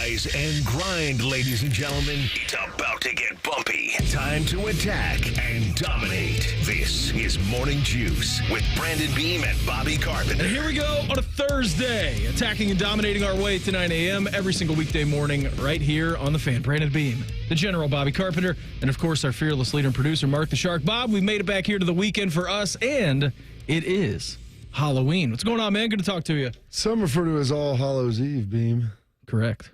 Rise and grind, ladies and gentlemen. It's about to get bumpy. Time to attack and dominate. This is Morning Juice with Brandon Beam and Bobby Carpenter. And here we go on a Thursday, attacking and dominating our way to 9 a.m. every single weekday morning right here on The Fan. Brandon Beam, the General Bobby Carpenter, and of course our fearless leader and producer Mark the Shark. Bob, we've made it back here to the weekend for us, and it is Halloween. What's going on, man? Good to talk to you. Some refer to as All Hallows Eve, Beam. Correct.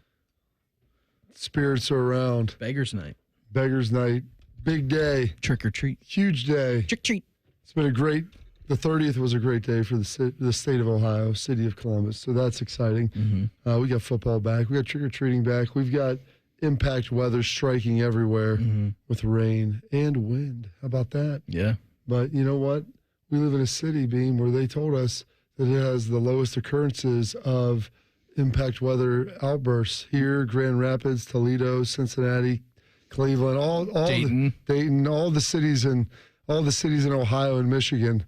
Spirits are around. Beggar's Night. Beggar's Night. Big day. Trick or treat. Huge day. Trick treat. It's been the 30th was a great day for the state of Ohio, city of Columbus. So that's exciting. Mm-hmm. We got football back. We got trick-or-treating back. We've got impact weather striking everywhere with rain and wind. How about that? Yeah. But you know what? We live in a city, Beam, where they told us that it has the lowest occurrences of impact weather outbursts here, Grand Rapids, Toledo, Cincinnati, Cleveland, all Dayton, all the cities in Ohio and Michigan.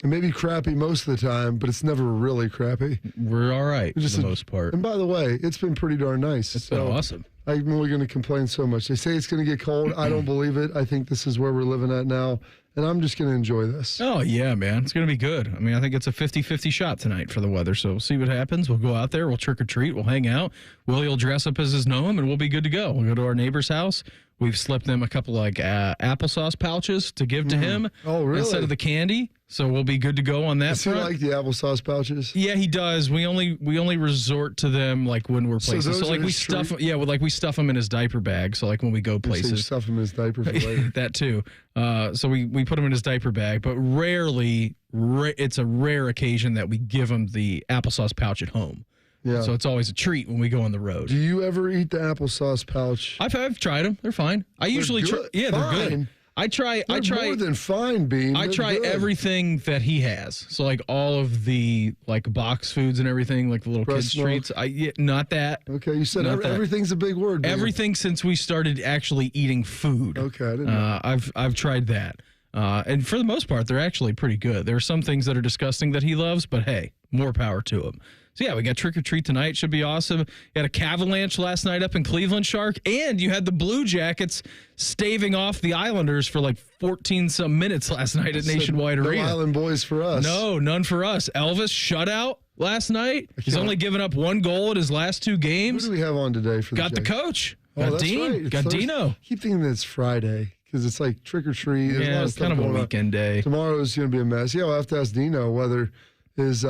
It may be crappy most of the time, but it's never really crappy. We're all right for the most part. And by the way, it's been pretty darn nice. It's been awesome. I'm only going to complain so much. They say it's going to get cold. I don't believe it. I think this is where we're living at now, and I'm just going to enjoy this. Oh, yeah, man. It's going to be good. I mean, I think it's a 50-50 shot tonight for the weather, so we'll see what happens. We'll go out there. We'll trick-or-treat. We'll hang out. Willie will dress up as his gnome, and we'll be good to go. We'll go to our neighbor's house. We've slipped them a couple applesauce pouches to give to him. Oh, really? Instead of the candy. So we'll be good to go on that Does he front. like the applesauce pouches? Yeah, he does. We only resort to them like when we're places. So like we stuff them, we stuff them in his diper bag. So like when we go places, so you stuff him in his diaper for later. That too. So we put him in his diaper bag, but rarely it's a rare occasion that we give him the applesauce pouch at home. Yeah. So it's always a treat when we go on the road. Do you ever eat the applesauce pouch? I've tried them. They're fine. I usually try. Yeah, they're good. I try more than fine, Bean. I try everything that he has. So like all of the like box foods and everything, like the little kids treats. Not that. Okay, you said everything's a big word. Bean. Everything since we started actually eating food. Okay, I didn't know. I've tried that. And for the most part, they're actually pretty good. There are some things that are disgusting that he loves, but hey, more power to him. So, yeah, we got Trick or Treat tonight. Should be awesome. You had a Cavalanche last night up in Cleveland, Shark, and you had the Blue Jackets staving off the Islanders for like 14-some minutes last night at Nationwide Arena. No Island boys for us. No, none for us. Elvis shutout last night. He's only given up one goal in his last two games. Who do we have on today for the Got the coach. Oh, got Dean. Right. Got Dino. I keep thinking that it's Friday because it's like Trick or Treat. There's Yeah, it's kind of a weekend day. Tomorrow is going to be a mess. Yeah, we'll have to ask Dino whether is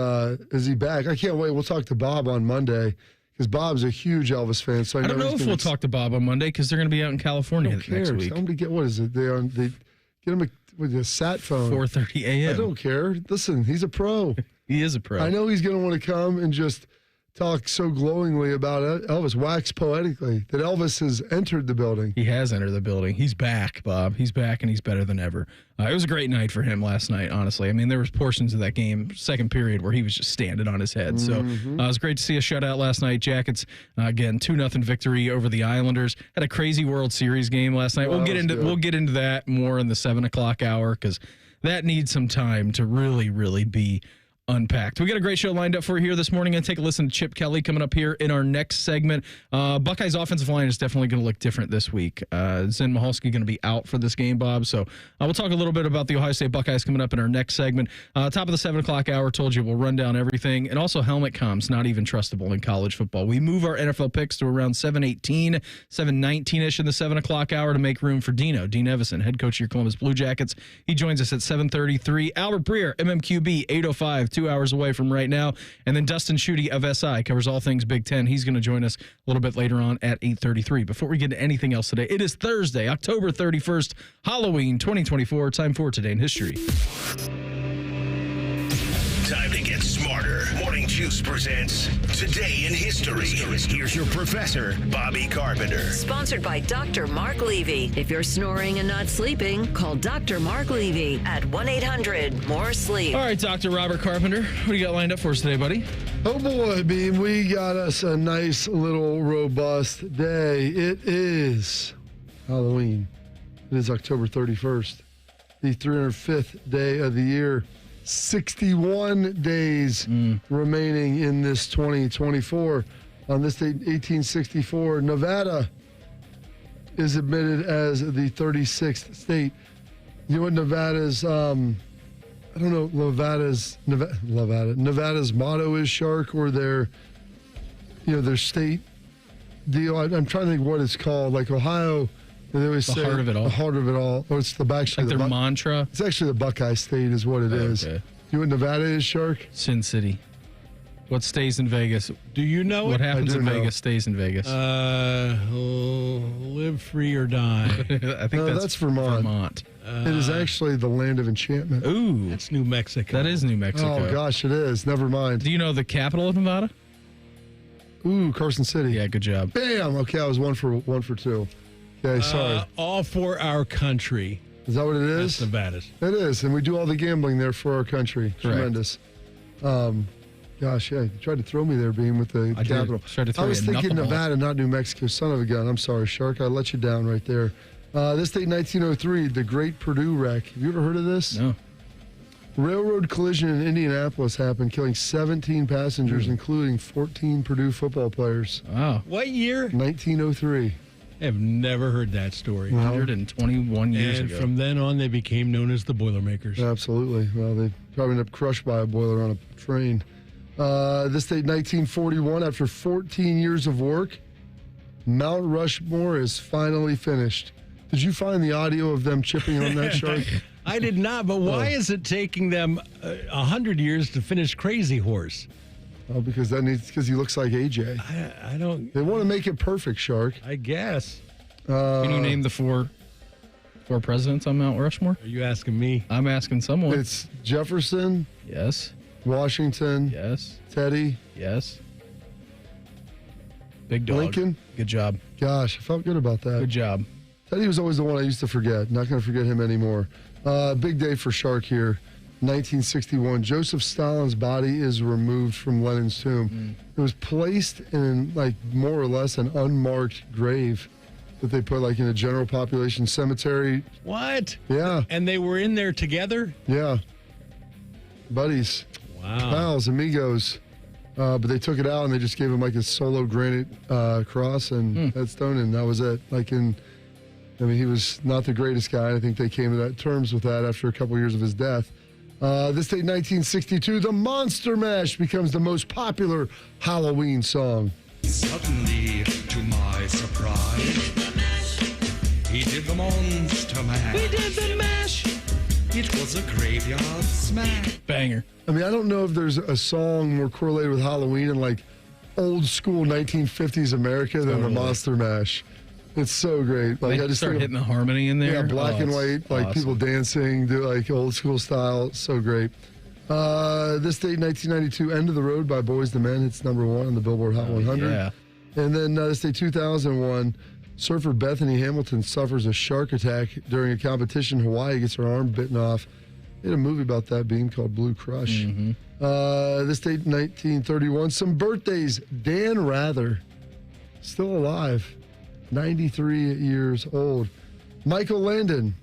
he back. I can't wait. We'll talk to Bob on Monday because Bob's a huge Elvis fan. So I don't know if we'll talk to Bob on Monday because they're going to be out in California next week. Tell him to get, what is it? They get him a sat phone. 4:30 a.m. I don't care. Listen, he's a pro. He is a pro. I know he's going to want to come and just talk so glowingly about Elvis, wax poetically, that Elvis has entered the building. He has entered the building. He's back, Bob. He's back, and he's better than ever. It was a great night for him last night, honestly. I mean, there was portions of that game, second period, where he was just standing on his head. So it was great to see a shutout last night. Jackets, again, 2-0 victory over the Islanders. Had a crazy World Series game last night. We'll get into that more in the 7 o'clock hour because that needs some time to really, really be unpacked. We got a great show lined up for you here this morning. And take a listen to Chip Kelly coming up here in our next segment. Buckeyes offensive line is definitely going to look different this week. Zen Mahalski going to be out for this game, Bob. So we'll talk a little bit about the Ohio State Buckeyes coming up in our next segment. Top of the 7 o'clock hour, told you we'll run down everything. And also helmet comms, not even trustable in college football. We move our NFL picks to around 7:18, 7:19-ish in the 7 o'clock hour to make room for Dean Evason, head coach of your Columbus Blue Jackets. He joins us at 7:33. Albert Breer, MMQB, 8:05. 2 hours away from right now. And then Dustin Schutte of SI covers all things Big Ten. He's going to join us a little bit later on at 8:33. Before we get to anything else today, it is Thursday, October 31st, Halloween 2024. Time for Today in History. Time to get smarter. Morning Juice presents Today in History. Here's your professor, Bobby Carpenter. Sponsored by Dr. Mark Levy. If you're snoring and not sleeping, call Dr. Mark Levy at 1-800-MORE-SLEEP. All right, Dr. Robert Carpenter, what do you got lined up for us today, buddy? Oh, boy, Beam, we got us a nice little robust day. It is Halloween. It is October 31st, the 305th day of the year. 61 days remaining in this 2024. On this date, 1864, Nevada is admitted as the 36th state. You know what Nevada's, I don't know, Nevada's motto is, Shark, or their state deal. I'm trying to think what it's called. Like Ohio, they always say heart of it all. The heart of it all. Or it's actually Like their mantra. It's actually the Buckeye State is what it is. Okay. You know what Nevada is, Shark? Sin City. What stays in Vegas? Do you know What it? happens in know. Vegas stays in Vegas. Live free or die. I think No, that's Vermont. Vermont. It is actually the land of enchantment. Ooh, It's New Mexico. that is New Mexico. Oh, gosh, it is. Never mind. Do you know the capital of Nevada? Ooh, Carson City. Yeah, good job. Bam. Okay, I was one for two. Okay, sorry. All for our country. Is that what it That's is? Nevada's. It is, and we do all the gambling there for our country. Tremendous. Gosh, yeah, you tried to throw me there, Beam, with the I did. capital. Tried to throw I was you a thinking knuckleball. Nevada, not New Mexico. Son of a gun. I'm sorry, Shark. I let you down right there. This date, 1903, the Great Purdue Wreck. Have you ever heard of this? No. Railroad collision in Indianapolis happened, killing 17 passengers, including 14 Purdue football players. Wow. What year? 1903. I have never heard that story. 121 years And ago. from then on, they became known as the Boilermakers. Absolutely. Well, they probably ended up crushed by a boiler on a train. This date, 1941, after 14 years of work, Mount Rushmore is finally finished. Did you find the audio of them chipping on that, Shark? I did not, but why is it taking them 100 years to finish Crazy Horse? Oh, because he looks like AJ. I don't. They want to make it perfect, Shark. I guess. Can you name the four presidents on Mount Rushmore? Are you asking me? I'm asking someone. It's Jefferson, Yes. Washington, Yes. Teddy, Yes. Big dog. Lincoln. Good job. Gosh, I felt good about that. Good job. Teddy was always the one I used to forget. Not going to forget him anymore. Big day for Shark here. 1961. Joseph Stalin's body is removed from Lenin's tomb. It was placed in, like, more or less an unmarked grave that they put, like, in a general population cemetery. What? Yeah, And they were in there together? yeah. Buddies, Wow. pals, amigos. But they took it out and they just gave him, like, a solo granite cross and headstone, and that was it. He was not the greatest guy. I think they came to terms with that after a couple years of his death. This date, 1962, the Monster Mash becomes the most popular Halloween song. Suddenly, to my surprise, he did the monster mash. We did the mash. It was a graveyard smash. Banger. I mean, I don't know if there's a song more correlated with Halloween in, like, old school 1950s America than the Monster Mash. It's so great. Like, They I just start think hitting the harmony in there. yeah, black Oh, and it's white, like awesome. people dancing, do like old school style. So great. This date, 1992, End of the Road by Boyz II Men. It's number one on the Billboard Hot 100. Yeah. And then this day, 2001, surfer Bethany Hamilton suffers a shark attack during a competition. Hawaii gets her arm bitten off. They had a movie about that being called Blue Crush. This date, 1931, some birthdays. Dan Rather, still alive, 93 years old. Michael Landon,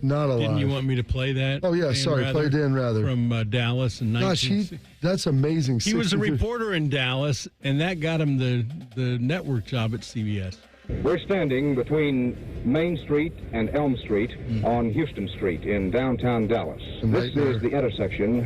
not alive. Didn't you want me to play that? Oh, yeah, Dan sorry, play Dan Rather. From Dallas in Gosh, 1960. that's amazing. He was a 63 reporter in Dallas, and that got him the network job at CBS. We're standing between Main Street and Elm Street on Houston Street in downtown Dallas. This is the intersection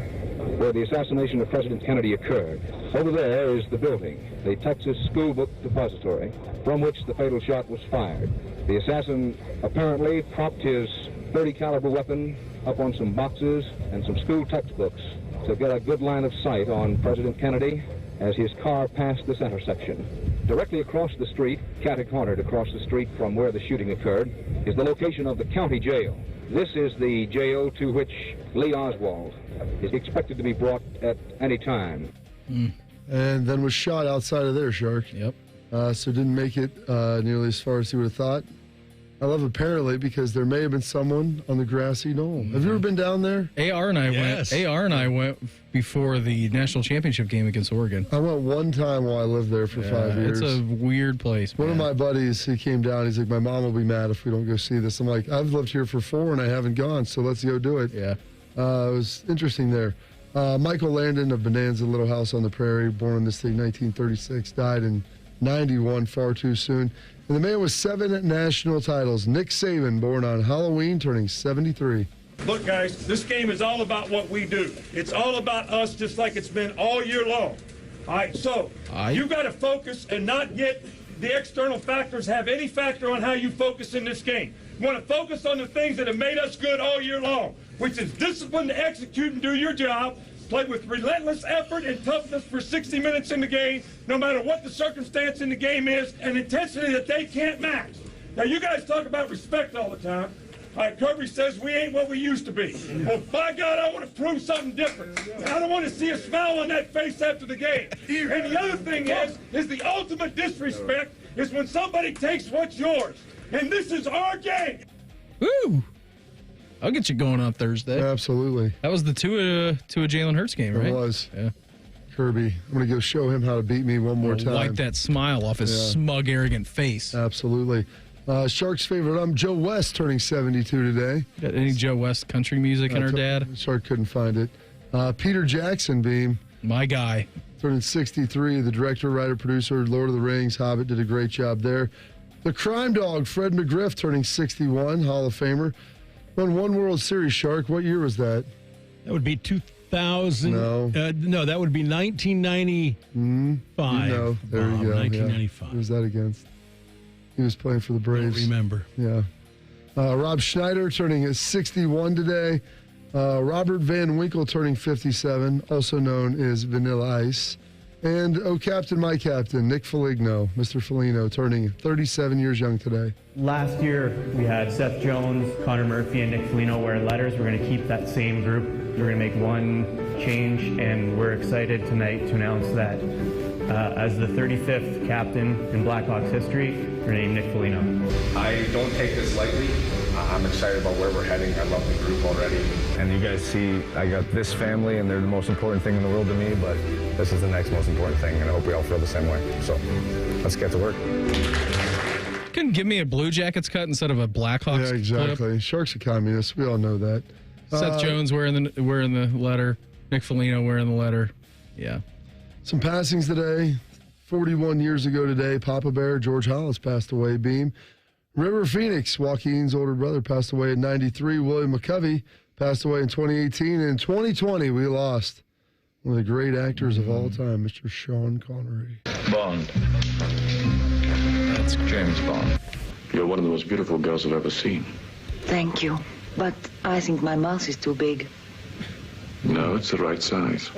where the assassination of President Kennedy occurred. Over there is the building, the Texas School Book Depository, from which the fatal shot was fired. The assassin apparently propped his .30 caliber weapon up on some boxes and some school textbooks to get a good line of sight on President Kennedy as his car passed this intersection. Directly across the street, catty-cornered across the street from where the shooting occurred, is the location of the county jail. This is the jail to which Lee Oswald is expected to be brought at any time. And then was shot outside of there, Shark. Yep. So didn't make it nearly as far as he would have thought. I love apparently because there may have been someone on the grassy knoll. Have you ever been down there? AR and I Yes. went. AR and I went before the national championship game against Oregon. I went one time while I lived there for 5 years. It's a weird place. One of man. my buddies, he came down. He's like, my mom will be mad if we don't go see this. I'm like, I've lived here for 4 and I haven't gone, so let's go do it. Yeah. It was interesting there. Michael Landon of Bonanza Little House on the Prairie, born on this thing 1936, died in 91, far too soon. And the man with 7 national titles, Nick Saban, born on Halloween, turning 73. Look, guys, this game is all about what we do. It's all about us, just like it's been all year long. All right, so you got to focus and not get the external factors have any factor on how you focus in this game. You want to focus on the things that have made us good all year long, which is discipline to execute and do your job, play with relentless effort and toughness for 60 minutes in the game, no matter what the circumstance in the game is, and intensity that they can't match. Now, you guys talk about respect all the time. All right, Kirby says we ain't what we used to be. Well, by God, I want to prove something different. I don't want to see a smile on that face after the game. And the other thing is the ultimate disrespect is when somebody takes what's yours. And this is our game. Woo! I'll get you going on Thursday. Absolutely. That was the Tua Jalen Hurts game, right? It was. Yeah. Kirby, I'm going to go show him how to beat me one more time. Wipe that smile off his smug, arrogant face. Absolutely. Shark's favorite, I'm Joe West, turning 72 today. Got any Joe West country music in her dad? Shark couldn't find it. Peter Jackson, Beam. My guy. Turning 63, the director, writer, producer, Lord of the Rings, Hobbit, did a great job there. The crime dog, Fred McGriff, turning 61, Hall of Famer. Won 1 World Series, Shark. What year was that? That would be 2000. No. No, that would be 1995. No, there you go. 1995. Yeah. Who was that against? He was playing for the Braves. I don't remember. Yeah. Rob Schneider turning 61 today. Robert Van Winkle turning 57, also known as Vanilla Ice. And Captain, my captain, Nick Foligno, Mr. Foligno, turning 37 years young today. Last year, we had Seth Jones, Connor Murphy, and Nick Foligno wearing letters. We're going to keep that same group. We're going to make one change, and we're excited tonight to announce that as the 35th captain in Blackhawks history, we're named Nick Foligno. I don't take this lightly. I'm excited about where we're heading. I love the group already. And you guys see, I got this family, and they're the most important thing in the world to me, but this is the next most important thing, and I hope we all feel the same way. So let's get to work. Couldn't give me a Blue Jackets cut instead of a Blackhawks Yeah, exactly. clip? Sharks are communists. We all know that. Seth Jones wearing the letter. Nick Foligno wearing the letter. Yeah. Some passings today. 41 years ago today, Papa Bear, George Hollis passed away. Beam. River Phoenix, Joaquin's older brother, passed away in 93. William McCovey passed away in 2018. In 2020, we lost one of the great actors of all time, Mr. Sean Connery. Bond. That's James Bond. You're one of the most beautiful girls I've ever seen. Thank you, but I think my mouth is too big. No, it's the right size.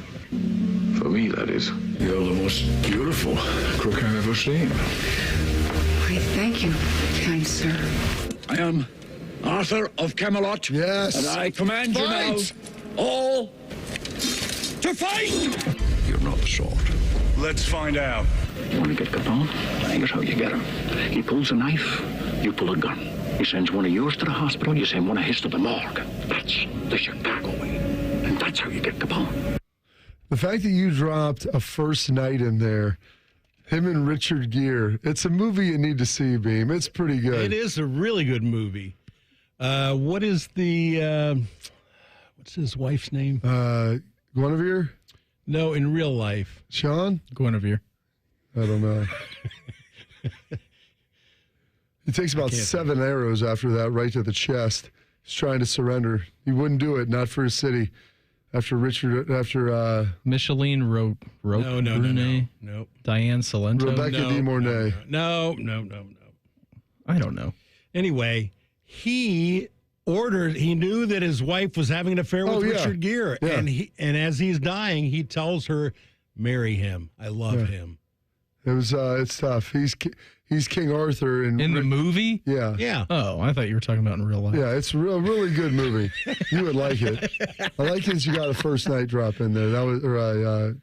For me, that is. You're the most beautiful crook I've ever seen. Why, thank you, kind sir. I am Arthur of Camelot. Yes. And I command you now all to fight! You're not the sort. Let's find out. You want to get Capone? Here's how you get him. He pulls a knife, you pull a gun. He sends one of yours to the hospital, you send one of his to the morgue. That's the Chicago way. And that's how you get Capone. The fact that you dropped a First Night in there, him and Richard Gere, it's a movie you need to see, Beam. It's pretty good. It is a really good movie. What is the, what's his wife's name? Guinevere? No, in real life. Sean? Guinevere. I don't know. It takes about 7 arrows after that, right to the chest. He's trying to surrender. He wouldn't do it, not for his city. After Micheline Rope. No. Diane Salento. Rebecca De Mornay. No. I don't know. Anyway, he knew that his wife was having an affair with Richard Gere. Yeah. And as he's dying, he tells her, marry him. I love him. It was, it's tough. He's King Arthur. In the movie? Yeah. Yeah. Oh, I thought you were talking about in real life. Yeah, it's a really good movie. You would like it. I like that you got a First Night drop in there. That was,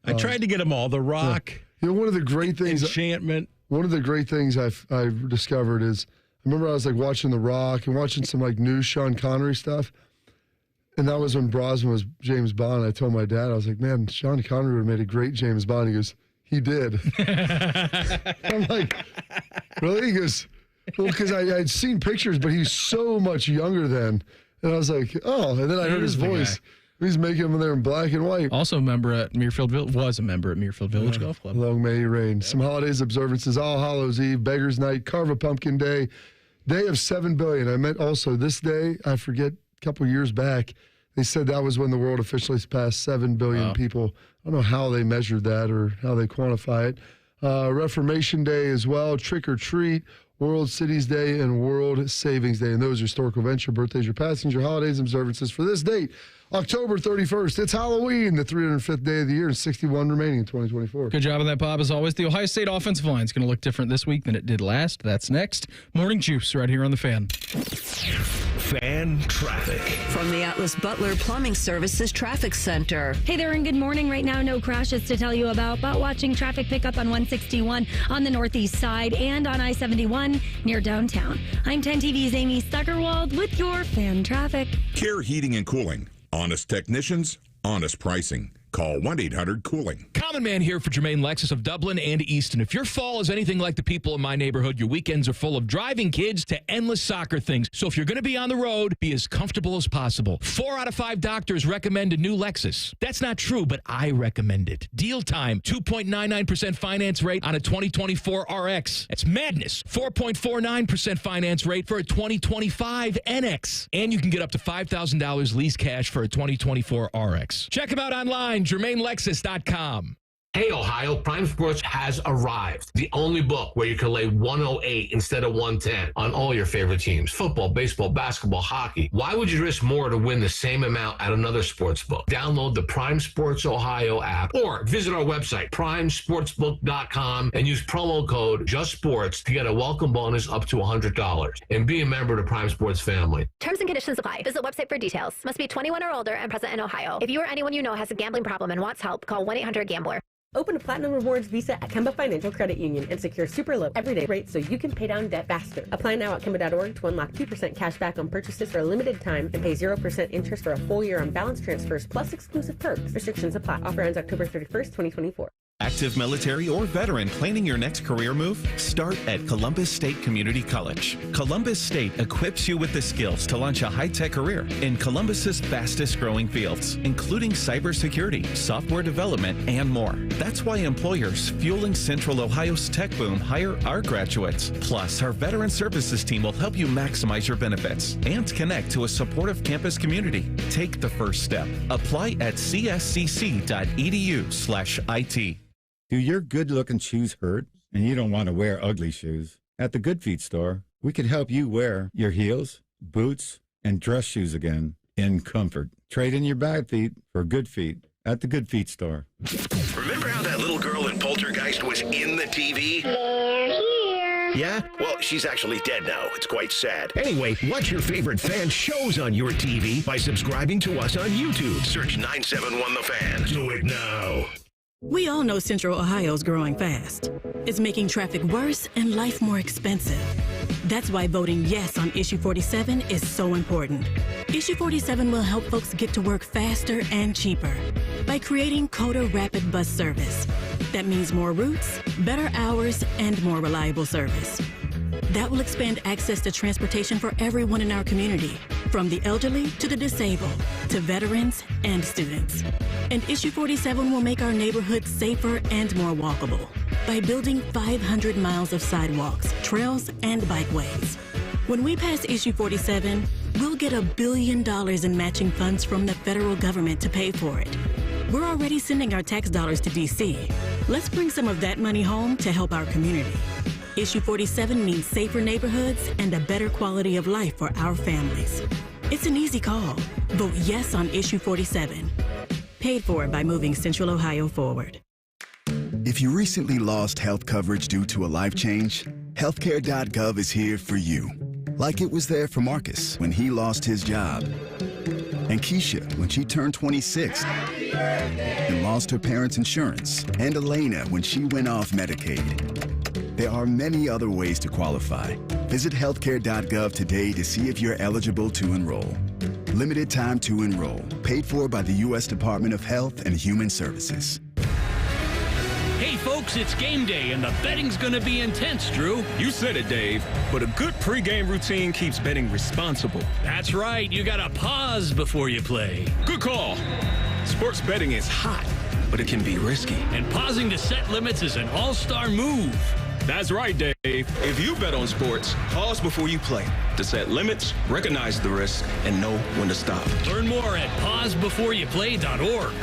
I tried to get them all. The Rock. You know, one of the great things. Enchantment. One of the great things I've discovered is, I remember I was like watching The Rock and watching some like new Sean Connery stuff. And that was when Brosnan was James Bond. I told my dad, I was like, man, Sean Connery would have made a great James Bond. He goes, he did. I'm like, really? He goes, well, because I had seen pictures, but he's so much younger then. And I was like, oh. And then I heard his voice. He's making them there in black and white. Also a member at Muirfield Village, was a member at Muirfield Village Golf Club. Long may it rain. Some holidays observances: All Hallows Eve, Beggar's Night, Carve a Pumpkin Day, Day of 7 billion. I meant also this day, I forget, a couple years back, they said that was when the world officially passed 7 billion people. I don't know how they measured that or how they quantify it. Reformation Day as well, Trick or Treat, World Cities Day, and World Savings Day. And those are historical events, your birthdays, your passings, your holidays, observances for this date. October 31st, it's Halloween, the 305th day of the year, and 61 remaining in 2024. Good job on that, Bob. As always, the Ohio State offensive line is going to look different this week than it did last. That's next. Morning Juice right here on The Fan. Fan traffic. From the Atlas Butler Plumbing Services Traffic Center. Hey there, and good morning. Right now, no crashes to tell you about, but watching traffic pick up on 161 on the northeast side and on I-71 near downtown. I'm 10 TV's Amy Steckerwald with your fan traffic. Care Heating and Cooling. Honest technicians, honest pricing. Call 1-800-COOLING. Common Man here for Jermaine Lexus of Dublin and Easton. If your fall is anything like the people in my neighborhood, your weekends are full of driving kids to endless soccer things. So if you're going to be on the road, be as comfortable as possible. 4 out of 5 doctors recommend a new Lexus. That's not true, but I recommend it. Deal time, 2.99% finance rate on a 2024 RX. That's madness. 4.49% finance rate for a 2025 NX. And you can get up to $5,000 lease cash for a 2024 RX. Check them out online. JermaineLexus.com. Hey, Ohio, Prime Sports has arrived. The only book where you can lay 108 instead of 110 on all your favorite teams. Football, baseball, basketball, hockey. Why would you risk more to win the same amount at another sports book? Download the Prime Sports Ohio app or visit our website, primesportsbook.com, and use promo code JUSTSPORTS to get a welcome bonus up to $100. And be a member of the Prime Sports family. Terms and conditions apply. Visit website for details. Must be 21 or older and present in Ohio. If you or anyone you know has a gambling problem and wants help, call 1-800-GAMBLER. Open a Platinum Rewards Visa at Kemba Financial Credit Union and secure super low everyday rates so you can pay down debt faster. Apply now at Kemba.org to unlock 2% cash back on purchases for a limited time and pay 0% interest for a full year on balance transfers plus exclusive perks. Restrictions apply. Offer ends October 31st, 2024. Active military or veteran planning your next career move? Start at Columbus State Community College. Columbus State equips you with the skills to launch a high-tech career in Columbus's fastest growing fields, including cybersecurity, software development, and more. That's why employers fueling Central Ohio's tech boom hire our graduates. Plus, our veteran services team will help you maximize your benefits and connect to a supportive campus community. Take the first step. Apply at cscc.edu/IT. Do your good-looking shoes hurt and you don't want to wear ugly shoes? At the Good Feet store, we can help you wear your heels, boots, and dress shoes again in comfort. Trade in your bad feet for good feet at the Good Feet store. Remember how that little girl in Poltergeist was in the TV? They're here. Yeah? Well, she's actually dead now. It's quite sad. Anyway, watch your favorite fan shows on your TV by subscribing to us on YouTube. Search 971 The Fan. Do it now. We all know Central Ohio's growing fast. It's making traffic worse and life more expensive. That's why voting yes on Issue 47 is so important. Issue 47 will help folks get to work faster and cheaper by creating CODA Rapid Bus Service. That means more routes, better hours, and more reliable service. That will expand access to transportation for everyone in our community, from the elderly to the disabled, to veterans and students. And Issue 47 will make our neighborhoods safer and more walkable by building 500 miles of sidewalks, trails, and bikeways. When we pass Issue 47, we'll get $1 billion in matching funds from the federal government to pay for it. We're already sending our tax dollars to D.C. Let's bring some of that money home to help our community. Issue 47 means safer neighborhoods and a better quality of life for our families. It's an easy call. Vote yes on Issue 47. Paid for by moving Central Ohio forward. If you recently lost health coverage due to a life change, healthcare.gov is here for you. Like it was there for Marcus when he lost his job, and Keisha when she turned 26 and lost her parents' insurance, and Elena when she went off Medicaid. There are many other ways to qualify. Visit healthcare.gov today to see if you're eligible to enroll. Limited time to enroll. Paid for by the U.S. Department of Health and Human Services. Hey, folks, it's game day, and the betting's going to be intense, Drew. You said it, Dave, but a good pregame routine keeps betting responsible. That's right. You got to pause before you play. Good call. Sports betting is hot, but it can be risky. And pausing to set limits is an all-star move. That's right, Dave. If you bet on sports, pause before you play to set limits, recognize the risk, and know when to stop. Learn more at pausebeforeyouplay.org.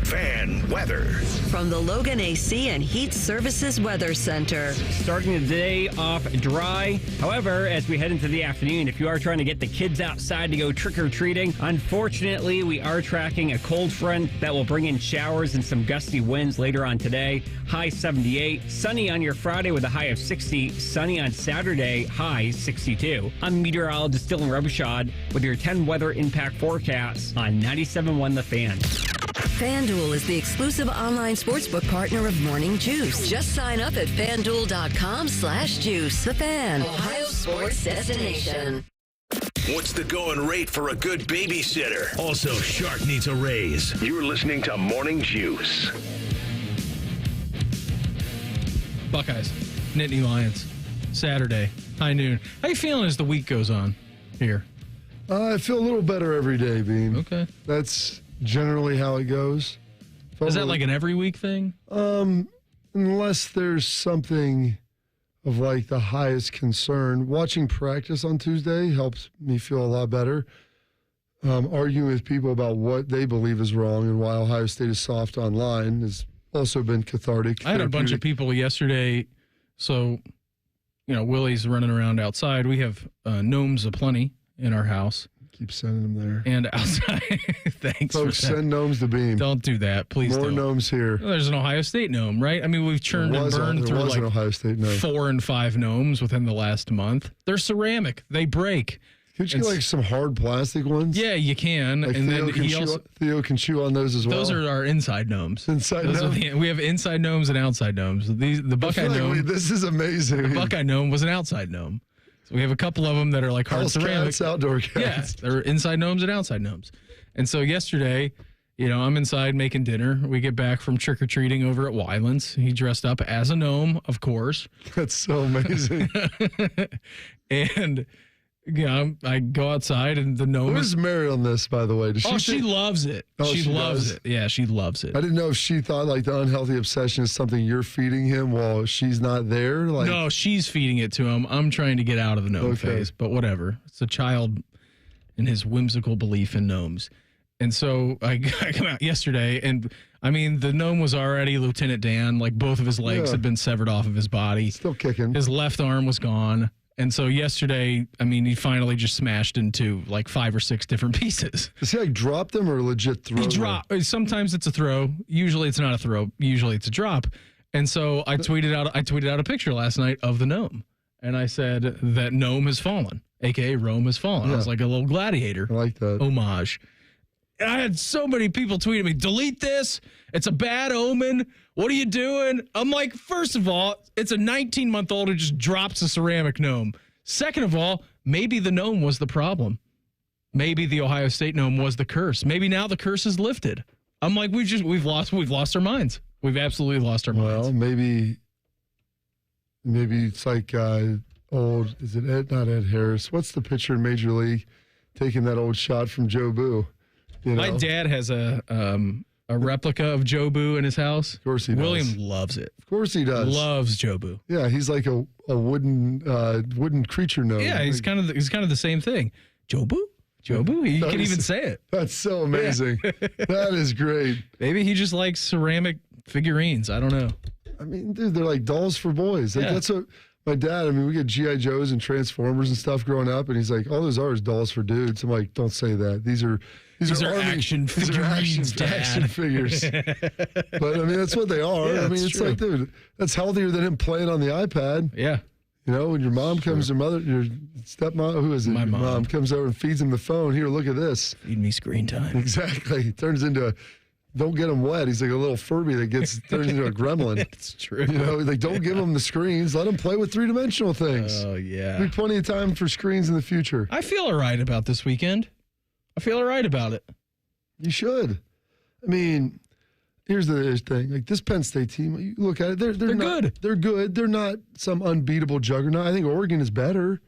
Fan weather. From the Logan AC and Heat Services Weather Center. Starting the day off dry. However, as we head into the afternoon, if you are trying to get the kids outside to go trick-or-treating, unfortunately, we are tracking a cold front that will bring in showers and some gusty winds later on today. High 78. Sunny on your Friday with a high of 60. Sunny on Saturday, high 62. I'm meteorologist Dylan Robichaud with your 10 weather impact forecasts on 97.1 The Fan. FanDuel is the exclusive online sportsbook partner of Morning Juice. Just sign up at FanDuel.com/juice. The Fan, Ohio sports destination. What's the going rate for a good babysitter? Also, Shark needs a raise. You're listening to Morning Juice. Buckeyes, Nittany Lions, Saturday, high noon. How you feeling as the week goes on here? I feel a little better every day, Beam. Okay. That's generally how it goes. Is that like an every week thing? Unless there's something of like the highest concern. Watching practice on Tuesday helps me feel a lot better. Arguing with people about what they believe is wrong and why Ohio State is soft online has also been cathartic. I had a bunch of people yesterday. So, Willie's running around outside. We have gnomes aplenty in our house. Keep sending them there. And outside. Thanks. Folks, send gnomes to Beam. Don't do that. Please More don't. gnomes here. Well, there's an Ohio State gnome, right? I mean, we've churned and burned through like an Ohio State gnome. 4 and 5 gnomes within the last month. They're ceramic. They break. Could you get like some hard plastic ones? Yeah, you can. Like and Theo can chew on those as well. Those are our inside gnomes. Inside gnomes? We have inside gnomes and outside gnomes. The Buckeye gnome. This is amazing. The Buckeye gnome was an outside gnome. So we have a couple of them that are like hard ceramic. Cats, outdoor cats. Yeah, they're inside gnomes and outside gnomes. And so yesterday, I'm inside making dinner. We get back from trick-or-treating over at Wyland's. He dressed up as a gnome, of course. That's so amazing. And I go outside and the gnome Where's Mary on this, by the way? She loves it. She loves it. Yeah, she loves it. I didn't know if she thought like the unhealthy obsession is something you're feeding him while she's not there. Like, no, she's feeding it to him. I'm trying to get out of the gnome phase, but whatever. It's a child and his whimsical belief in gnomes. And so I come out yesterday, and I mean, the gnome was already Lieutenant Dan. Like, both of his legs had been severed off of his body. Still kicking. His left arm was gone. And so yesterday, I mean, he finally just smashed into like 5 or 6 different pieces. Does he like drop them or legit throw them? Sometimes it's a throw. Usually it's not a throw. Usually it's a drop. And so I tweeted out a picture last night of the gnome. And I said that gnome has fallen, a.k.a. Rome has fallen. Yeah. I was like a little gladiator. I like that. Homage. And I had so many people tweeting me, delete this. It's a bad omen. What are you doing? I'm like, first of all, it's a 19-month-old who just drops a ceramic gnome. Second of all, maybe the gnome was the problem. Maybe the Ohio State gnome was the curse. Maybe now the curse is lifted. I'm like, we've lost our minds. We've absolutely lost our minds. Well, maybe it's like old. Is it not Ed Harris? What's the pitcher in Major League taking that old shot from Joe Boo? My dad has a replica of Jobu in his house. Of course he does. William loves it. Of course he does. Loves Jobu. Yeah, he's like a wooden creature gnome. Yeah, he's kind of the same thing. Jobu? He can even say it. That's so amazing. Yeah. That is great. Maybe he just likes ceramic figurines. I don't know. I mean, dude, they're like dolls for boys. Like, that's what my dad, I mean, we get G.I. Joes and Transformers and stuff growing up, and he's like, all those are is dolls for dudes. I'm like, don't say that. These are action figurines, Dad. Action figures. But I mean, that's what they are. Yeah, I mean, it's true. like, dude, that's healthier than him playing on the iPad. Yeah. When your mom comes, your stepmom, who is it? My mom comes over and feeds him the phone. Here, look at this. Feed me screen time. Exactly. Turns into don't get him wet. He's like a little Furby that turns into a gremlin. It's true. Like, don't give him the screens. Let him play with 3-dimensional things. Oh, yeah. There'll be plenty of time for screens in the future. I feel all right about this weekend. I feel all right about it. You should. I mean, here's the thing. Like this Penn State team, you look at it, they're not, good. They're good. They're not some unbeatable juggernaut. I think Oregon is better.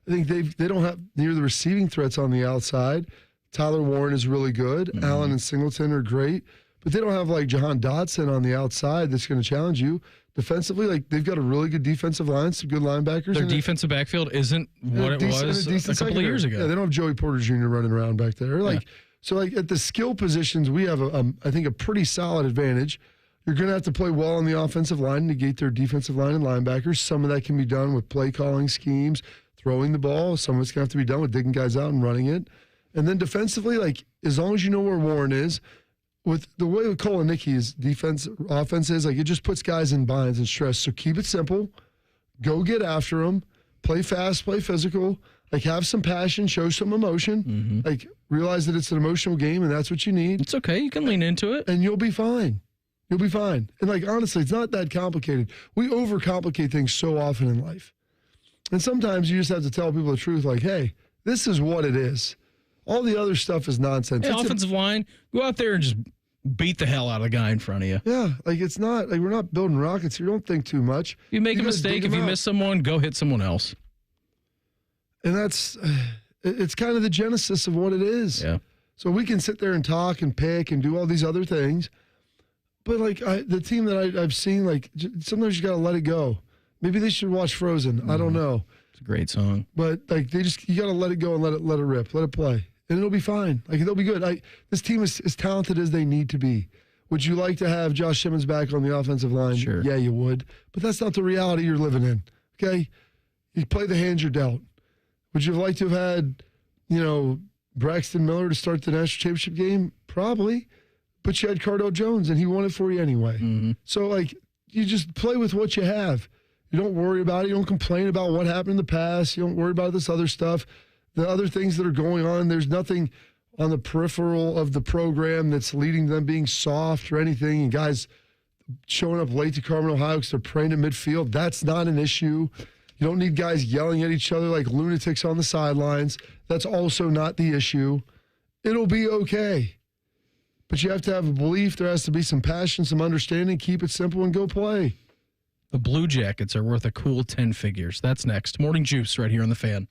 I think they don't have near the receiving threats on the outside. Tyler Warren is really good. Mm-hmm. Allen and Singleton are great. But they don't have like Jahan Dotson on the outside that's going to challenge you. Defensively, like they've got a really good defensive line, some good linebackers. Their defensive backfield isn't what it was a couple of years ago. Yeah, they don't have Joey Porter Jr. running around back there. So at the skill positions, we have I think a pretty solid advantage. You're going to have to play well on the offensive line, negate their defensive line and linebackers. Some of that can be done with play calling schemes, throwing the ball. Some of it's going to have to be done with digging guys out and running it. And then defensively, like as long as you know where Warren is, with the way with Cole and Nicky's offense is, like it just puts guys in binds and stress. So keep it simple. Go get after them. Play fast, play physical. Like have some passion, show some emotion. Mm-hmm. Like realize that it's an emotional game and that's what you need. It's okay. You can lean into it. And you'll be fine. You'll be fine. And like honestly, it's not that complicated. We overcomplicate things so often in life. And sometimes you just have to tell people the truth, like, hey, this is what it is. All the other stuff is nonsense. Hey, offensive line, go out there and just beat the hell out of the guy in front of you. Yeah, like it's not like we're not building rockets here. Don't think too much. You make a mistake, if you miss someone, go hit someone else. And it's kind of the genesis of what it is. Yeah. So we can sit there and talk and pick and do all these other things. But like the team that I've seen, like sometimes you got to let it go. Maybe they should watch Frozen. I don't know. It's a great song. But like you got to let it go and let it rip, let it play. And it'll be fine. Like they'll be good. This team is as talented as they need to be. Would you like to have Josh Simmons back on the offensive line? Sure. Yeah, you would. But that's not the reality you're living in. Okay? You play the hands you're dealt. Would you have liked to have had, Braxton Miller to start the national championship game? Probably. But you had Cardell Jones, and he won it for you anyway. Mm-hmm. So, like, you just play with what you have. You don't worry about it. You don't complain about what happened in the past. You don't worry about this other stuff. The other things that are going on, there's nothing on the peripheral of the program that's leading to them being soft or anything. And guys showing up late to Carmen, Ohio because they're praying at midfield, that's not an issue. You don't need guys yelling at each other like lunatics on the sidelines. That's also not the issue. It'll be okay. But you have to have a belief. There has to be some passion, some understanding. Keep it simple and go play. The Blue Jackets are worth a cool 10 figures. That's next. Morning Juice right here on The Fan.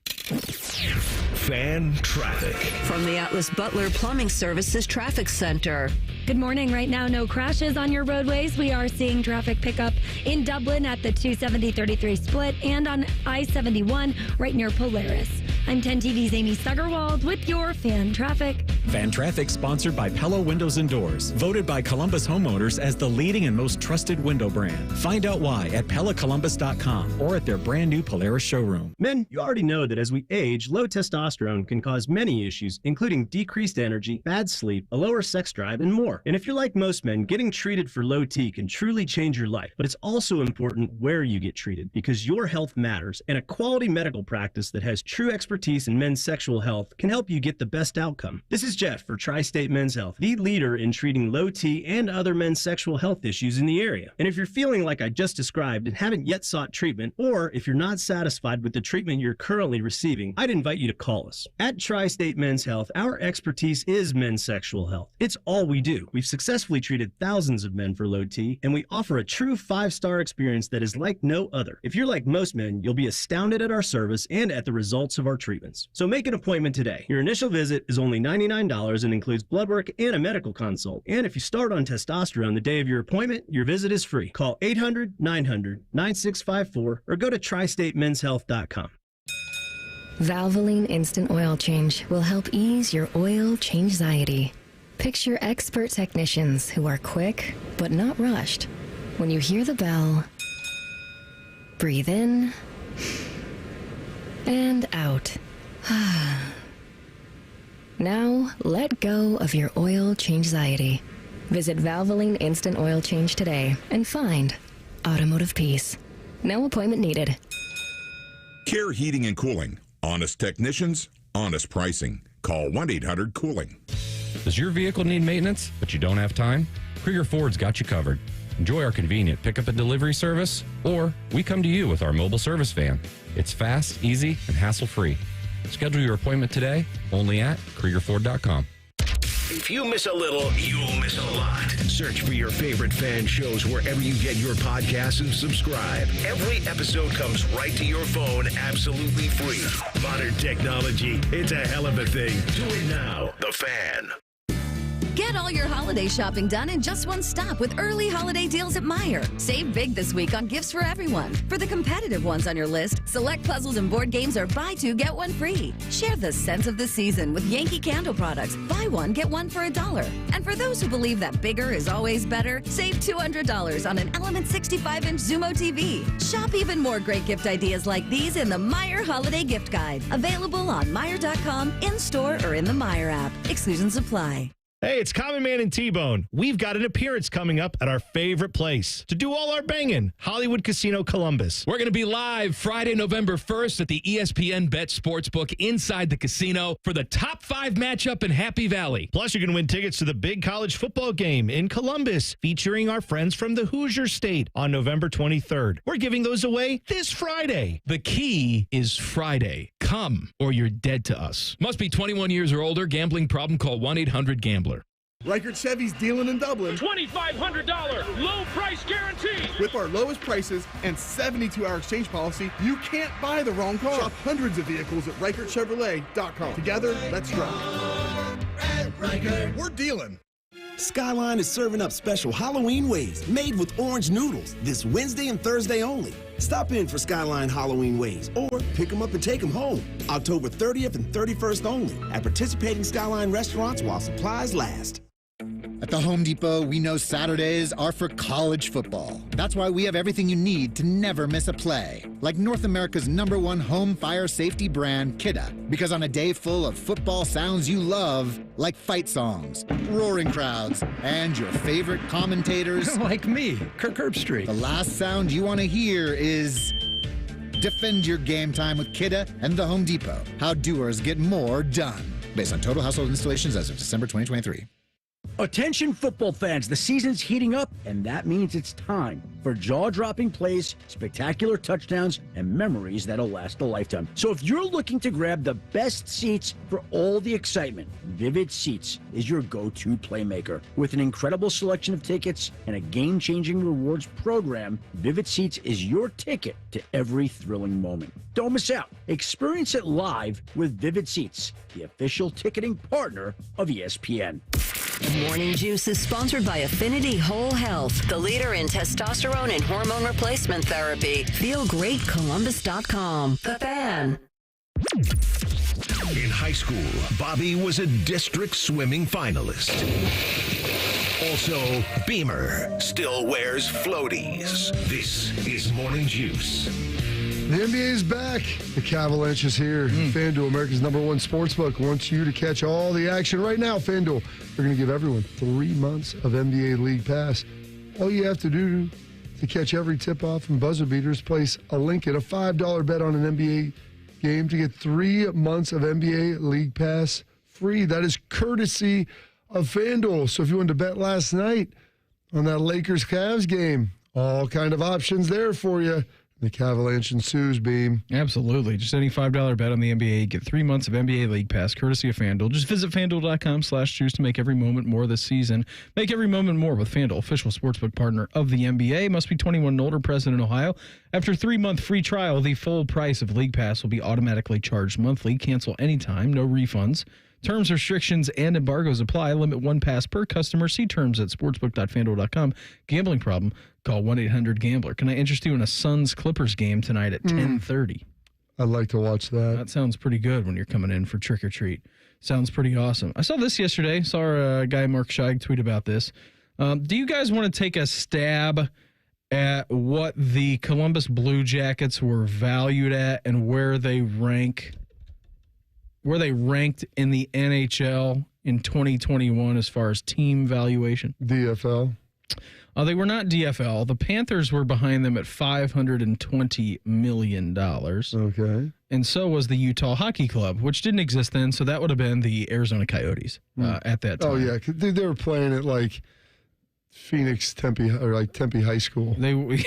Fan traffic. From the Atlas Butler Plumbing Services Traffic Center. Good morning. Right now, no crashes on your roadways. We are seeing traffic pick up in Dublin at the 270-33 split and on I-71 right near Polaris. I'm 10 TV's Amy Stuggerwald with your Fan Traffic. Fan Traffic sponsored by Pella Windows and Doors, voted by Columbus homeowners as the leading and most trusted window brand. Find out why at PellaColumbus.com or at their brand new Polaris showroom. Men, you already know that as we age, low testosterone can cause many issues, including decreased energy, bad sleep, a lower sex drive, and more. And if you're like most men, getting treated for low T can truly change your life. But it's also important where you get treated because your health matters, and a quality medical practice that has true expertise in men's sexual health can help you get the best outcome. This is Jeff for Tri-State Men's Health, the leader in treating low T and other men's sexual health issues in the area. And if you're feeling like I just described and haven't yet sought treatment, or if you're not satisfied with the treatment you're currently receiving, I'd invite you to call us. At Tri-State Men's Health, our expertise is men's sexual health. It's all we do. We've successfully treated thousands of men for low T, and we offer a true 5-star experience that is like no other. If you're like most men, you'll be astounded at our service and at the results of our treatments. So make an appointment today. Your initial visit is only $99 and includes blood work and a medical consult. And if you start on testosterone the day of your appointment, your visit is free. Call 800-900-9654 or go to tristatemenshealth.com. Valvoline Instant Oil Change will help ease your oil change-anxiety. Picture expert technicians who are quick but not rushed. When you hear the bell, breathe in and out. Now, let go of your oil change-anxiety. Visit Valvoline Instant Oil Change today and find automotive peace. No appointment needed. Care Heating and Cooling. Honest technicians, honest pricing. Call 1-800-COOLING. Does your vehicle need maintenance, but you don't have time? Krieger Ford's got you covered. Enjoy our convenient pickup and delivery service, or we come to you with our mobile service van. It's fast, easy, and hassle-free. Schedule your appointment today, only at KriegerFord.com. If you miss a little, you'll miss a lot. Search for your favorite fan shows wherever you get your podcasts and subscribe. Every episode comes right to your phone absolutely free. Modern technology, it's a hell of a thing. Do it now. The Fan. Get all your holiday shopping done in just one stop with early holiday deals at Meijer. Save big this week on gifts for everyone. For the competitive ones on your list, select puzzles and board games are buy two, get one free. Share the sense of the season with Yankee Candle products. Buy one, get one for $1. And for those who believe that bigger is always better, save $200 on an Element 65-inch Zumo TV. Shop even more great gift ideas like these in the Meijer Holiday Gift Guide. Available on Meijer.com, in-store, or in the Meijer app. Exclusions apply. Hey, it's Common Man and T-Bone. We've got an appearance coming up at our favorite place to do all our banging, Hollywood Casino Columbus. We're going to be live Friday, November 1st at the ESPN Bet Sportsbook inside the casino for the top 5 matchup in Happy Valley. Plus, you can win tickets to the big college football game in Columbus featuring our friends from the Hoosier State on November 23rd. We're giving those away this Friday. The key is Friday. Come or you're dead to us. Must be 21 years or older. Gambling problem? Call 1-800-GAMBLER. Reichert Chevy's dealing in Dublin. $2,500 low price guarantee. With our lowest prices and 72-hour exchange policy, you can't buy the wrong car. Shop hundreds of vehicles at ReichertChevrolet.com. Together, let's drive. Reichert. We're dealing. Skyline is serving up special Halloween ways made with orange noodles this Wednesday and Thursday only. Stop in for Skyline Halloween ways or pick them up and take them home. October 30th and 31st only at participating Skyline restaurants while supplies last. At the Home Depot, we know Saturdays are for college football. That's why we have everything you need to never miss a play. Like North America's #1 home fire safety brand, Kidda. Because on a day full of football sounds you love, like fight songs, roaring crowds, and your favorite commentators. Like me, Kirk Herbstreit. The last sound you want to hear is... Defend your game time with Kidda and the Home Depot. How doers get more done. Based on total household installations as of December 2023. Attention football fans, the season's heating up, and that means it's time for jaw-dropping plays, spectacular touchdowns, and memories that'll last a lifetime. So if you're looking to grab the best seats for all the excitement, Vivid Seats is your go-to playmaker. With an incredible selection of tickets and a game-changing rewards program, Vivid Seats is your ticket to every thrilling moment. Don't miss out. Experience it live with Vivid Seats, the official ticketing partner of ESPN. Morning Juice is sponsored by Affinity Whole Health, the leader in testosterone and hormone replacement therapy. FeelGreatColumbus.com. The Fan. In high school, Bobby was a district swimming finalist. Also, Beamer still wears floaties. This is Morning Juice. The NBA is back. The Cavaliers is here. FanDuel, America's #1 sportsbook, wants you to catch all the action right now. FanDuel, they're going to give everyone 3 months of NBA League Pass. All you have to do to catch every tip-off and buzzer beaters, place a link at a $5 bet on an NBA game to get 3 months of NBA League Pass free. That is courtesy of FanDuel. So if you wanted to bet last night on that Lakers-Cavs game, all kind of options there for you. The Cavaliers ensues, Beam. Absolutely. Just any $5 bet on the NBA. Get 3 months of NBA League Pass, courtesy of FanDuel. Just visit FanDuel.com/juice to make every moment more this season. Make every moment more with FanDuel, official sportsbook partner of the NBA. Must be 21 and older, present in Ohio. After a 3-month free trial, the full price of League Pass will be automatically charged monthly. Cancel anytime, no refunds. Terms, restrictions, and embargoes apply. Limit 1 pass per customer. See terms at sportsbook.fanduel.com. Gambling problem? Call 1-800-GAMBLER. Can I interest you in a Suns-Clippers game tonight at 10:30? I'd like to watch that. That sounds pretty good when you're coming in for trick or treat. Sounds pretty awesome. I saw this yesterday. Saw our guy Mark Scheig tweet about this. Do you guys want to take a stab at what the Columbus Blue Jackets were valued at and where they ranked in the NHL in 2021 as far as team valuation? DFL. They were not DFL. The Panthers were behind them at $520 million. Okay. And so was the Utah Hockey Club, which didn't exist then, so that would have been the Arizona Coyotes at that time. Oh, yeah. They were playing at, like, Phoenix, Tempe, or like Tempe High School. They were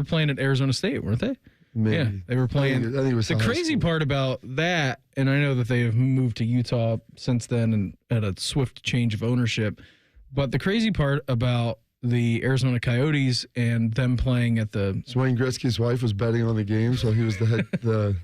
playing at Arizona State, weren't they? Maybe. Yeah, they were playing. I think it was the crazy part about that, and I know that they have moved to Utah since then and had a swift change of ownership, but the crazy part about the Arizona Coyotes and them playing at the... So Wayne Gretzky's wife was betting on the game, so he was the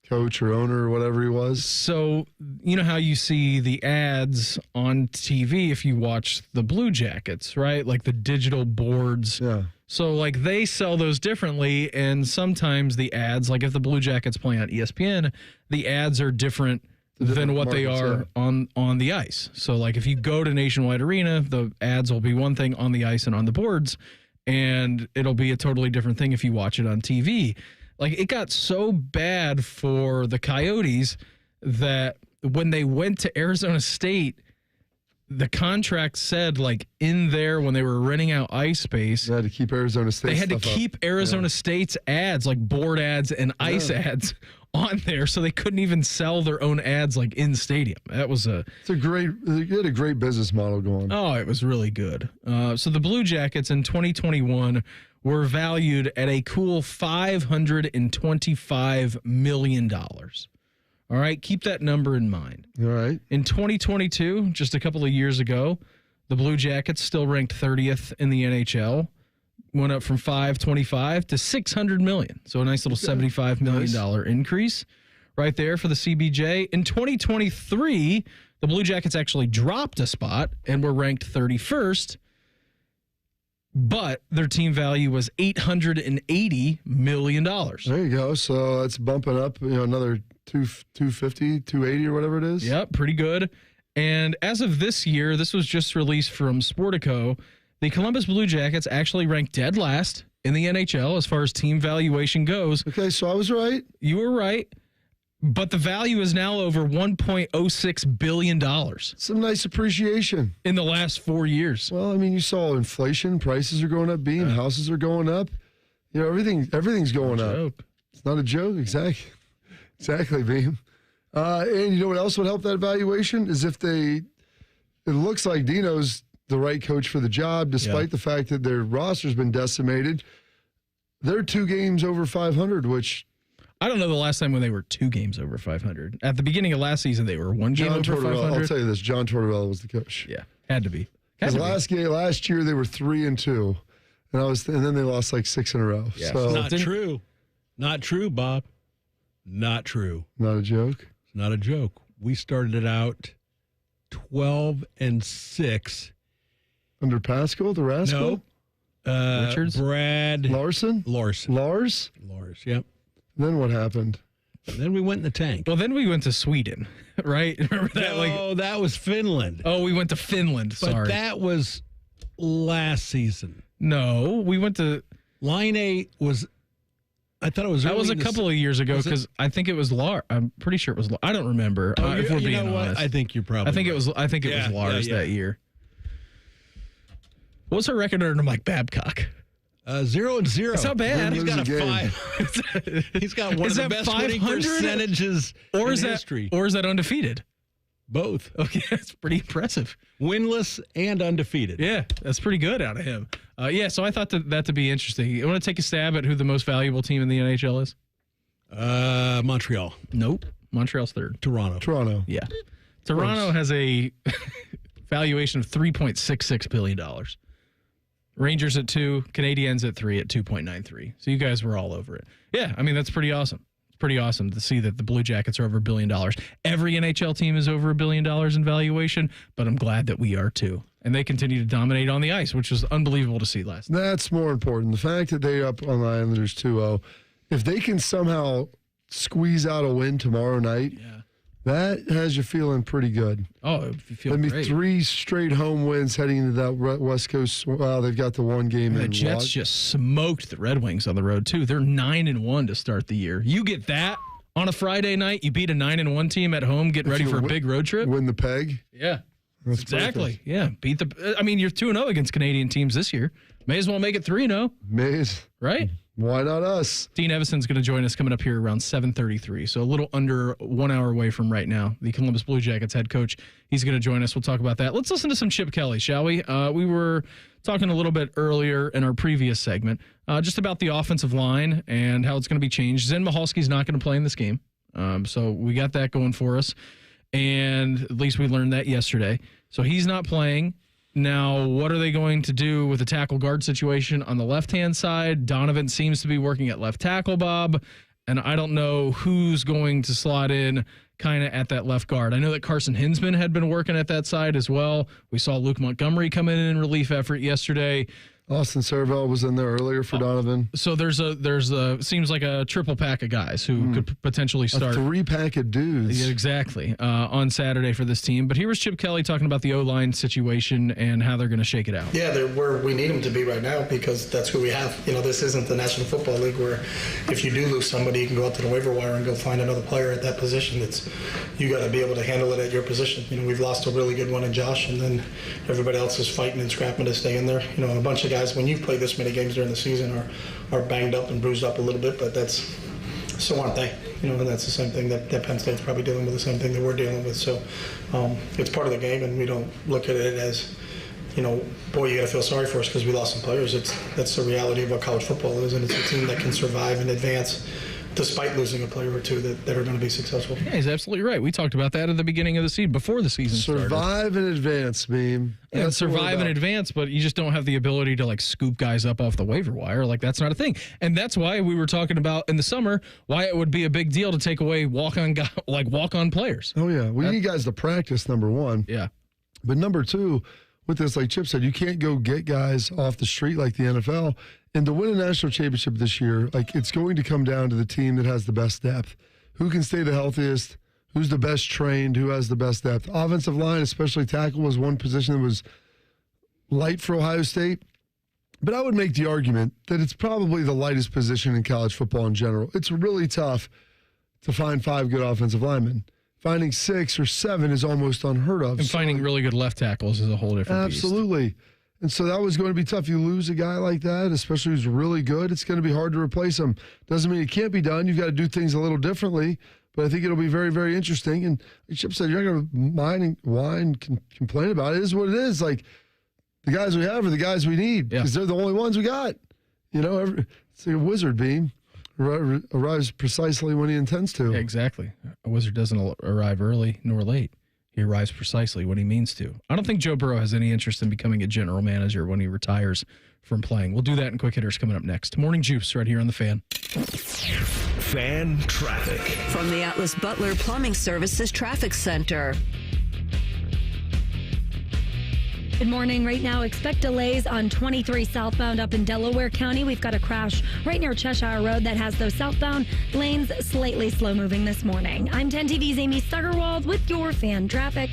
coach or owner or whatever he was. So, you know how you see the ads on TV if you watch the Blue Jackets, right? Like the digital boards. Yeah. So, like, they sell those differently, and sometimes the ads, like if the Blue Jackets play on ESPN, the ads are different than what they are on the ice. So, like, if you go to Nationwide Arena, the ads will be one thing on the ice and on the boards, and it'll be a totally different thing if you watch it on TV. Like, it got so bad for the Coyotes that when they went to Arizona State, the contract said, like, in there when they were renting out ice space, they had to keep Arizona State. They had to keep Arizona State's ads, like board ads and ice ads, on there, so they couldn't even sell their own ads like in stadium. That was they had a great business model going. Oh, it was really good. So the Blue Jackets in 2021 were valued at a cool $525 million. All right, keep that number in mind. All right. In 2022, just a couple of years ago, the Blue Jackets, still ranked 30th in the NHL, went up from $525 to $600 million. So a nice little $75 million increase right there for the CBJ. In 2023, the Blue Jackets actually dropped a spot and were ranked 31st, but their team value was $880 million. There you go. So that's bumping up, another 250, 280 or whatever it is. Yep, pretty good. And as of this year, this was just released from Sportico, the Columbus Blue Jackets actually ranked dead last in the NHL as far as team valuation goes. Okay, so I was right. You were right. But the value is now over $1.06 billion. Some nice appreciation. In the last 4 years. Well, I mean, you saw inflation. Prices are going up, Beam. Houses are going up. Everything's going up. It's not a joke. Exactly, Beam. And you know what else would help that valuation is if it looks like Dino's the right coach for the job, despite the fact that their roster's been decimated. They're 2 games over 500, which... I don't know the last time when they were 2 games over 500. At the beginning of last season, they were 1 game over 500. I'll tell you this, John Tortorella was the coach. Yeah, had to be. Because last year they were 3-2, and then they lost like 6 in a row. Yeah. So, not true. Not true, Bob. Not true. Not a joke? It's not a joke. We started it out 12-6. Under Pascal, the rascal? No. Richards? Brad. Larson? Lars, yep. Then what happened? Then we went in the tank. Well, then we went to Sweden, right? Remember that? No, that was Finland. Oh, we went to Finland. But Sorry. that was last season. No, we went to... Line 8 was... I thought it was... That was a couple of years ago because I think it was Lars. I'm pretty sure it was Lars. I don't remember. If we're being honest. I think you're probably I think it was Lars that year. What's our record under Mike Babcock? 0-0. That's not bad. He's got a 5. He's got one of the best winning percentages in history. Or is that undefeated? Both. Okay, that's pretty impressive. Winless and undefeated. Yeah, that's pretty good out of him. So I thought that to be interesting. You want to take a stab at who the most valuable team in the NHL is? Montreal. Nope. Montreal's third. Toronto. Yeah. Toronto has a valuation of $3.66 billion. Rangers at 2, Canadiens at 3 at 2.93. So you guys were all over it. Yeah, I mean, that's pretty awesome. It's pretty awesome to see that the Blue Jackets are over $1 billion. Every NHL team is over $1 billion in valuation, but I'm glad that we are too. And they continue to dominate on the ice, which was unbelievable to see last night. That's more important. The fact that they're up on the Islanders 2-0, if they can somehow squeeze out a win tomorrow night, that has you feeling pretty good. Oh, you feel great. 3 straight home wins heading into that West Coast. Well, they've got the 1 game in. The Jets just smoked the Red Wings on the road, too. They're 9-1 to start the year. You get that on a Friday night. You beat a 9-1 team at home, getting ready for a big road trip. Win the peg. Yeah. That's exactly. perfect. Yeah. Beat the. I mean, you're 2-0 against Canadian teams this year. May as well make it 3-0. Right? Why not us? Dean Evason's going to join us coming up here around 7:33. So a little under 1 hour away from right now. The Columbus Blue Jackets head coach. He's going to join us. We'll talk about that. Let's listen to some Chip Kelly, shall we? We were talking a little bit earlier in our previous segment just about the offensive line and how it's going to be changed. Zen Michalski's not going to play in this game. So we got that going for us. And at least we learned that yesterday. So he's not playing. Now, what are they going to do with the tackle guard situation on the left-hand side? Donovan seems to be working at left tackle, Bob, and I don't know who's going to slot in kind of at that left guard. I know that Carson Hinsman had been working at that side as well. We saw Luke Montgomery come in relief effort yesterday. Austin Serval was in there earlier for Donovan. So there's a seems like a triple pack of guys who could potentially start. A 3-pack of dudes. Yeah, exactly. On Saturday for this team. But here was Chip Kelly talking about the O-line situation and how they're going to shake it out. Yeah, they're where we need them to be right now because that's who we have. You know, this isn't the National Football League where if you do lose somebody, you can go out to the waiver wire and go find another player at that position. You got to be able to handle it at your position. You know, we've lost a really good one in Josh, and then everybody else is fighting and scrapping to stay in there. You know, a bunch of guys, when you've played this many games during the season, are banged up and bruised up a little bit, but so aren't they. You know, and that's the same thing that Penn State's probably dealing with, the same thing that we're dealing with. So it's part of the game, and we don't look at it as, you know, boy, you got to feel sorry for us because we lost some players. That's the reality of what college football is, and it's a team that can survive and advance despite losing a player or two that are going to be successful. Yeah, he's absolutely right. We talked about that at the beginning of the season, before the season started. Survive and advance, Beam. Yeah, survive and advance, but you just don't have the ability to like scoop guys up off the waiver wire. Like that's not a thing. And that's why we were talking about in the summer why it would be a big deal to take away walk-on players. Oh yeah, we need guys to practice, number one. Yeah. But number two, with this, like Chip said, you can't go get guys off the street like the NFL. And to win a national championship this year, like it's going to come down to the team that has the best depth. Who can stay the healthiest? Who's the best trained? Who has the best depth? Offensive line, especially tackle, was one position that was light for Ohio State. But I would make the argument that it's probably the lightest position in college football in general. It's really tough to find 5 good offensive linemen. Finding 6 or 7 is almost unheard of. And finding really good left tackles is a whole different beast. Absolutely. And so that was going to be tough. You lose a guy like that, especially who's really good, it's going to be hard to replace him. Doesn't mean it can't be done. You've got to do things a little differently. But I think it'll be very, very interesting. And like Chip said, you're not going to whine and complain about it. It is what it is. Like, the guys we have are the guys we need because they're the only ones we got. You know, it's like a wizard, Beam. Arrives precisely when he intends to. Yeah, exactly. A wizard doesn't arrive early nor late. He arrives precisely when he means to. I don't think Joe Burrow has any interest in becoming a general manager when he retires from playing. We'll do that in Quick Hitters coming up next. Morning Juice right here on The Fan. Fan traffic. From the Atlas Butler Plumbing Services Traffic Center. Good morning. Right now, expect delays on 23 southbound up in Delaware County. We've got a crash right near Cheshire Road that has those southbound lanes slightly slow moving this morning. I'm 10 TV's Amy Stuggerwald with your fan traffic.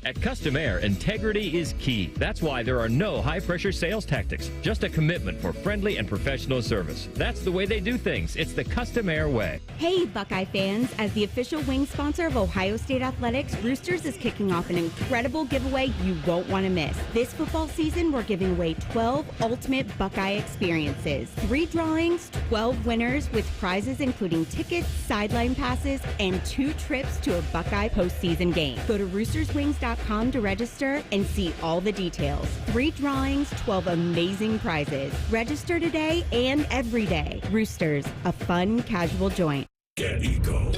At Custom Air, integrity is key. That's why there are no high-pressure sales tactics, just a commitment for friendly and professional service. That's the way they do things. It's the Custom Air way. Hey, Buckeye fans. As the official wing sponsor of Ohio State Athletics, Roosters is kicking off an incredible giveaway you won't want to miss. This football season, we're giving away 12 ultimate Buckeye experiences. 3 drawings, 12 winners with prizes including tickets, sideline passes, and 2 trips to a Buckeye postseason game. Go to roosterswings.com to register and see all the details. 3 drawings, 12 amazing prizes. Register today and every day. Roosters, a fun, casual joint. Get Eco.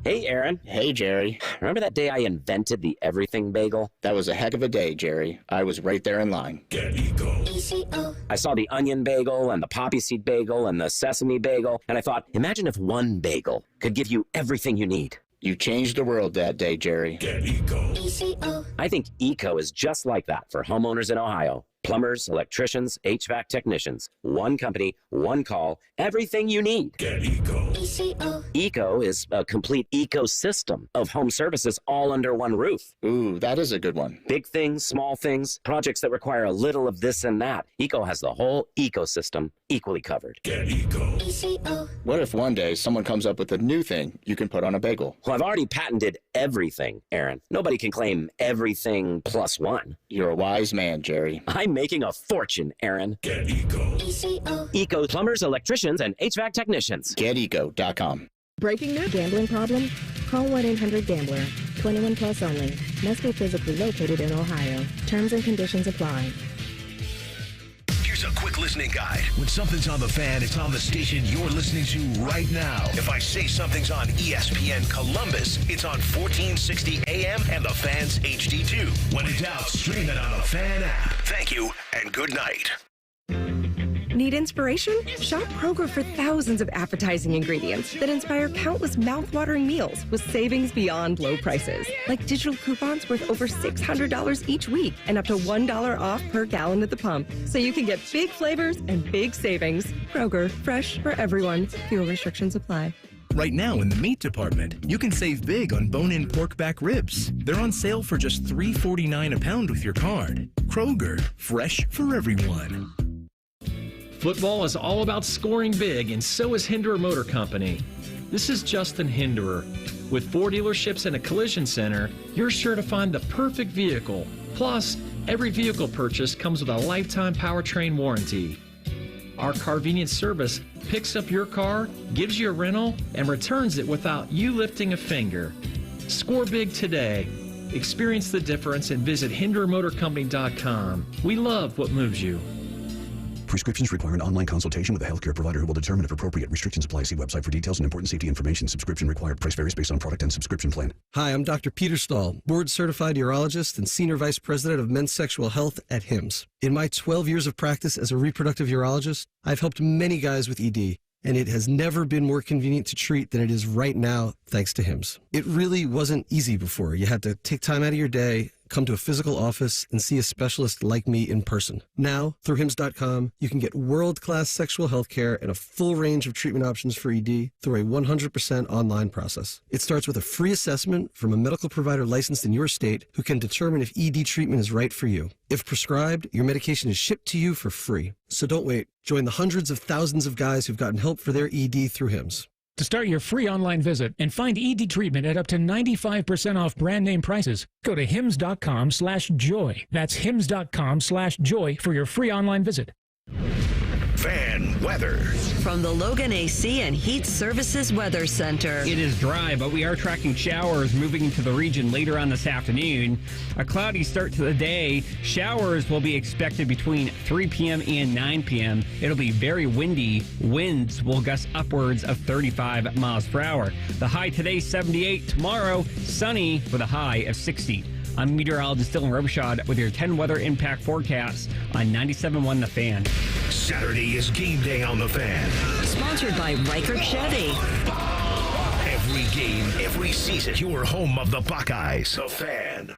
Hey, Aaron. Hey, Jerry. Remember that day I invented the everything bagel? That was a heck of a day, Jerry. I was right there in line. Get Eco. I saw the onion bagel and the poppy seed bagel and the sesame bagel, and I thought, imagine if one bagel could give you everything you need. You changed the world that day, Jerry. Get Eco. I think Eco is just like that for homeowners in Ohio. Plumbers, electricians, HVAC technicians. One company, one call, everything you need. Get Eco. Eco is a complete ecosystem of home services all under one roof. Ooh, that is a good one. Big things, small things, projects that require a little of this and that. Eco has the whole ecosystem equally covered. Get Eco. What if one day someone comes up with a new thing you can put on a bagel? Well, I've already patented everything, Aaron. Nobody can claim everything plus one. You're a wise man, Jerry. I'm making a fortune, Aaron. Get Eco. Eco plumbers, electricians, and HVAC technicians. GetEco.com. Breaking news. Gambling problem? Call 1-800-GAMBLER. 21 plus only. Must be physically located in Ohio. Terms and conditions apply. Here's a quick listening guide. When something's on the fan, it's on the station you're listening to right now. If I say something's on ESPN Columbus, it's on 1460 AM and the Fan's HD2. When in doubt, stream it on the Fan app. Thank you and good night. Need inspiration? Shop Kroger for thousands of appetizing ingredients that inspire countless mouth-watering meals with savings beyond low prices. Like digital coupons worth over $600 each week and up to $1 off per gallon at the pump. So you can get big flavors and big savings. Kroger, fresh for everyone. Fuel restrictions apply. Right now in the meat department, you can save big on bone-in pork back ribs. They're on sale for just $3.49 a pound with your card. Kroger, fresh for everyone. Football is all about scoring big, and so is Hinderer Motor Company. This is Justin Hinderer. With 4 dealerships and a collision center, you're sure to find the perfect vehicle. Plus, every vehicle purchase comes with a lifetime powertrain warranty. Our Carvenience service picks up your car, gives you a rental, and returns it without you lifting a finger. Score big today. Experience the difference and visit HindererMotorCompany.com. We love what moves you. Prescriptions require an online consultation with a healthcare provider who will determine if appropriate. Restrictions apply. See website for details and important safety information. Subscription required. Price varies based on product and subscription plan. Hi, I'm Dr. Peter Stahl, board-certified urologist and Senior Vice President of Men's Sexual Health at HIMSS. In my 12 years of practice as a reproductive urologist, I've helped many guys with ED, and it has never been more convenient to treat than it is right now, thanks to HIMSS. It really wasn't easy before. You had to take time out of your day, come to a physical office, and see a specialist like me in person. Now, through HIMSS.com, you can get world-class sexual health care and a full range of treatment options for ED through a 100% online process. It starts with a free assessment from a medical provider licensed in your state who can determine if ED treatment is right for you. If prescribed, your medication is shipped to you for free. So don't wait. Join the hundreds of thousands of guys who've gotten help for their ED through HIMSS. To start your free online visit and find ED treatment at up to 95% off brand name prices, go to hims.com/joy. That's hims.com/joy for your free online visit. Fan weather. From the Logan AC and Heat Services Weather Center. It is dry, but we are tracking showers moving into the region later on this afternoon. A cloudy start to the day. Showers will be expected between 3 p.m. and 9 p.m. It'll be very windy. Winds will gust upwards of 35 miles per hour. The high today, 78. Tomorrow, sunny with a high of 60. I'm meteorologist Dylan Robichaud with your 10 weather impact forecast on 97.1 The Fan. Saturday is game day on The Fan. Sponsored by Reichert Chevy. Every game, every season, your home of the Buckeyes. The Fan.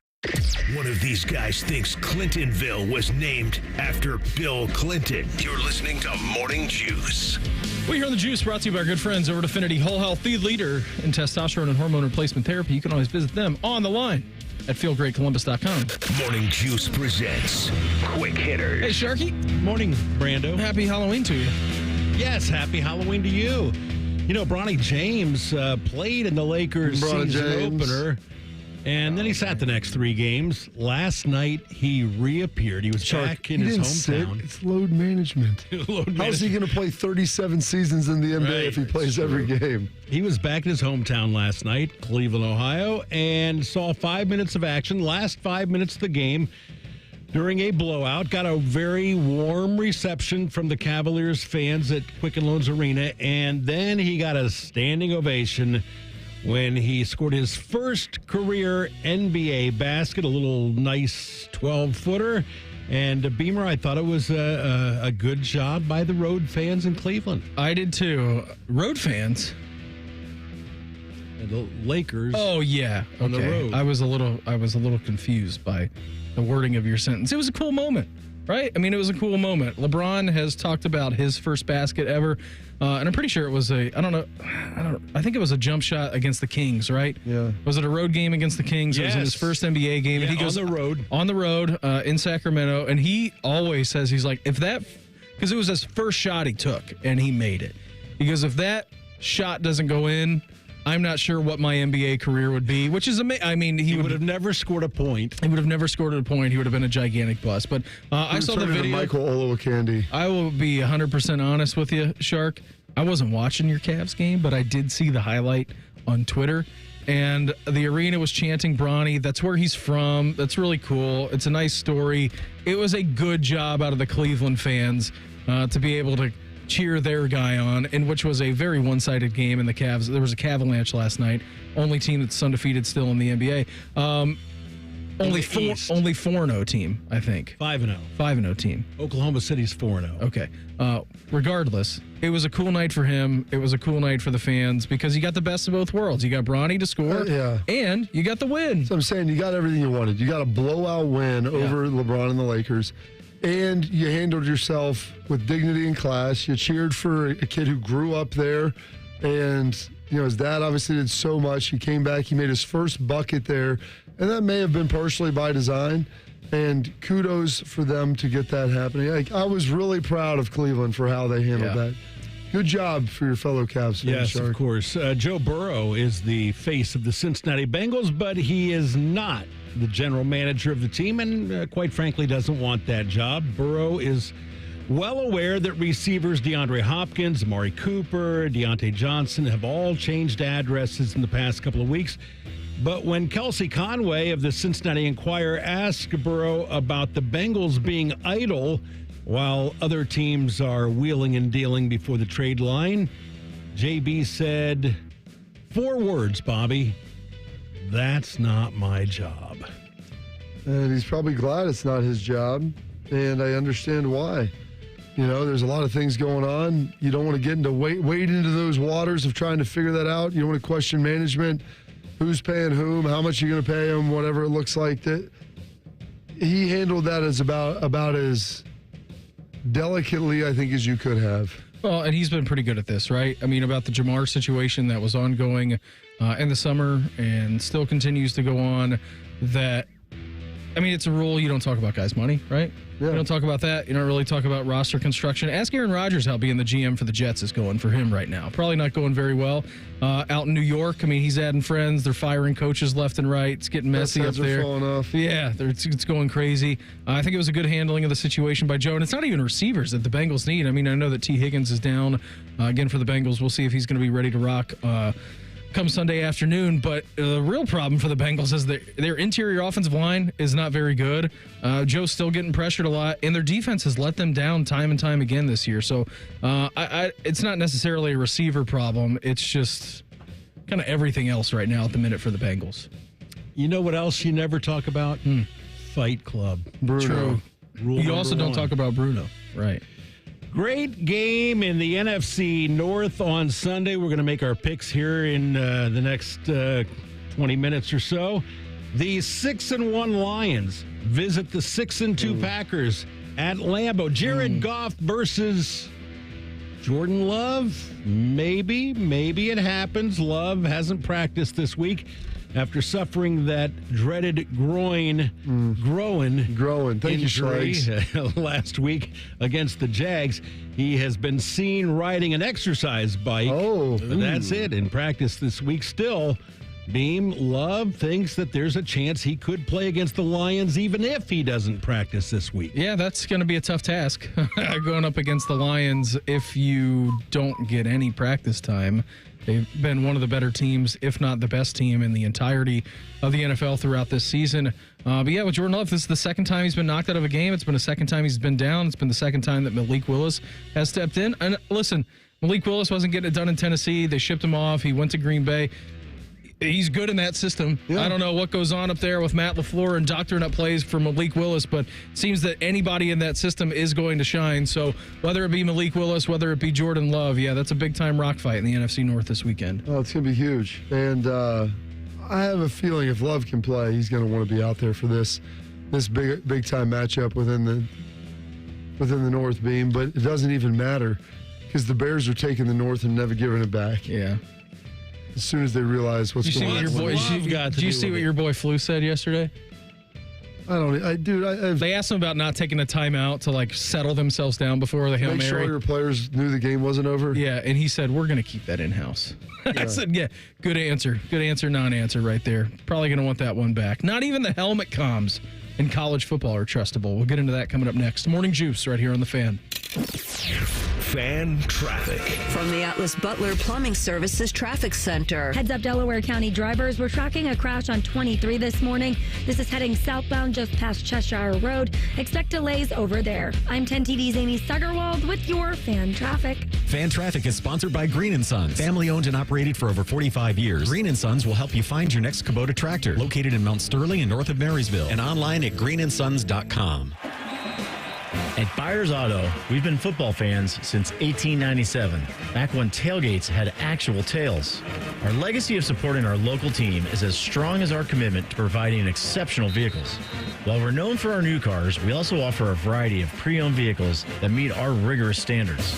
One of these guys thinks Clintonville was named after Bill Clinton. You're listening to Morning Juice. We here on The Juice, brought to you by our good friends over at Affinity Whole Health, the leader in testosterone and hormone replacement therapy. You can always visit them on the line at feelgreatcolumbus.com. Morning Juice presents Quick Hitters. Hey, Sharky. Morning, Brando. Happy Halloween to you. Yes, happy Halloween to you. You know, Bronny James played in the Lakers season opener, and then he sat the next 3 games. Last night, he reappeared. He was back in his hometown. It's load management. How's he going to play 37 seasons in the NBA if he plays every game? He was back in his hometown last night, Cleveland, Ohio, and saw 5 minutes of action. Last 5 minutes of the game during a blowout. Got a very warm reception from the Cavaliers fans at Quicken Loans Arena, and then he got a standing ovation when he scored his first career NBA basket, a little nice 12-footer. And Beamer, I thought it was a good job by the road fans in Cleveland. I did too. Road fans? The Lakers. Oh yeah, on the road. I was a little confused by the wording of your sentence. It was a cool moment. right? I mean, it was a cool moment. LeBron has talked about his first basket ever, and I'm pretty sure it was I think it was a jump shot against the Kings, right? Yeah. Was it a road game against the Kings? It was in his first NBA game. Yeah, and he goes on the road in Sacramento, and he always says, he's like, because it was his first shot he took, and he made it. He goes, if that shot doesn't go in, I'm not sure what my NBA career would be, which is amazing. I mean, he would have never scored a point. He would have never scored a point. He would have been a gigantic bust. But I saw the video. Michael Olowokandi. I will be 100% honest with you, Shark. I wasn't watching your Cavs game, but I did see the highlight on Twitter. And the arena was chanting Bronny. That's where he's from. That's really cool. It's a nice story. It was a good job out of the Cleveland fans to be able to cheer their guy on, in which was a very one-sided game in the Cavs. There was a Cavalanche last night. Only team that's undefeated still in the NBA. Only 4-0 team, I think. 5-0. 5-0 team. Oklahoma City's 4-0. Okay. Regardless, it was a cool night for him. It was a cool night for the fans because you got the best of both worlds. You got Bronny to score, and you got the win. So I'm saying you got everything you wanted. You got a blowout win over LeBron and the Lakers. And you handled yourself with dignity and class. You cheered for a kid who grew up there. And, his dad obviously did so much. He came back. He made his first bucket there. And that may have been partially by design. And kudos for them to get that happening. I was really proud of Cleveland for how they handled that. Good job for your fellow Cavs fans. Yes, Shark. of course. Joe Burrow is the face of the Cincinnati Bengals, but he is not the general manager of the team and, quite frankly, doesn't want that job. Burrow is well aware that receivers DeAndre Hopkins, Amari Cooper, Deontay Johnson have all changed addresses in the past couple of weeks. But when Kelsey Conway of the Cincinnati Enquirer asked Burrow about the Bengals being idle while other teams are wheeling and dealing before the trade line, JB said 4 words, Bobby. That's not my job. And he's probably glad it's not his job, and I understand why. There's a lot of things going on. You don't want to get into wade into those waters of trying to figure that out. You don't want to question management, who's paying whom, how much you're going to pay them, whatever it looks like. That he handled that as about as delicately, I think, as you could have. Well, and he's been pretty good at this, right? I mean, about the Jamar situation that was ongoing in the summer and still continues to go on. It's a rule. You don't talk about guys' money, right? Yeah. You don't talk about that. You don't really talk about roster construction. Ask Aaron Rodgers how being the GM for the Jets is going for him right now. Probably not going very well. Out in New York, he's adding friends. They're firing coaches left and right. It's getting messy up there. Falling off. Yeah, it's going crazy. I think it was a good handling of the situation by Joe. And it's not even receivers that the Bengals need. I know that T. Higgins is down again for the Bengals. We'll see if he's going to be ready to rock come Sunday afternoon. But the real problem for the Bengals is their interior offensive line is not very good. Joe's still getting pressured a lot, and their defense has let them down time and time again this year. So it's not necessarily a receiver problem. It's just kind of everything else right now at the minute for the Bengals. You know what else you never talk about? Fight Club. Bruno. True. You also don't talk about Bruno. Right. Great game in the NFC North on Sunday. We're going to make our picks here in the next 20 minutes or so. The 6-1 Lions visit the 6-2 Packers at Lambeau. Jared Goff versus Jordan Love. Maybe it happens. Love hasn't practiced this week after suffering that dreaded groin Thank injury you, last week against the Jags. He has been seen riding an exercise bike. But that's it in practice this week. Still, Beam Love thinks that there's a chance he could play against the Lions even if he doesn't practice this week. Yeah, that's going to be a tough task going up against the Lions if you don't get any practice time. They've been one of the better teams, if not the best team in the entirety of the NFL throughout this season. But yeah, with Jordan Love, this is the second time he's been knocked out of a game. It's been the second time he's been down. It's been the second time that Malik Willis has stepped in. And listen, Malik Willis wasn't getting it done in Tennessee. They shipped him off. He went to Green Bay. He's good in that system. Yeah. I don't know what goes on up there with Matt LaFleur and doctoring up plays for Malik Willis, but it seems that anybody in that system is going to shine. So whether it be Malik Willis, whether it be Jordan Love, yeah, that's a big-time rock fight in the NFC North this weekend. Oh, it's going to be huge. And I have a feeling if Love can play, he's going to want to be out there for this big-time matchup within within the North Beam, but it doesn't even matter because the Bears are taking the North and never giving it back. Yeah. As soon as they realize what's going on. Did you see what your boy Flu said yesterday? They asked him about not taking a timeout to like settle themselves down before the Hail Mary. Make sure your players knew the game wasn't over. Yeah, and he said, we're going to keep that in-house. I said, yeah, good answer. Good answer, non-answer right there. Probably going to want that one back. Not even the helmet comms in college football are trustable. We'll get into that coming up next. Morning Juice right here on The Fan. Fan traffic. From the Atlas Butler Plumbing Services Traffic Center. Heads up, Delaware County drivers. We're tracking a crash on 23 this morning. This is heading southbound just past Cheshire Road. Expect delays over there. I'm 10 TV's Amy Stuggerwald with your Fan Traffic. Fan Traffic is sponsored by Green & Sons. Family owned and operated for over 45 years. Green & Sons will help you find your next Kubota tractor. Located in Mount Sterling and north of Marysville. And online at greenandsons.com. At Byers Auto, we've been football fans since 1897, back when tailgates had actual tails. Our legacy of supporting our local team is as strong as our commitment to providing exceptional vehicles. While we're known for our new cars, we also offer a variety of pre-owned vehicles that meet our rigorous standards.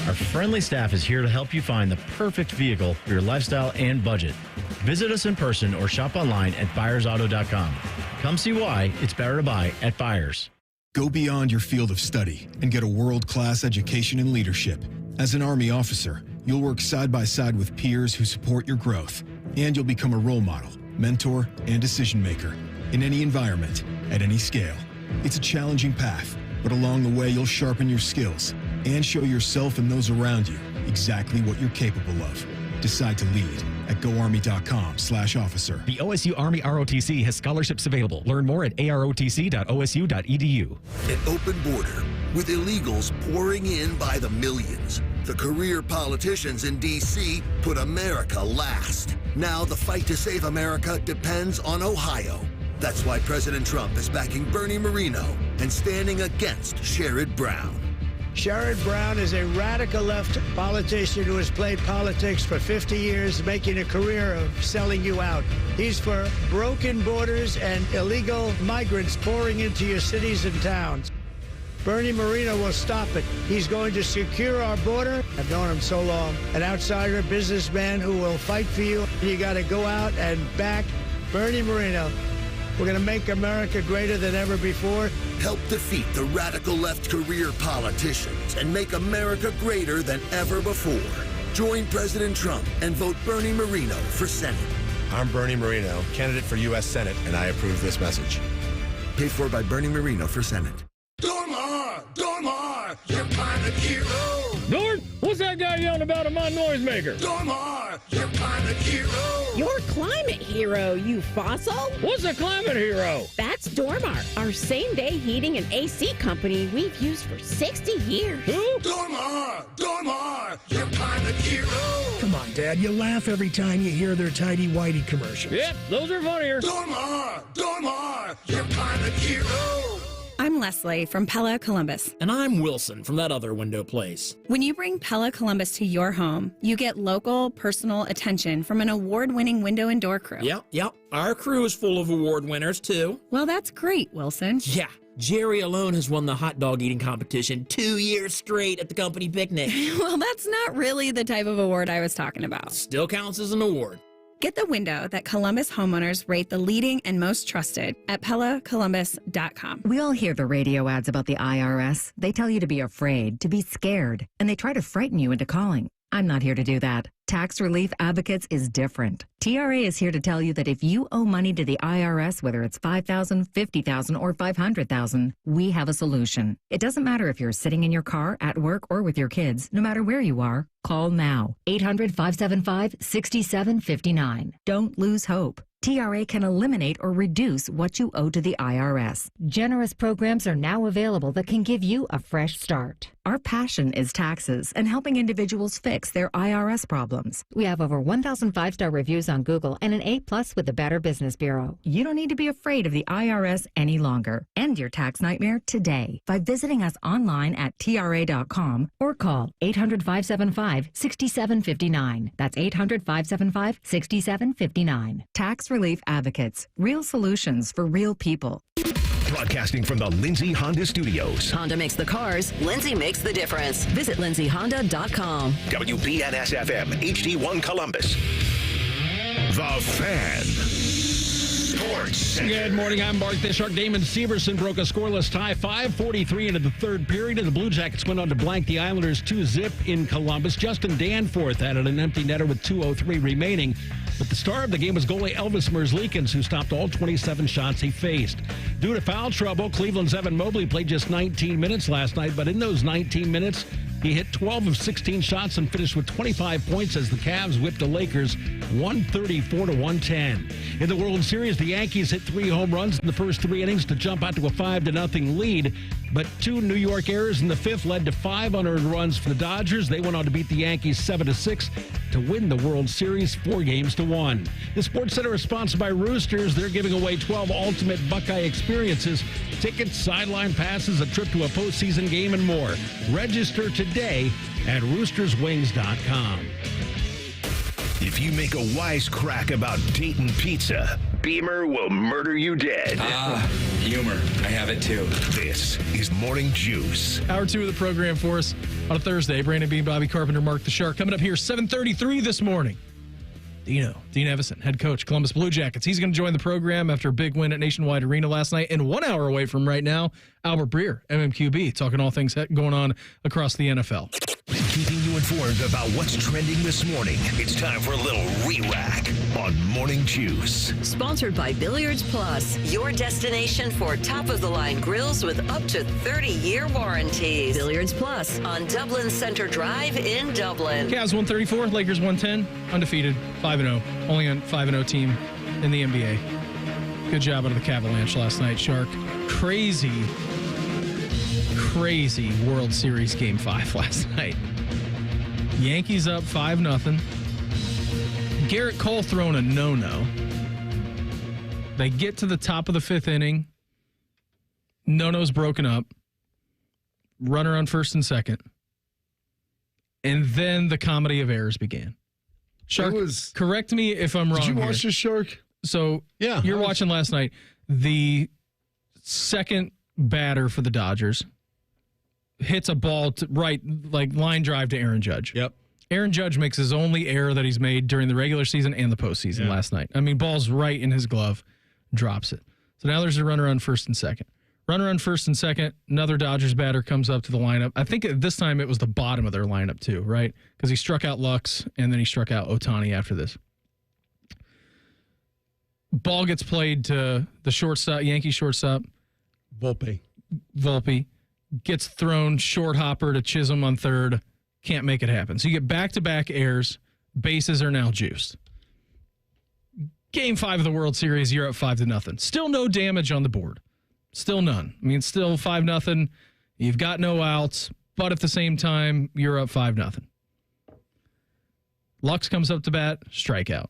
Our friendly staff is here to help you find the perfect vehicle for your lifestyle and budget. Visit us in person or shop online at buyersauto.com. Come see why it's better to buy at Byers. Go beyond your field of study and get a world-class education in leadership. As an Army officer, you'll work side by side with peers who support your growth, and you'll become a role model, mentor, and decision maker in any environment, at any scale. It's a challenging path, but along the way you'll sharpen your skills and show yourself and those around you exactly what you're capable of. Decide to lead at goarmy.com/officer. The OSU Army ROTC has scholarships available. Learn more at arotc.osu.edu. An open border with illegals pouring in by the millions. The career politicians in D.C. put America last. Now the fight to save America depends on Ohio. That's why President Trump is backing Bernie Moreno and standing against Sherrod Brown. Sherrod Brown is a radical left politician who has played politics for 50 years, making a career of selling you out. He's for broken borders and illegal migrants pouring into your cities and towns. Bernie Moreno will stop it. He's going to secure our border. I've known him so long. An outsider businessman who will fight for you. You got to go out and back Bernie Moreno. We're going to make America greater than ever before. Help defeat the radical left career politicians and make America greater than ever before. Join President Trump and vote Bernie Moreno for Senate. I'm Bernie Moreno, candidate for U.S. Senate, and I approve this message. Paid for by Bernie Moreno for Senate. Dormar, your climate hero. Dorn, what's that guy yelling about in my noisemaker? Dormar, your climate hero. Your climate hero, you fossil. What's a climate hero? That's Dormar, our same-day heating and AC company we've used for 60 years. Who? Dormar, your climate hero. Come on, Dad, you laugh every time you hear their tidy-whitey commercials. Yep, those are funnier. Dormar, your climate hero. I'm Leslie from Pella Columbus. And I'm Wilson from that other window place. When you bring Pella Columbus to your home, you get local, personal attention from an award-winning window and door crew. Yep. Our crew is full of award winners, too. Well, that's great, Wilson. Yeah. Jerry alone has won the hot dog eating competition 2 years straight at the company picnic. Well, that's not really the type of award I was talking about. Still counts as an award. Get the window that Columbus homeowners rate the leading and most trusted at PellaColumbus.com. We all hear the radio ads about the IRS. They tell you to be afraid, to be scared, and they try to frighten you into calling. I'm not here to do that. Tax Relief Advocates is different. TRA is here to tell you that if you owe money to the IRS, whether it's $5,000, $50,000, or $500,000, we have a solution. It doesn't matter if you're sitting in your car, at work, or with your kids. No matter where you are, call now. 800-575-6759. Don't lose hope. TRA can eliminate or reduce what you owe to the IRS. Generous programs are now available that can give you a fresh start. Our passion is taxes and helping individuals fix their IRS problems. We have over 1,000 5-star reviews on Google and an A+ with the Better Business Bureau. You don't need to be afraid of the IRS any longer. End your tax nightmare today by visiting us online at TRA.com or call 800-575-6759. That's 800-575-6759. Tax Relief Advocates. Real solutions for real people. Broadcasting from the Lindsay Honda Studios. Honda makes the cars. Lindsay makes the difference. Visit lindsayhonda.com. WBNS-FM, HD1 Columbus. The Fan. Sports. Good morning. I'm Mark the Shark. Damon Severson broke a scoreless tie. 5:43 into the third period, and the Blue Jackets went on to blank the Islanders 2-0 in Columbus. Justin Danforth added an empty netter with 2:03 remaining. But the star of the game was goalie Elvis Merzlikins, who stopped all 27 shots he faced. Due to foul trouble, Cleveland's Evan Mobley played just 19 minutes last night, but in those 19 minutes, he hit 12 of 16 shots and finished with 25 points as the Cavs whipped the Lakers 134-110. In the World Series, the Yankees hit 3 home runs in the first 3 innings to jump out to a 5-0 lead, but 2 New York errors in the 5th led to 5 unearned runs for the Dodgers. They went on to beat the Yankees 7-6 to win the World Series 4-1. The Sports Center is sponsored by Roosters. They're giving away 12 ultimate Buckeye experiences, tickets, sideline passes, a trip to a postseason game, and more. Register today at roosterswings.com. If you make a wisecrack about Dayton pizza, Beamer will murder you dead. Humor. I have it too. This is Morning Juice. Hour 2 of the program for us on a Thursday. Brandon Bean, Bobby Carpenter, Mark the Shark. Coming up here, 7:33 this morning. Dean Evason, head coach, Columbus Blue Jackets. He's going to join the program after a big win at Nationwide Arena last night. And 1 hour away from right now, Albert Breer, MMQB, talking all things going on across the NFL. Keeping you informed about what's trending this morning. It's time for a little re-rack on Morning Juice. Sponsored by Billiards Plus, your destination for top-of-the-line grills with up to 30-year warranties. Billiards Plus on Dublin Center Drive in Dublin. Cavs 134, Lakers 110, undefeated, 5-0. Only a 5-0 team in the NBA. Good job out of the Cavaliers last night, Shark. Crazy World Series Game 5 last night. Yankees up 5-0. Garrett Cole throwing a no-no. They get to the top of the 5th inning. No-no's broken up. Runner on first and second. And then the comedy of errors began. Shark, correct me if I'm wrong. Did you here. watch this, Shark? So you're watching last night. The second batter for the Dodgers hits a ball line drive to Aaron Judge. Yep. Aaron Judge makes his only error that he's made during the regular season and the postseason last night. I mean, ball's right in his glove, drops it. So now there's a runner on first and second. Runner on first and second, another Dodgers batter comes up to the lineup. I think this time it was the bottom of their lineup too, right? Because he struck out Lux and then he struck out Ohtani after this. Ball gets played to the shortstop, Yankee shortstop. Volpe gets thrown short hopper to Chisholm on third. Can't make it happen. So you get back-to-back errors. Bases are now juiced. Game 5 of the World Series, you're up 5-0. Still no damage on the board. Still none. I mean, still 5-0. You've got no outs, but at the same time, you're up 5-0. Lux comes up to bat, strikeout.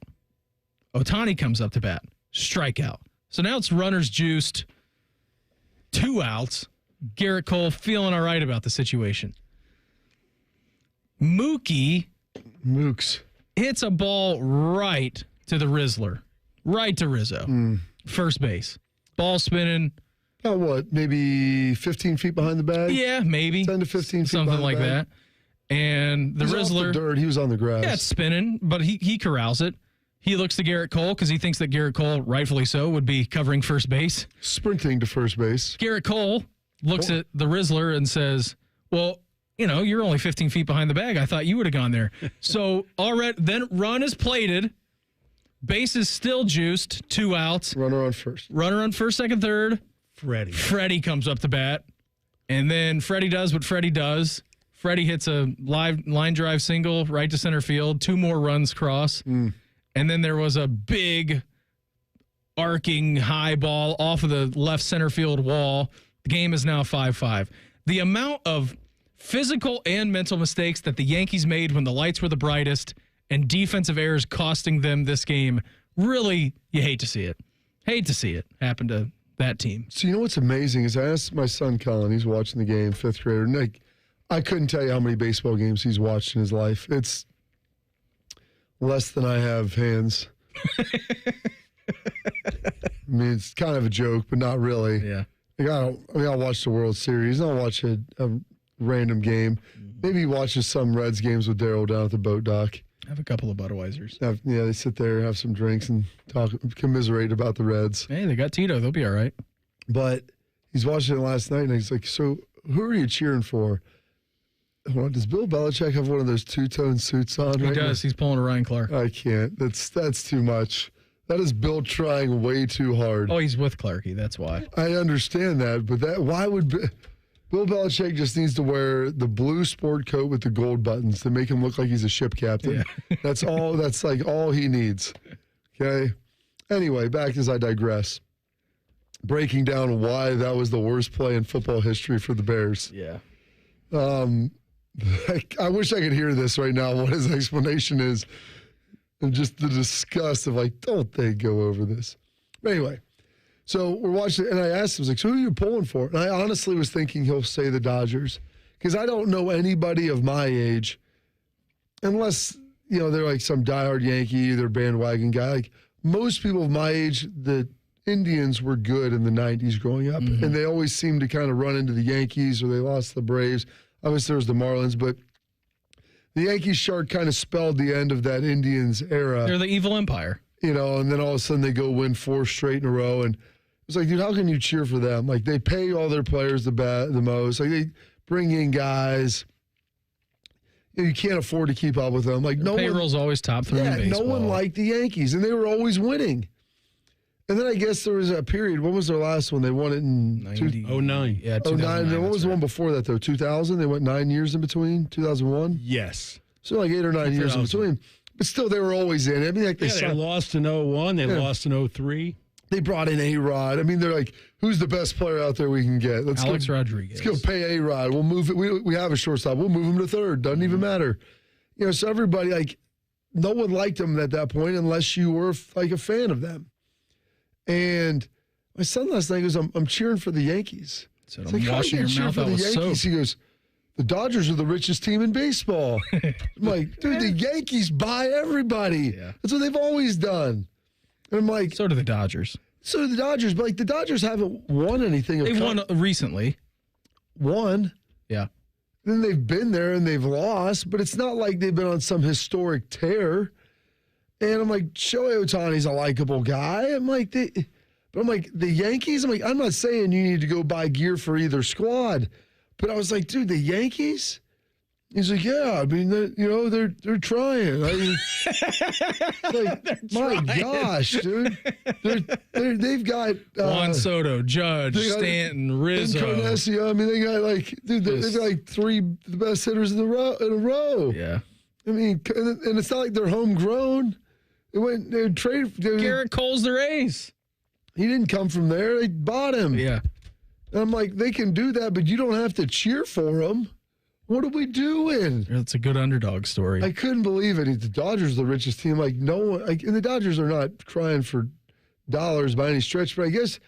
Ohtani comes up to bat, strikeout. So now it's runners juiced, 2 outs. Garrett Cole feeling all right about the situation. Mooks hits a ball right to the Rizzler, right to Rizzo, first base. Ball spinning. About what, maybe 15 feet behind the bag? Yeah, maybe. 10 to 15 feet something like that. And the Rizzler. Off the dirt. He was on the grass. Yeah, it's spinning, but he corrals it. He looks to Garrett Cole because he thinks that Garrett Cole, rightfully so, would be covering first base. Sprinting to first base. Garrett Cole looks at the Rizzler and says, well, you're only 15 feet behind the bag. I thought you would have gone there. So then run is plated. Base is still juiced. 2 outs. Runner on first. Runner on first, second, third. Freddie comes up to bat. And then Freddie does what Freddie does. Freddie hits a line drive single right to center field. 2 more runs cross. And then there was a big arcing high ball off of the left center field wall. The game is now 5-5. The amount of physical and mental mistakes that the Yankees made when the lights were the brightest and defensive errors costing them this game, really, you hate to see it. Hate to see it happen to that team. So you know what's amazing is I asked my son Colin, he's watching the game, 5th grader, and I couldn't tell you how many baseball games he's watched in his life. It's less than I have hands. I mean, it's kind of a joke, but not really. Yeah. I'll watch the World Series. I'll watch a random game. Maybe watches some Reds games with Daryl down at the boat dock. Have a couple of Budweisers. They sit there, have some drinks, and talk, commiserate about the Reds. Hey, they got Tito. They'll be all right. But he's watching it last night, and he's like, so who are you cheering for? Hold on, does Bill Belichick have one of those two-tone suits on He right does. now? He's pulling a Ryan Clark. I can't. That's too much. That is Bill trying way too hard. Oh, he's with Clarky. That's why. I understand that, but why would Bill Belichick just needs to wear the blue sport coat with the gold buttons to make him look like he's a ship captain. Yeah. That's all. That's like all he needs. Okay. Anyway, back as I digress. Breaking down why that was the worst play in football history for the Bears. Yeah. I wish I could hear this right now, what his explanation is. And just the disgust of like, don't they go over this? But anyway, so we're watching, and I asked him, I was like, so who are you pulling for? And I honestly was thinking he'll say the Dodgers, because I don't know anybody of my age, unless, they're like some diehard Yankee, they're bandwagon guy. Like most people of my age, the Indians were good in the 90s growing up, and they always seemed to kind of run into the Yankees, or they lost the Braves. Obviously, there was the Marlins, but the Yankees shark kind of spelled the end of that Indians era. They're the evil empire. And then all of a sudden they go win 4 straight in a row. And it's like, dude, how can you cheer for them? Like, they pay all their players the most. Like, they bring in guys. You can't afford to keep up with them. Like, payroll's always top 3 in baseball. No one liked the Yankees, and they were always winning. And then I guess there was a period. What was their last one? They won it in 2009. Yeah, 2009. And what was the one before that, though? 2000? They went 9 years in between? 2001? Yes. So like 8 or 9 years in between. But still, they were always in. I mean, like they lost in 01. They lost in 03. They brought in A-Rod. I mean, they're like, who's the best player out there we can get? Alex Rodriguez. Let's go pay A-Rod. We'll move it. We have a shortstop. We'll move him to third. Doesn't even matter. So everybody, like, no one liked them at that point unless you were like a fan of them. And my son last night goes, I'm cheering for the Yankees. So I'm washing your mouth out with soap. He goes, the Dodgers are the richest team in baseball. I'm like, dude, the Yankees buy everybody. Yeah. That's what they've always done. And I'm like, so do the Dodgers. So do the Dodgers, but like the Dodgers haven't won anything. They've won recently. Won. Yeah. Then they've been there and they've lost, but it's not like they've been on some historic tear. And I'm like, Shohei Ohtani's a likable guy. I'm like, the Yankees, I'm not saying you need to go buy gear for either squad, but I was like, dude, the Yankees? He's like, yeah, I mean, they're trying. I mean, my gosh, dude. They've got Juan Soto, Judge, Stanton, Rizzo. Encarnacion. I mean, they got they've got like 3 of the best hitters in a row. Yeah. I mean, and it's not like they're homegrown. They traded. Garrett Cole's their ace. He didn't come from there. They bought him. Yeah. And I'm like, they can do that, but you don't have to cheer for them. What are we doing? It's a good underdog story. I couldn't believe it. The Dodgers are the richest team. Like, no one, and the Dodgers are not crying for dollars by any stretch, but I guess,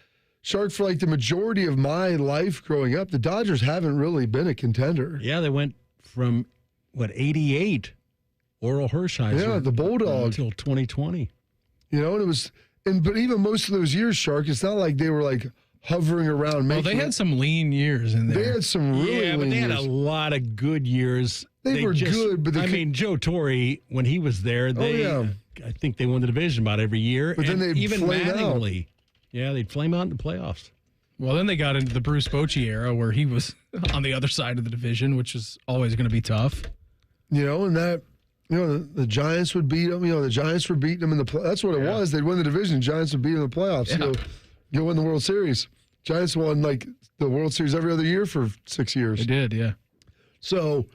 Shark, for like the majority of my life growing up, the Dodgers haven't really been a contender. Yeah, they went from, 88, Oral Hershiser. Yeah, the Bulldog. Until 2020. And it was, but even most of those years, Shark, it's not like they were like hovering around. They had some lean years in there. They had some really lean years. But they had a lot of good years. They were good, but Joe Torre, when he was there, I think they won the division about every year. But then they'd even flame Mattingly. Yeah, they'd flame out in the playoffs. Well, then they got into the Bruce Bochy era where he was on the other side of the division, which is always going to be tough. And that, the Giants would beat them. The Giants were beating them in the playoffs. That's what it was. They'd win the division. Giants would beat them in the playoffs. Yeah. You'll win the World Series. Giants won like the World Series every other year for 6 years. They did, yeah. So,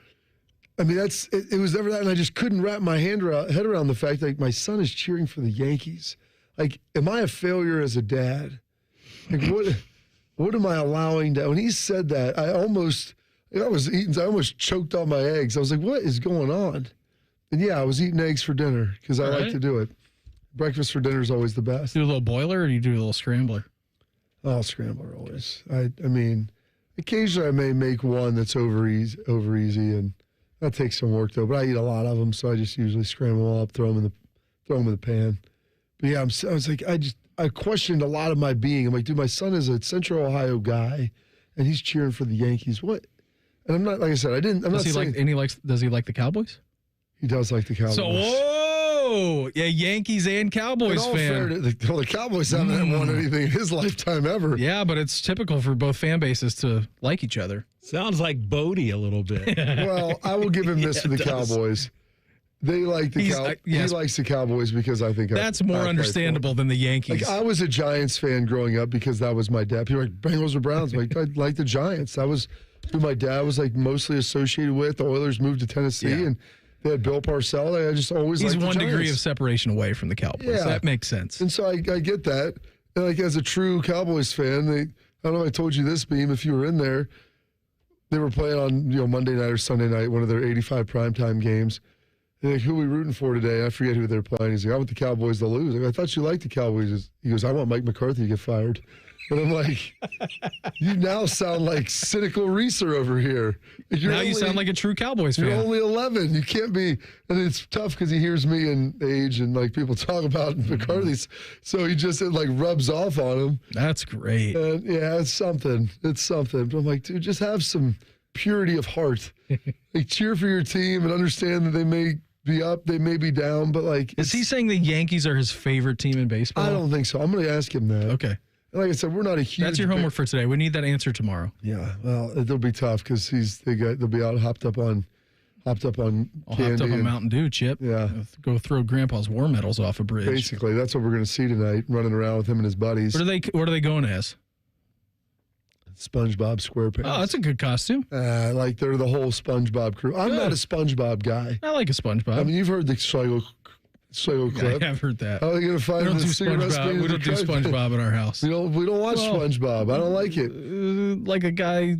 I mean, it was never that, and I just couldn't wrap my head around the fact that like, my son is cheering for the Yankees. Like, am I a failure as a dad? Like, what am I allowing to? When he said that, I almost choked on my eggs. I was like, what is going on? And yeah, I was eating eggs for dinner because I like to do it. Breakfast for dinner is always the best. Do a little boiler or do you do a little scrambler? Oh, scrambler always. I mean, occasionally I may make one that's over easy, and that takes some work though. But I eat a lot of them, so I just usually scramble them all up, throw them in the pan. But yeah, I was like, I questioned a lot of my being. I'm like, dude, my son is a Central Ohio guy, and he's cheering for the Yankees. What? And I'm not, like I said, I didn't. I'm not saying. Does he like the Cowboys? He does like the Cowboys. So, whoa, yeah, Yankees and Cowboys fan. The Cowboys haven't won anything in his lifetime ever. Yeah, but it's typical for both fan bases to like each other. Sounds like Bodie a little bit. Well, I will give him this for the Cowboys. They like the Cowboys. Yes. He likes the Cowboys because I think that's more understandable than the Yankees. Like, I was a Giants fan growing up because that was my dad. People were like, Bengals or Browns. I'm like, I like the Giants. That was who my dad was like mostly associated with. The Oilers moved to Tennessee and they had Bill Parcells. I just always liked the Giants. He's 1 degree of separation away from the Cowboys. Yeah. That makes sense. And so I get that. And like as a true Cowboys fan, I don't know if I told you this, Beam, if you were in there, they were playing on Monday night or Sunday night, one of their 85 primetime games. And like, who are we rooting for today? I forget who they're playing. He's like, I want the Cowboys to lose. Like, I thought you liked the Cowboys. He goes, I want Mike McCarthy to get fired. And I'm like, you now sound like cynical Reeser over here. Now you sound like a true Cowboys fan. You're only 11. You can't be. And it's tough because he hears me and age and like people talk about McCarthy's. So he just like rubs off on him. That's great. And yeah, it's something. It's something. But I'm like, dude, just have some purity of heart. Like cheer for your team and understand that they may be up, they may be down, but like. Is he saying the Yankees are his favorite team in baseball? I don't think so. I'm going to ask him that. Okay. Like I said, we're not a huge. That's your homework for today. We need that answer tomorrow. Yeah, well, it'll be tough because they'll be out hopped up on candy. Hopped up on Mountain Dew, Chip. Yeah, go throw Grandpa's war medals off a bridge. Basically, that's what we're going to see tonight, running around with him and his buddies. What are they going as? SpongeBob SquarePants. Oh, that's a good costume. Like they're the whole SpongeBob crew. I'm not a SpongeBob guy. I like a SpongeBob. I mean, you've heard the Schlegel clip. Yeah, I've heard that. How are they going to find we don't do SpongeBob? We don't do SpongeBob in our house. We don't watch SpongeBob. I don't like it. Like a guy,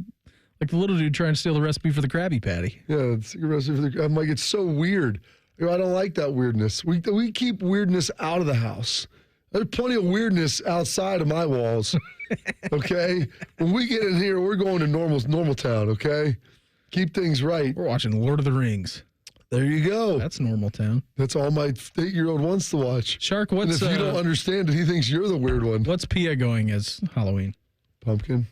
like the little dude trying to steal the recipe for the Krabby Patty. Yeah, the recipe for I'm like, it's so weird. I don't like that weirdness. We keep weirdness out of the house. There's plenty of weirdness outside of my walls. Okay? When we get in here, we're going to normal town, okay? Keep things right. We're watching Lord of the Rings. There you go. That's normal town. That's all my 8-year-old wants to watch. Shark, what's... And if you don't understand it, he thinks you're the weird one. What's Pia going as Halloween? Pumpkin.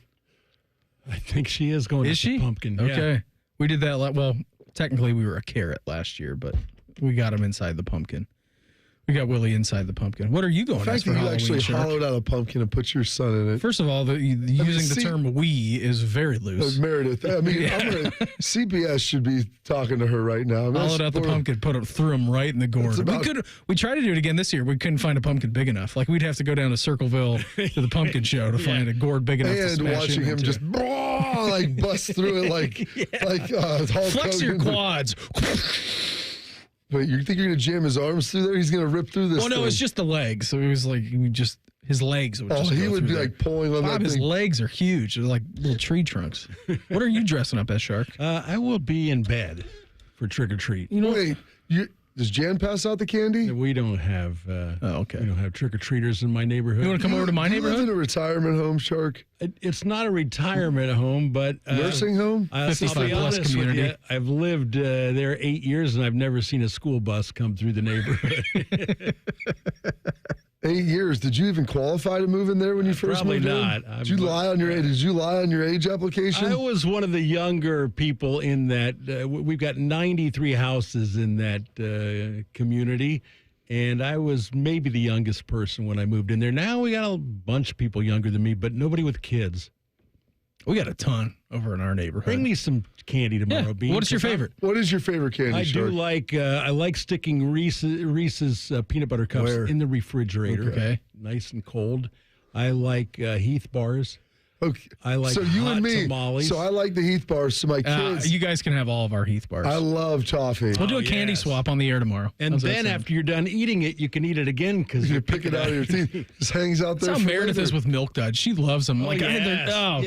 I think she is going as a pumpkin. Okay. Yeah. We did that. Well, technically we were a carrot last year, but we got him inside the pumpkin. We got Willie inside the pumpkin. What are you going as for Halloween, you actually Shark? hollowed out a pumpkin and put your son in it. First of all, using the term "we" is very loose. Meredith, I mean, CBS should be talking to her right now. Hollowed out the pumpkin, threw him right in the gourd. We tried to do it again this year. We couldn't find a pumpkin big enough. Like we'd have to go down to Circleville to the pumpkin show to find a gourd big enough to smash watching him into. Just like bust through it like Hulk flex Hogan. your quads. Wait, you think you're going to jam his arms through there? He's going to rip through this. Oh no, it's just the legs. So it was like his legs would just. He would be like pulling on Bob, that his thing. legs are huge. They're like little tree trunks. What are you dressing up as, Shark? I will be in bed for trick or treat. Wait, does Jan pass out the candy? We don't have. Okay. We don't have trick or treaters in my neighborhood. You want to come over to my neighborhood? You live in a retirement home, Shark. It's not a retirement home, but nursing home. 55 plus community. With you, I've lived there 8 years, and I've never seen a school bus come through the neighborhood. 8 years. Did you even qualify to move in there when you first Probably moved not. in? Did you lie on your age application? I was one of the younger people in that. We've got 93 houses in that community, and I was maybe the youngest person when I moved in there. Now we got a bunch of people younger than me, but nobody with kids. We got a ton over in our neighborhood. Bring me some candy tomorrow, Bean. What's your favorite? What is your favorite candy, Shark? I like sticking Reese's peanut butter cups in the refrigerator. Okay. Nice and cold. I like Heath bars. Okay. I like hot tamales. So I like the Heath bars. So my kids. You guys can have all of our Heath bars. I love toffee. We'll do a candy swap on the air tomorrow. And then after you're done eating it, you can eat it again because you pick it out of your teeth. Just hangs out there. That's how Meredith is with Milk Duds. She loves them. Caramel.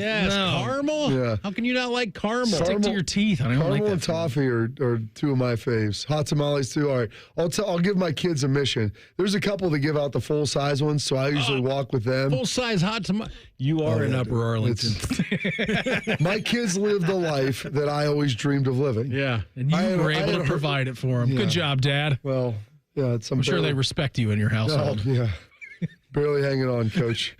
Yeah. How can you not like caramel? Stick to your teeth. I don't Caramel like that and toffee are two of my faves. Hot tamales too. All right, I'll give my kids a mission. There's a couple that give out the full size ones, so I usually walk with them. Full size hot tamale. You are in Upper Arlington. My kids live the life that I always dreamed of living. Yeah, and you were able to provide it for them. Yeah. Good job, Dad. Well, yeah, I'm sure they respect you in your household. Oh, yeah. Barely hanging on, Coach.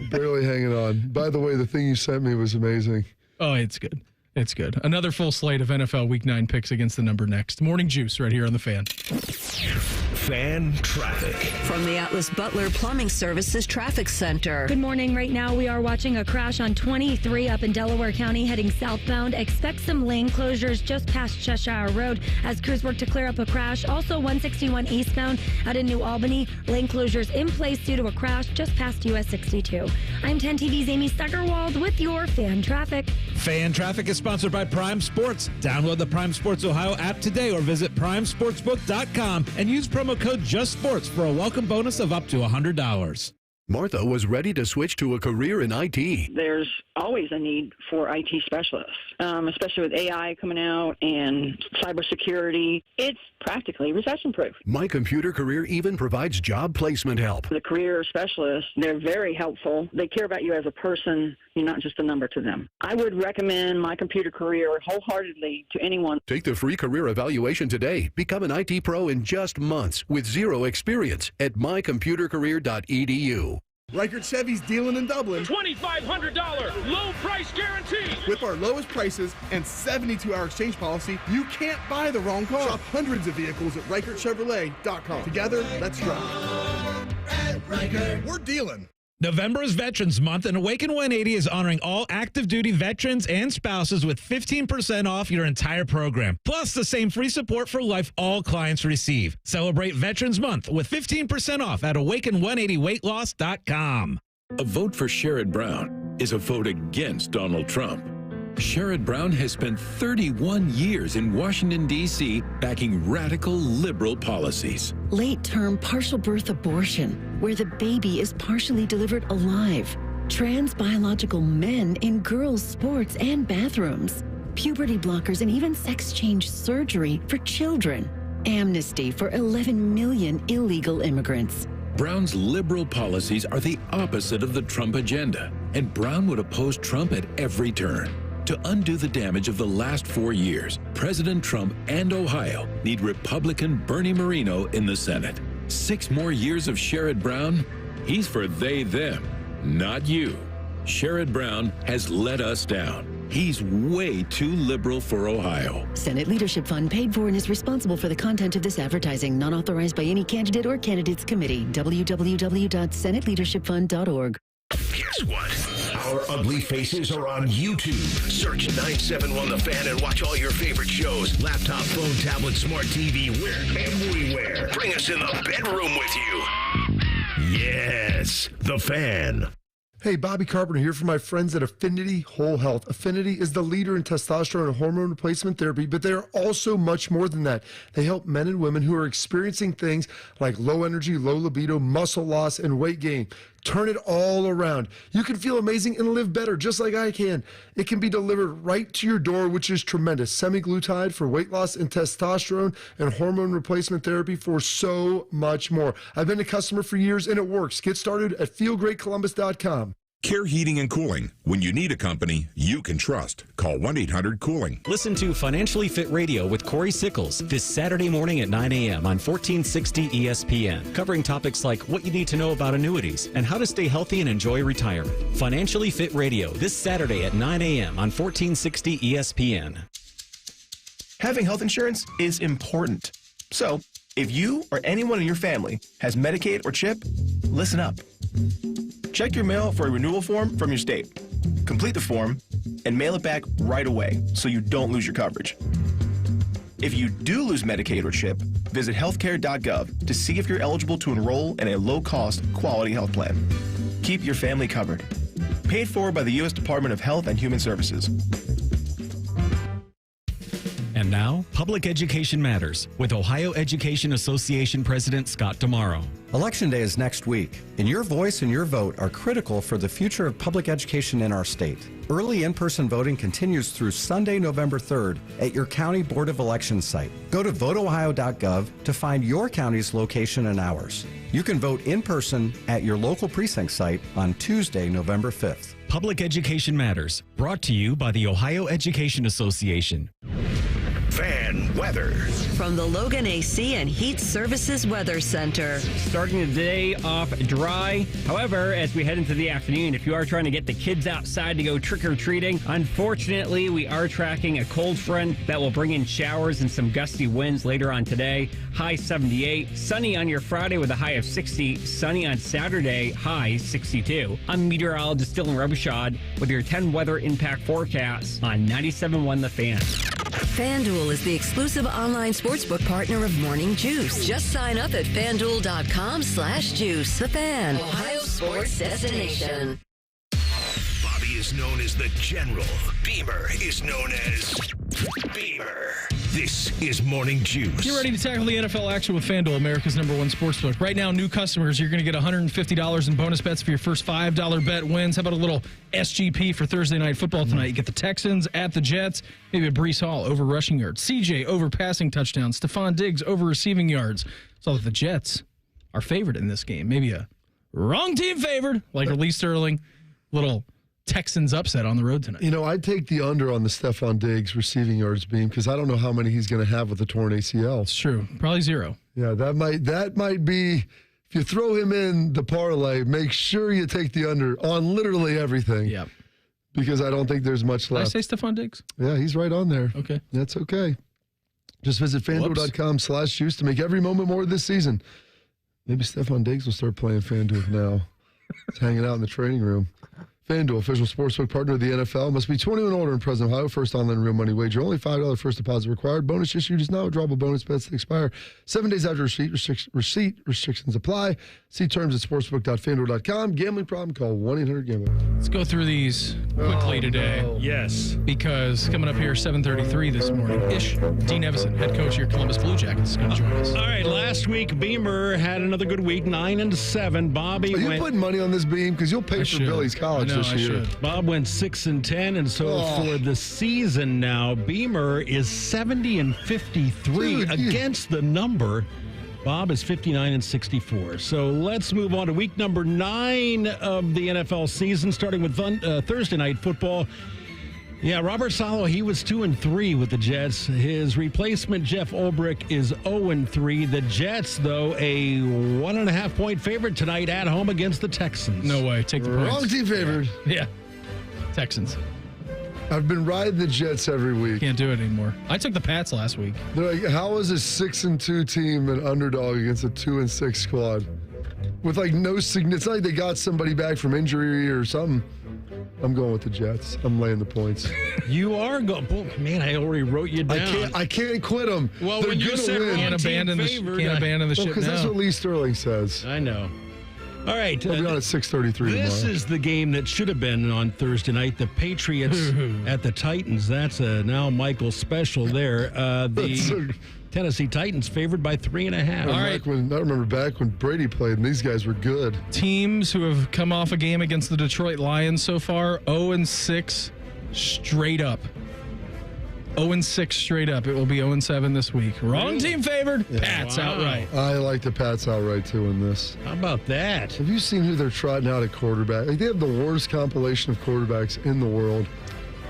Barely hanging on. By the way, the thing you sent me was amazing. Oh, it's good. It's good. Another full slate of NFL Week 9 picks against the number next. Morning Juice right here on The Fan. Fan traffic. From the Atlas Butler Plumbing Services Traffic Center. Good morning. Right now, we are watching a crash on 23 up in Delaware County heading southbound. Expect some lane closures just past Cheshire Road as crews work to clear up a crash. Also, 161 eastbound out in New Albany. Lane closures in place due to a crash just past US 62. I'm 10 TV's Amy Steckerwald with your Fan Traffic. Fan Traffic is sponsored by Prime Sports. Download the Prime Sports Ohio app today or visit primesportsbook.com and use promo code JUSTSPORTS for a welcome bonus of up to $100. Martha was ready to switch to a career in IT. There's always a need for IT specialists, especially with AI coming out and cybersecurity. It's practically recession-proof. My Computer Career even provides job placement help. The career specialists, they're very helpful. They care about you as a person. You're not just a number to them. I would recommend My Computer Career wholeheartedly to anyone. Take the free career evaluation today. Become an IT pro in just months with zero experience at mycomputercareer.edu. Reichert Chevy's dealing in Dublin. $2,500 low price guarantee. With our lowest prices and 72-hour exchange policy, you can't buy the wrong car. Shop hundreds of vehicles at ReichertChevrolet.com. Together, let's drive. We're dealing. November is Veterans Month, and Awaken 180 is honoring all active duty veterans and spouses with 15% off your entire program, plus the same free support for life all clients receive. Celebrate Veterans Month with 15% off at awaken180weightloss.com. A vote for Sherrod Brown is a vote against Donald Trump. Sherrod Brown has spent 31 years in Washington, D.C., backing radical liberal policies. Late-term partial birth abortion, where the baby is partially delivered alive. Trans biological men in girls' sports and bathrooms. Puberty blockers and even sex change surgery for children. Amnesty for 11 million illegal immigrants. Brown's liberal policies are the opposite of the Trump agenda, and Brown would oppose Trump at every turn. To undo the damage of the last 4 years, President Trump and Ohio need Republican Bernie Moreno in the Senate. 6 more years of Sherrod Brown? He's for they, them, not you. Sherrod Brown has let us down. He's way too liberal for Ohio. Senate Leadership Fund paid for and is responsible for the content of this advertising, not authorized by any candidate or candidates committee. www.senateleadershipfund.org. Guess what? Our ugly faces are on YouTube. Search 971 The Fan and watch all your favorite shows. Laptop, phone, tablet, smart TV, we're everywhere. Bring us in the bedroom with you. Yes, The Fan. Hey, Bobby Carpenter here for my friends at Affinity Whole Health. Affinity is the leader in testosterone and hormone replacement therapy, but they are also much more than that. They help men and women who are experiencing things like low energy, low libido, muscle loss, and weight gain. Turn it all around. You can feel amazing and live better, just like I can. It can be delivered right to your door, which is tremendous. Semaglutide for weight loss and testosterone and hormone replacement therapy for so much more. I've been a customer for years, and it works. Get started at feelgreatcolumbus.com. Care Heating and Cooling. When you need a company you can trust, call 1-800-COOLING. Listen to Financially Fit Radio with Corey Sickles this Saturday morning at 9 a.m. on 1460 ESPN, covering topics like what you need to know about annuities and how to stay healthy and enjoy retirement. Financially Fit Radio this Saturday at 9 a.m. on 1460 ESPN. Having health insurance is important. So, if you or anyone in your family has Medicaid or CHIP, listen up. Check your mail for a renewal form from your state. Complete the form and mail it back right away so you don't lose your coverage. If you do lose Medicaid or CHIP, visit healthcare.gov to see if you're eligible to enroll in a low-cost, quality health plan. Keep your family covered. Paid for by the U.S. Department of Health and Human Services. And now, Public Education Matters with Ohio Education Association President Scott Damaro. Election Day is next week, and your voice and your vote are critical for the future of public education in our state. Early in-person voting continues through Sunday, November 3rd at your County Board of Elections site. Go to voteohio.gov to find your county's location and hours. You can vote in person at your local precinct site on Tuesday, November 5th. Public Education Matters, brought to you by the Ohio Education Association. Fan weather. From the Logan AC and Heat Services Weather Center. Starting the day off dry. However, as we head into the afternoon, if you are trying to get the kids outside to go trick-or-treating, unfortunately, we are tracking a cold front that will bring in showers and some gusty winds later on today. High 78. Sunny on your Friday with a high of 60. Sunny on Saturday, high 62. I'm meteorologist Dylan Robichaud with your 10 weather impact forecasts on 97.1 The Fan. FanDuel is the exclusive online sportsbook partner of Morning Juice. Just sign up at FanDuel.com/juice. The Fan, Ohio's sports destination. Bobby is known as the General. Beamer is known as Beamer. This is Morning Juice. Get ready to tackle the NFL action with FanDuel, America's #1 sportsbook. Right now, new customers, you're going to get $150 in bonus bets for your first $5 bet wins. How about a little SGP for Thursday Night Football tonight? You get the Texans at the Jets, maybe a Brees Hall over rushing yards, CJ over passing touchdowns, Stephon Diggs over receiving yards. So that the Jets are favored in this game. Maybe a wrong team favored, like Lee Sterling. Little Texans upset on the road tonight. You know, I'd take the under on the Stephon Diggs receiving yards beam because I don't know how many he's going to have with the torn ACL. It's true. Probably 0. Yeah, that might be, if you throw him in the parlay, make sure you take the under on literally everything. Yep. Because I don't think there's much left. Did I say Stephon Diggs? Yeah, he's right on there. Okay. That's okay. Just visit FanDuel.com/juice to make every moment more this season. Maybe Stephon Diggs will start playing FanDuel now. He's hanging out in the training room. FanDuel, official sportsbook partner of the NFL. Must be 21 or older in present Ohio. First online real money wager. Only $5 first deposit required. Bonus issued is now withdrawable bonus bets that expire 7 days after receipt. Receipt restrictions apply. See terms at sportsbook.fanduel.com. Gambling problem? Call 1-800-GAMBLER. Let's go through these quickly today. No. Yes. Because coming up here, 7:33 this morning, Dean Evason, head coach of your Columbus Blue Jackets, is going to join us. All right, last week, Beamer had another good week, 9-7. Bobby Are you went... putting money on this beam? Because you'll pay for Billy's college this year. Bob went 6-10, and so for the season now, Beamer is 70-53 against the number. Bob is 59-64. So let's move on to week number 9 of the NFL season, starting with Thursday Night Football. Yeah, Robert Saleh, he was 2-3 with the Jets. His replacement, Jeff Ulbrich, is 0-3. The Jets, though, a 1.5-point favorite tonight at home against the Texans. No way. Take the points. Wrong team favored. Yeah. Texans. I've been riding the Jets every week. Can't do it anymore. I took the Pats last week. They're like, how is a 6-2 team an underdog against a 2-6 squad? With like no significance. It's not like they got somebody back from injury or something. I'm going with the Jets. I'm laying the points. You are going. Man, I already wrote you down. I can't quit them. Well, They're when you said can't abandon the ship because that's what Lee Sterling says. I know. All right. We'll be on at 6:33 tomorrow. This is the game that should have been on Thursday night. The Patriots at the Titans. That's a now Michael special there. The Tennessee Titans favored by 3.5. All right. I remember back when Brady played and these guys were good. Teams who have come off a game against the Detroit Lions so far, 0-6 straight up. 0-6 straight up. It will be 0-7 this week. Wrong team favored. Yeah. Pats outright. I like the Pats outright too in this. How about that? Have you seen who they're trotting out at quarterback? Like, they have the worst compilation of quarterbacks in the world.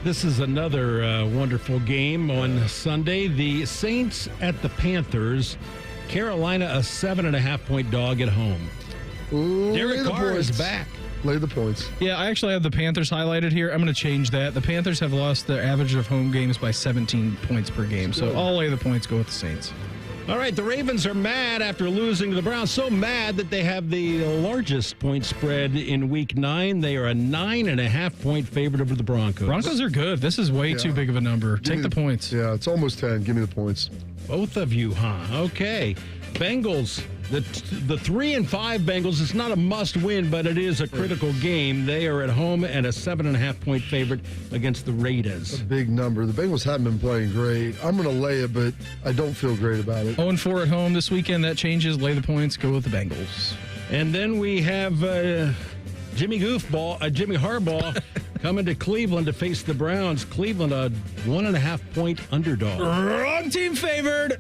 This is another wonderful game on Sunday. The Saints at the Panthers. Carolina a 7.5-point dog at home. Ooh, Derek Carr is back. Lay the points. Yeah, I actually have the Panthers highlighted here. I'm going to change that. The Panthers have lost their average of home games by 17 points per game. So I'll lay the points, go with the Saints. All right, the Ravens are mad after losing to the Browns. So mad that they have the largest point spread in Week 9. They are a 9.5-point favorite over the Broncos. Broncos are good. This is way too big of a number. Take the points. Yeah, it's almost 10. Give me the points. Both of you, huh? Okay. Bengals, the 3-5 Bengals. It's not a must-win, but it is a critical game. They are at home and a 7.5-point favorite against the Raiders. A big number. The Bengals haven't been playing great. I'm going to lay it, but I don't feel great about it. 0-4 at home this weekend. That changes. Lay the points. Go with the Bengals. And then we have Jimmy Harbaugh coming to Cleveland to face the Browns. Cleveland a 1.5-point underdog. Wrong team favored.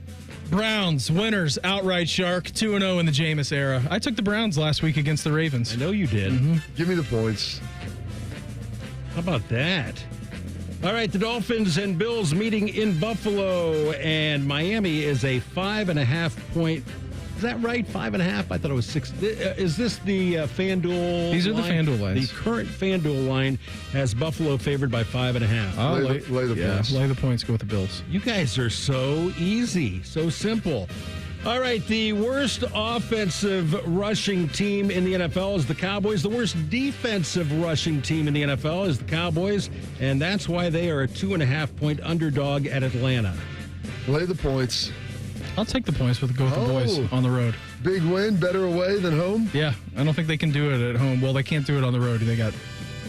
Browns, winners, outright shark, 2-0 in the Jameis era. I took the Browns last week against the Ravens. I know you did. Give me the points. How about that? All right, the Dolphins and Bills meeting in Buffalo, and Miami is a 5.5 point. Is that right? 5.5? I thought it was 6. Is this the FanDuel? These are the FanDuel lines. The current FanDuel line has Buffalo favored by 5.5. Lay the points. Lay the points. Go with the Bills. You guys are so easy, so simple. All right, the worst offensive rushing team in the NFL is the Cowboys. The worst defensive rushing team in the NFL is the Cowboys, and that's why they are a 2.5 point underdog at Atlanta. Lay the points. I'll take the points with the boys on the road. Big win, better away than home? Yeah, I don't think they can do it at home. Well, they can't do it on the road. They got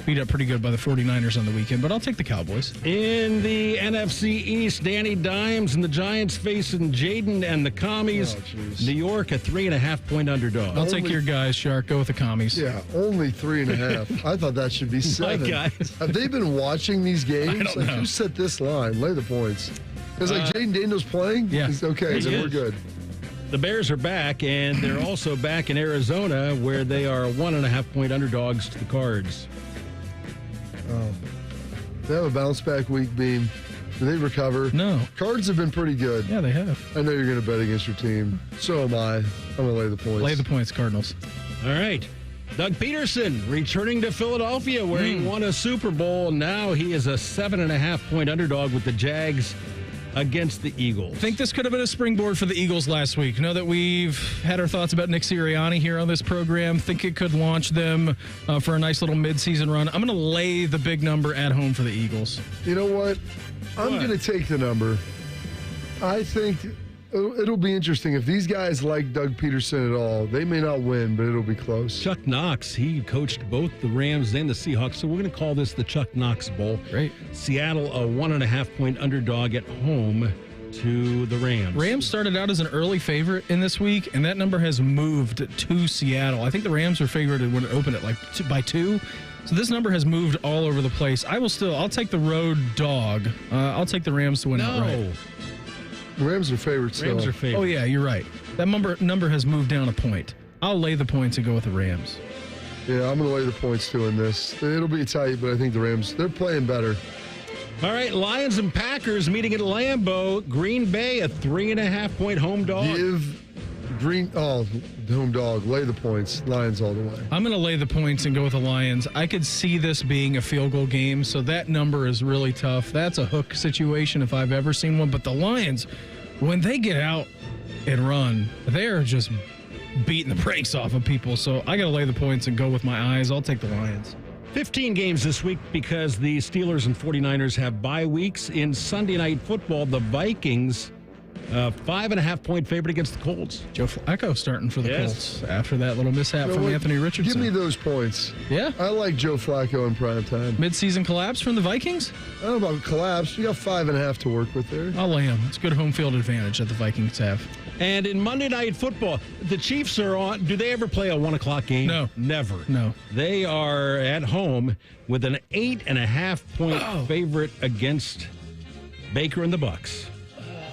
beat up pretty good by the 49ers on the weekend, but I'll take the Cowboys. In the NFC East, Danny Dimes and the Giants facing Jaden and the Commies. New York, a 3.5 point underdog. I'll take your guys, Shark. Go with the Commies. Yeah, only 3.5. I thought that should be 7. guys. Have they been watching these games? I don't know. Who set this line? Lay the points. Because Jaden Daniels playing? Yeah. Okay, then we're good. The Bears are back, and they're also back in Arizona, where they are 1.5 point underdogs to the Cards. Oh. They have a bounce back week, Beam. Do they recover? No. Cards have been pretty good. Yeah, they have. I know you're going to bet against your team. So am I. I'm going to lay the points. Lay the points, Cardinals. All right. Doug Peterson returning to Philadelphia, where he won a Super Bowl. Now he is a 7.5 point underdog with the Jags against the Eagles. I think this could have been a springboard for the Eagles last week. Know that we've had our thoughts about Nick Sirianni here on this program. Think it could launch them for a nice little midseason run. I'm going to lay the big number at home for the Eagles. You know what? I'm going to take the number. I think it'll be interesting. If these guys like Doug Peterson at all, they may not win, but it'll be close. Chuck Knox, he coached both the Rams and the Seahawks, so we're going to call this the Chuck Knox Bowl. Great. Seattle, a 1.5 point underdog at home to the Rams. Rams started out as an early favorite in this week, and that number has moved to Seattle. I think the Rams were favored when it opened at by 2. So this number has moved all over the place. I'll take the road dog. I'll take the Rams to win outright. Rams are favorites. Rams are favorites. Oh, yeah, you're right. That number has moved down a point. I'll lay the points and go with the Rams. Yeah, I'm going to lay the points too in this. It'll be tight, but I think the Rams, they're playing better. All right, Lions and Packers meeting at Lambeau. Green Bay, a 3.5 point home dog. Home dog. Lay the points. Lions all the way. I'm going to lay the points and go with the Lions. I could see this being a field goal game, so that number is really tough. That's a hook situation if I've ever seen one. But the Lions, when they get out and run, they're just beating the brakes off of people. So I got to lay the points and go with my eyes. I'll take the Lions. 15 games this week because the Steelers and 49ers have bye weeks. In Sunday Night Football, the Vikings, 5.5 point favorite against the Colts. Joe Flacco starting for the Colts after that little mishap from Anthony Richardson. Give me those points. Yeah? I like Joe Flacco in prime time. Midseason collapse from the Vikings? I don't know about collapse. You got 5.5 to work with there. I'll lay them. It's good home field advantage that the Vikings have. And in Monday Night Football, the Chiefs are on. Do they ever play a 1 o'clock game? No. Never. No. They are at home with an 8.5 point favorite against Baker and the Bucks.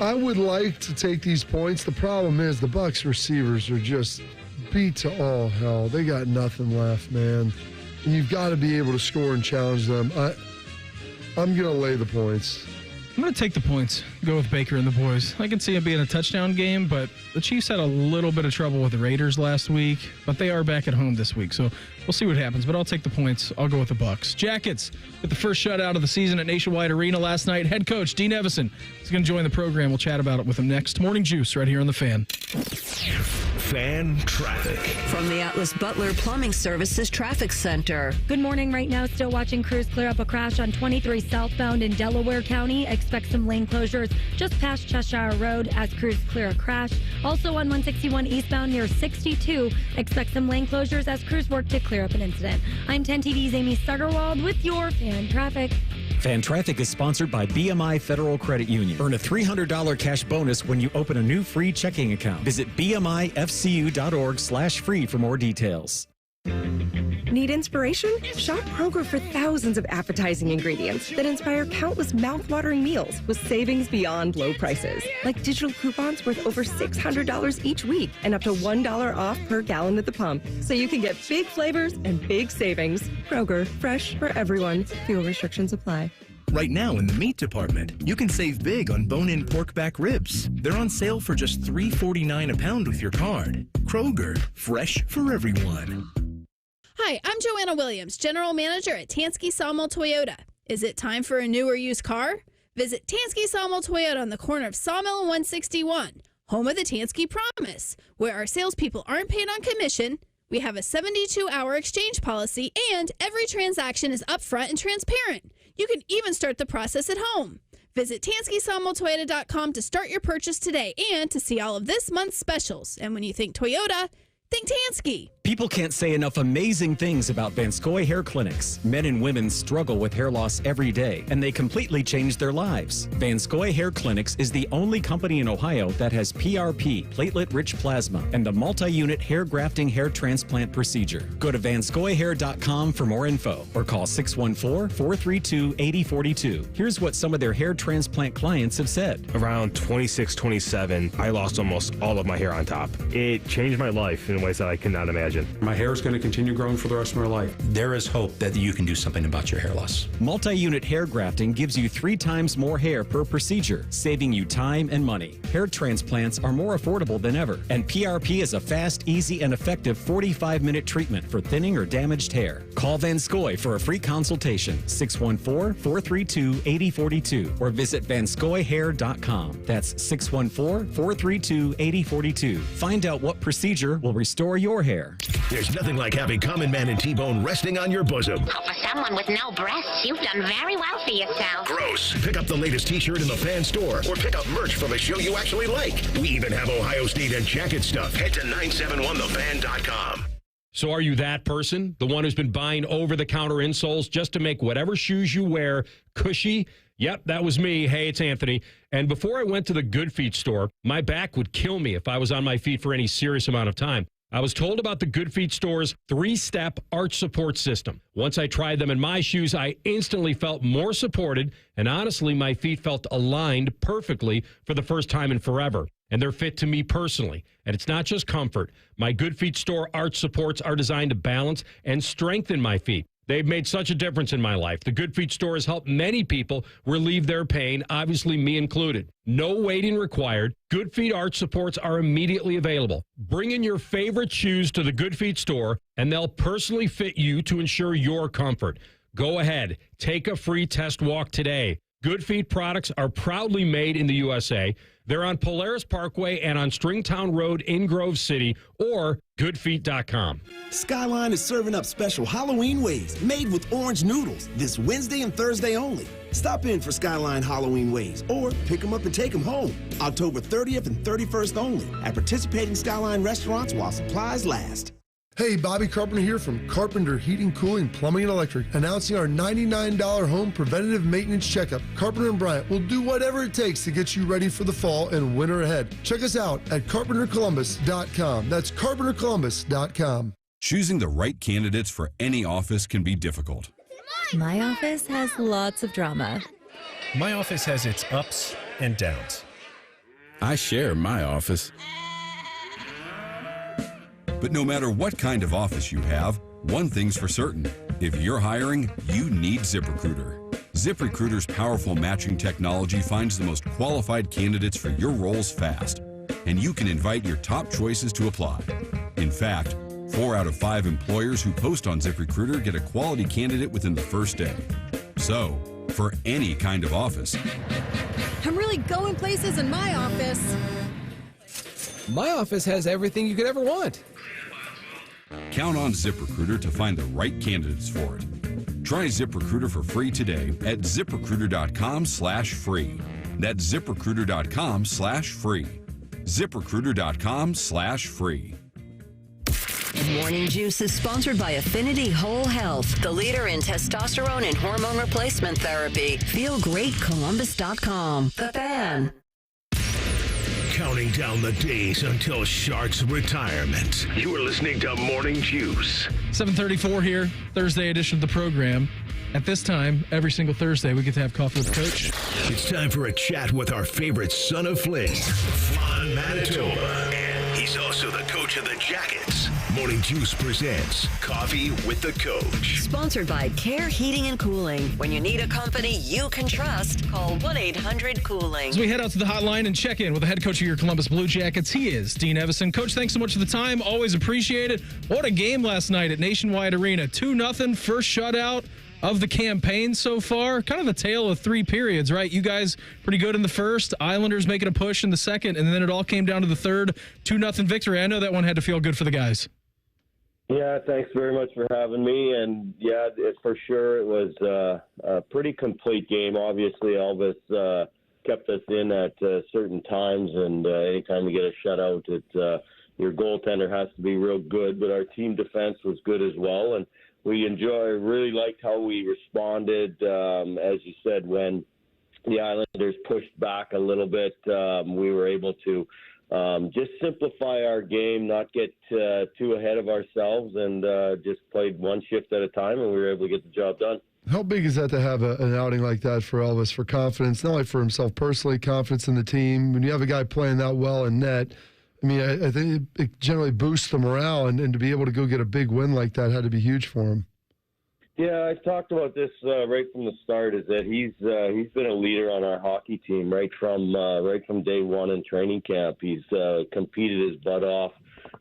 I would like to take these points. The problem is the Bucks receivers are just beat to all hell. They got nothing left, man. And you've got to be able to score and challenge them. I'm going to lay the points. I'm going to take the points, go with Baker and the boys. I can see it being a touchdown game, but the Chiefs had a little bit of trouble with the Raiders last week, but they are back at home this week, so we'll see what happens. But I'll take the points. I'll go with the Bucks. Jackets with the first shutout of the season at Nationwide Arena last night. Head coach Dean Evason is going to join the program. We'll chat about it with him next. Morning Juice right here on The Fan. Fan traffic. From the Atlas Butler Plumbing Services Traffic Center. Good morning. Right now, still watching crews clear up a crash on 23 southbound in Delaware County. Expect some lane closures just past Cheshire Road as crews clear a crash. Also on 161 eastbound near 62. Expect some lane closures as crews work to clear up an incident. I'm 10 TV's Amy Stuggerwald with your Fan Traffic. Fan Traffic is sponsored by BMI Federal Credit Union. Earn a $300 cash bonus when you open a new free checking account. Visit bmifcu.org/free for more details. Need inspiration? Shop Kroger for thousands of appetizing ingredients that inspire countless mouth-watering meals with savings beyond low prices. Like digital coupons worth over $600 each week and up to $1 off per gallon at the pump. So you can get big flavors and big savings. Kroger, fresh for everyone. Fuel restrictions apply. Right now in the meat department, you can save big on bone-in pork back ribs. They're on sale for just $3.49 a pound with your card. Kroger, fresh for everyone. Hi, I'm Joanna Williams, General Manager at Tansky Sawmill Toyota. Is it time for a new or used car? Visit Tansky Sawmill Toyota on the corner of Sawmill and 161, home of the Tansky Promise, where our salespeople aren't paid on commission. We have a 72-hour exchange policy, and every transaction is upfront and transparent. You can even start the process at home. Visit TanskySawmillToyota.com to start your purchase today and to see all of this month's specials. And when you think Toyota, think Tansky. People can't say enough amazing things about Vanscoy Hair Clinics. Men and women struggle with hair loss every day, and they completely change their lives. Vanscoy Hair Clinics is the only company in Ohio that has PRP, platelet-rich plasma, and the multi-unit hair grafting hair transplant procedure. Go to vanscoyhair.com for more info or call 614-432-8042. Here's what some of their hair transplant clients have said. Around 26, 27, I lost almost all of my hair on top. It changed my life in ways that I cannot imagine. My hair is going to continue growing for the rest of my life. There is hope that you can do something about your hair loss. Multi-unit hair grafting gives you 3 times more hair per procedure, saving you time and money. Hair transplants are more affordable than ever, and PRP is a fast, easy, and effective 45-minute treatment for thinning or damaged hair. Call Vanscoy for a free consultation, 614-432-8042, or visit vanscoyhair.com. That's 614-432-8042. Find out what procedure will restore your hair. There's nothing like having Common Man and T-Bone resting on your bosom. Oh, for someone with no breasts, you've done very well for yourself. Gross. Pick up the latest T-shirt in the fan store or pick up merch from a show you actually like. We even have Ohio State and jacket stuff. Head to 971thefan.com. So are you that person? The one who's been buying over-the-counter insoles just to make whatever shoes you wear cushy? Yep, that was me. Hey, it's Anthony. And before I went to the Good Feet store, my back would kill me if I was on my feet for any serious amount of time. I was told about the Good Feet store's 3-step arch support system. Once I tried them in my shoes, I instantly felt more supported, and honestly, my feet felt aligned perfectly for the first time in forever. And they're fit to me personally. And it's not just comfort. My Good Feet store arch supports are designed to balance and strengthen my feet. They've made such a difference in my life. The Good Feet store has helped many people relieve their pain, obviously me included. No waiting required. Good Feet arch supports are immediately available. Bring in your favorite shoes to the Good Feet store, and they'll personally fit you to ensure your comfort. Go ahead. Take a free test walk today. Good Feet products are proudly made in the USA. They're on Polaris Parkway and on Stringtown Road in Grove City, or goodfeet.com. Skyline is serving up special Halloween ways made with orange noodles this Wednesday and Thursday only. Stop in for Skyline Halloween ways or pick them up and take them home. October 30th and 31st only at participating Skyline restaurants while supplies last. Hey, Bobby Carpenter here from Carpenter Heating, Cooling, Plumbing, and Electric, announcing our $99 home preventative maintenance checkup. Carpenter and Bryant will do whatever it takes to get you ready for the fall and winter ahead. Check us out at carpentercolumbus.com. That's carpentercolumbus.com. Choosing the right candidates for any office can be difficult. My office has lots of drama. My office has its ups and downs. I share my office. But no matter what kind of office you have, one thing's for certain. If you're hiring, you need ZipRecruiter. ZipRecruiter's powerful matching technology finds the most qualified candidates for your roles fast, and you can invite your top choices to apply. In fact, 4 out of 5 employers who post on ZipRecruiter get a quality candidate within the first day. So, for any kind of office. I'm really going places in my office. My office has everything you could ever want. Count on ZipRecruiter to find the right candidates for it. Try ZipRecruiter for free today at ZipRecruiter.com/free. That's ZipRecruiter.com/free. ZipRecruiter.com/free. Morning Juice is sponsored by Affinity Whole Health, the leader in testosterone and hormone replacement therapy. FeelGreatColumbus.com. The Fan. Counting down the days until Shark's retirement. You are listening to Morning Juice. 7:34 here, Thursday edition of the program. At this time, every single Thursday, we get to have coffee with the coach. It's time for a chat with our favorite son of Flint, Flan Manitoba. And he's also the coach of the Jackets. Morning Juice presents Coffee with the Coach. Sponsored by Care Heating and Cooling. When you need a company you can trust, call 1-800-COOLING. As we head out to the hotline and check in with the head coach of your Columbus Blue Jackets, he is Dean Evason. Coach, thanks so much for the time. Always appreciate it. What a game last night at Nationwide Arena. 2-0, first shutout of the campaign so far. Kind of a tale of three periods, right? You guys pretty good in the first, Islanders making a push in the second, and then it all came down to the third 2-0 victory. I know that one had to feel good for the guys. Yeah, thanks very much for having me. And yeah, for sure it was a pretty complete game. Obviously, Elvis kept us in at certain times, and anytime you get a shutout, your goaltender has to be real good. But our team defense was good as well, and really liked how we responded. As you said, when the Islanders pushed back a little bit, we were able to just simplify our game, not get too ahead of ourselves, and just played one shift at a time, and we were able to get the job done. How big is that to have an outing like that for Elvis, for confidence, not only for himself personally, confidence in the team? When you have a guy playing that well in net, I mean, I think it generally boosts the morale, and to be able to go get a big win like that had to be huge for him. Yeah, I've talked about this right from the start. Is that he's been a leader on our hockey team right from day one in training camp. He's competed his butt off,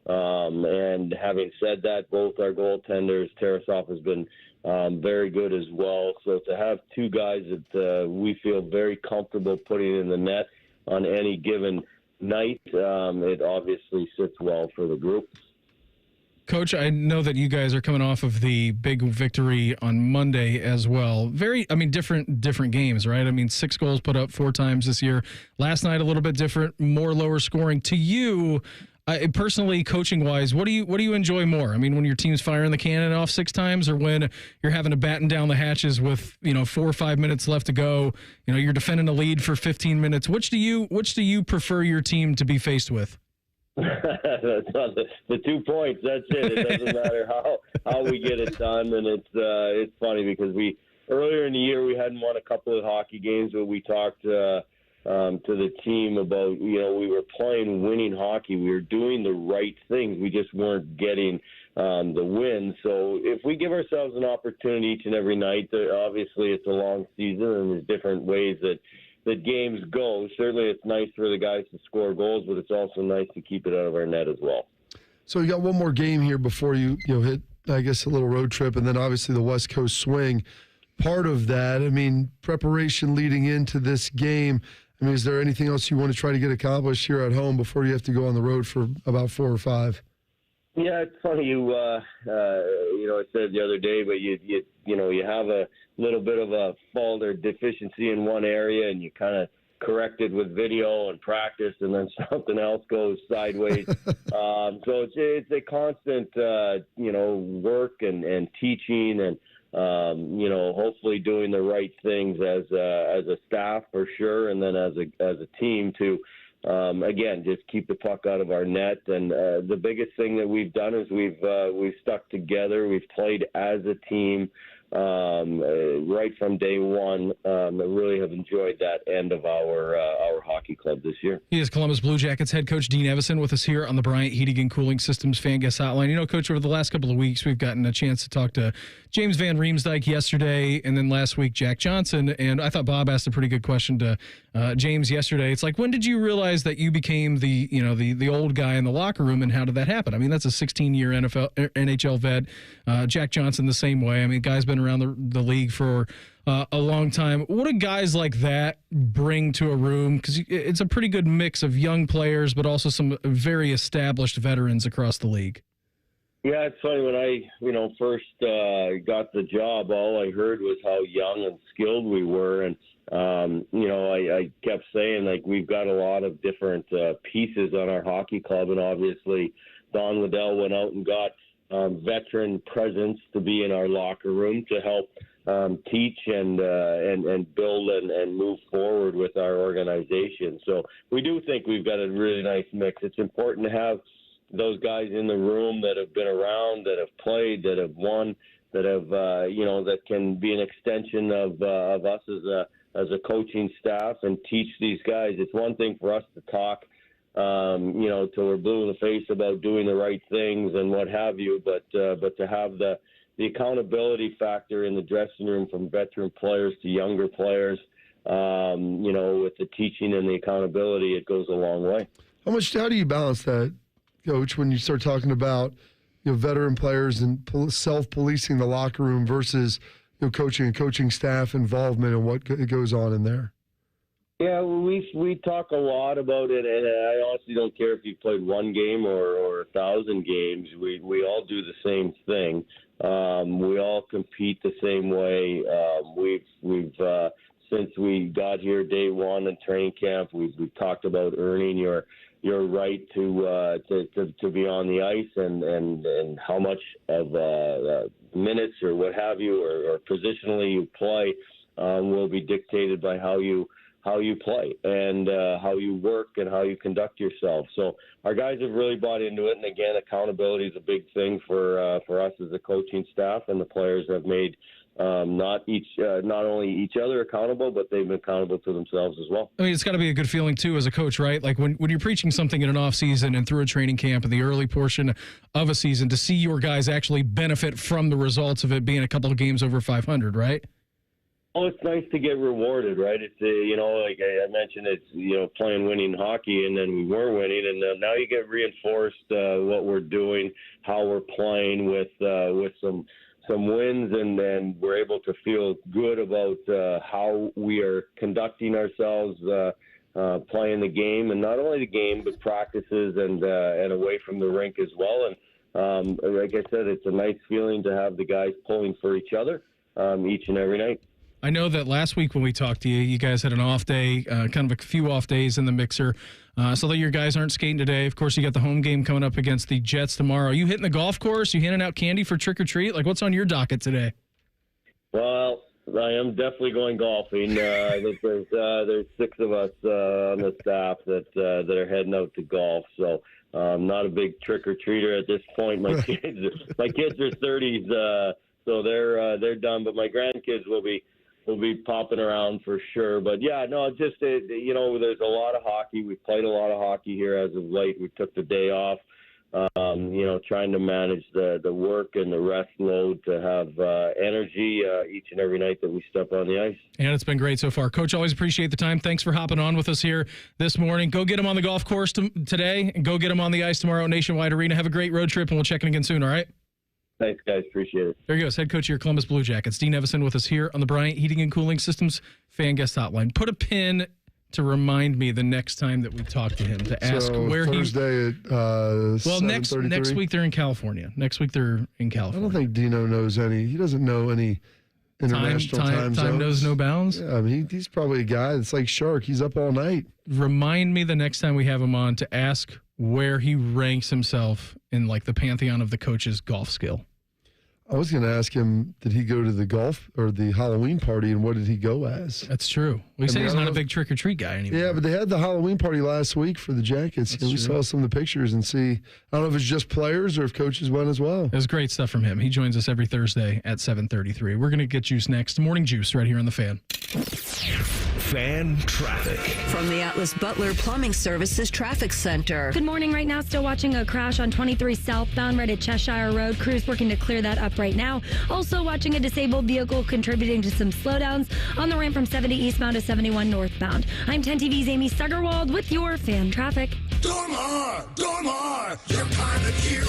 and having said that, both our goaltenders, Tarasov has been very good as well. So to have two guys that we feel very comfortable putting in the net on any given night, it obviously sits well for the group. Coach, I know that you guys are coming off of the big victory on Monday as well. Different games, right? I mean, 6 goals put up 4 times this year. Last night, a little bit different, more lower scoring. To you, personally, coaching-wise, what do you enjoy more? I mean, when your team's firing the cannon off 6 times, or when you're having to batten down the hatches with 4 or 5 minutes left to go? You're defending a lead for 15 minutes. Which do you prefer your team to be faced with? The 2 points. That's it. It doesn't matter how we get it done, and it's funny because earlier in the year we hadn't won a couple of hockey games, but we talked to the team about we were playing winning hockey. We were doing the right things. We just weren't getting the win. So if we give ourselves an opportunity each and every night, obviously it's a long season and there's different ways that games go. Certainly it's nice for the guys to score goals, but it's also nice to keep it out of our net as well. So you got one more game here before you hit, I guess, a little road trip, and then obviously the West Coast swing. Part of that, I mean, preparation leading into this game, I mean, is there anything else you want to try to get accomplished here at home before you have to go on the road for about 4 or 5? Yeah, it's funny. I said the other day, but you have a little bit of a fault or deficiency in one area, and you kind of correct it with video and practice, and then something else goes sideways. So it's a constant, work and teaching, and hopefully doing the right things as a staff for sure, and then as a team to. Again, just keep the puck out of our net. And the biggest thing that we've done is we've stuck together. We've played as a team right from day one. I really have enjoyed that end of our hockey club this year. He is Columbus Blue Jackets head coach Dean Evason with us here on the Bryant Heating and Cooling Systems Fan Guest Hotline. Coach, over the last couple of weeks, we've gotten a chance to talk to James Van Riemsdyk yesterday, and then last week, Jack Johnson. And I thought Bob asked a pretty good question to James yesterday. It's like, when did you realize that you became the old guy in the locker room, and how did that happen? I mean, that's a 16-year NHL vet. Jack Johnson the same way. I mean, guy's been around the league for a long time. What do guys like that bring to a room? Because it's a pretty good mix of young players, but also some very established veterans across the league. Yeah, it's funny. When I, first got the job, all I heard was how young and skilled we were. And, I kept saying, like, we've got a lot of different pieces on our hockey club. And obviously, Don Liddell went out and got veteran presence to be in our locker room to help teach and build and move forward with our organization. So we do think we've got a really nice mix. It's important to have those guys in the room that have been around, that have played, that have won, that have that can be an extension of us as a coaching staff and teach these guys. It's one thing for us to talk till we're blue in the face about doing the right things and what have you. But to have the accountability factor in the dressing room from veteran players to younger players, with the teaching and the accountability, it goes a long way. How do you balance that, Coach, when you start talking about veteran players and self-policing the locker room versus coaching and coaching staff involvement and what goes on in there? Yeah, we talk a lot about it, and I honestly don't care if you played one game or 1,000 games. We all do the same thing. We all compete the same way. We've since we got here day one in training camp, we've talked about earning your right to be on the ice and how much of minutes or what have you or positionally you play will be dictated by how you play and how you work and how you conduct yourself. So our guys have really bought into it. And again, accountability is a big thing for us as a coaching staff, and the players have made not only each other accountable, but they've been accountable to themselves as well. I mean, it's got to be a good feeling too as a coach, right? Like when you're preaching something in an off season and through a training camp in the early portion of a season, to see your guys actually benefit from the results of it being a couple of games over 500, right? Oh, it's nice to get rewarded, right? It's like I mentioned, it's playing winning hockey, and then we were winning, and now you get reinforced what we're doing, how we're playing with some wins, and then we're able to feel good about how we are conducting ourselves, playing the game, and not only the game but practices and away from the rink as well. And like I said, it's a nice feeling to have the guys pulling for each other each and every night. I know that last week when we talked to you, you guys had an off day, kind of a few off days in the mixer, so that your guys aren't skating today. Of course, you got the home game coming up against the Jets tomorrow. Are you hitting the golf course? You handing out candy for trick or treat? Like, what's on your docket today? Well, I am definitely going golfing. I think there's 6 of us on the staff that are heading out to golf. So not a big trick or treater at this point. My kids are 30s, so they're done. But my grandkids will be popping around for sure. But yeah, no, just there's a lot of hockey. We've played a lot of hockey here as of late. We took the day off. Trying to manage the work and the rest load to have energy each and every night that we step on the ice. And it's been great so far. Coach, always appreciate the time. Thanks for hopping on with us here this morning. Go get him on the golf course today, and go get him on the ice tomorrow at Nationwide Arena. Have a great road trip, and we'll check in again soon, all right? Thanks, guys. Appreciate it. There he goes, head coach of your Columbus Blue Jackets. Dean Evason with us here on the Bryant Heating and Cooling Systems Fan Guest Hotline. Put a pin to remind me the next time that we talk to him to ask where Thursday at next week they're in California. Next week they're in California. I don't think Dino knows any. He doesn't know any international time zones. Time knows no bounds. Yeah, I mean, he's probably a guy that's like Shark. He's up all night. Remind me the next time we have him on to ask where he ranks himself in like the pantheon of the coach's golf skill. I was going to ask him, did he go to the golf or the Halloween party, and what did he go as? That's true. We say he's not a big trick-or-treat guy anymore. Yeah, but they had the Halloween party last week for the Jackets. And we saw some of the pictures and see, I don't know if it's just players or if coaches went as well. It was great stuff from him. He joins us every Thursday at 7:33. We're going to get Juice next. Morning Juice right here on The Fan. Fan traffic. From the Atlas Butler Plumbing Services Traffic Center. Good morning. Right now, still watching a crash on 23 southbound right at Cheshire Road. Crews working to clear that up right now. Also watching a disabled vehicle contributing to some slowdowns on the ramp from 70 eastbound to 71 northbound. I'm 10 TV's Amy Stuggerwald with your fan traffic. Dormar, your kind of hero.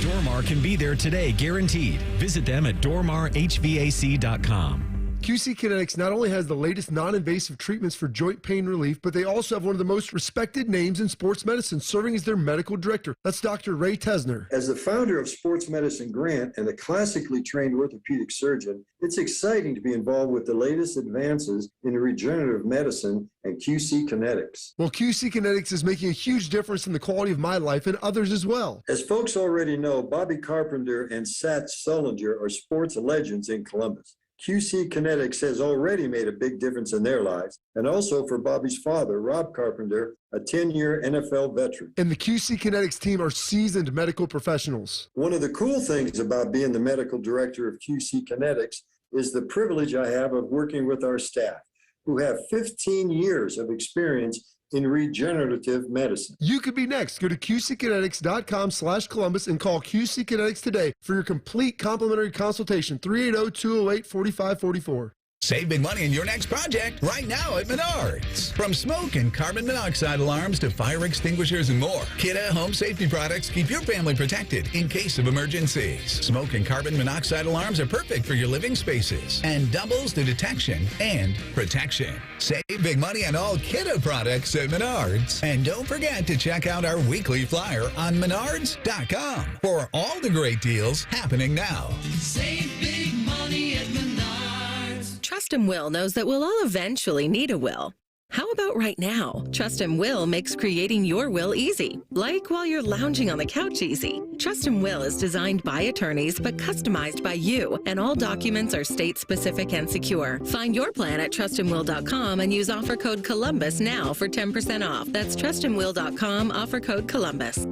Dormar can be there today, guaranteed. Visit them at dormarhvac.com. QC Kinetics not only has the latest non-invasive treatments for joint pain relief, but they also have one of the most respected names in sports medicine, serving as their medical director. That's Dr. Ray Tesner. As the founder of Sports Medicine Grant and a classically trained orthopedic surgeon, it's exciting to be involved with the latest advances in regenerative medicine and QC Kinetics. Well, QC Kinetics is making a huge difference in the quality of my life and others as well. As folks already know, Bobby Carpenter and Sat Sullinger are sports legends in Columbus. QC Kinetics has already made a big difference in their lives, and also for Bobby's father, Rob Carpenter, a 10-year NFL veteran. And the QC Kinetics team are seasoned medical professionals. One of the cool things about being the medical director of QC Kinetics is the privilege I have of working with our staff, who have 15 years of experience in regenerative medicine. You could be next. Go to QCkinetics.com/Columbus and call QC Kinetics today for your complete complimentary consultation. 380-208-4544. Save big money in your next project right now at Menards. From smoke and carbon monoxide alarms to fire extinguishers and more, Kidde home safety products keep your family protected in case of emergencies. Smoke and carbon monoxide alarms are perfect for your living spaces and doubles the detection and protection. Save big money on all Kidde products at Menards. And don't forget to check out our weekly flyer on Menards.com for all the great deals happening now. Save big money at Menards. Trust & Will knows that we'll all eventually need a will. How about right now? Trust & Will makes creating your will easy, like while you're lounging on the couch easy. Trust & Will is designed by attorneys but customized by you, and all documents are state-specific and secure. Find your plan at trustandwill.com and use offer code Columbus now for 10% off. That's trustandwill.com, offer code Columbus.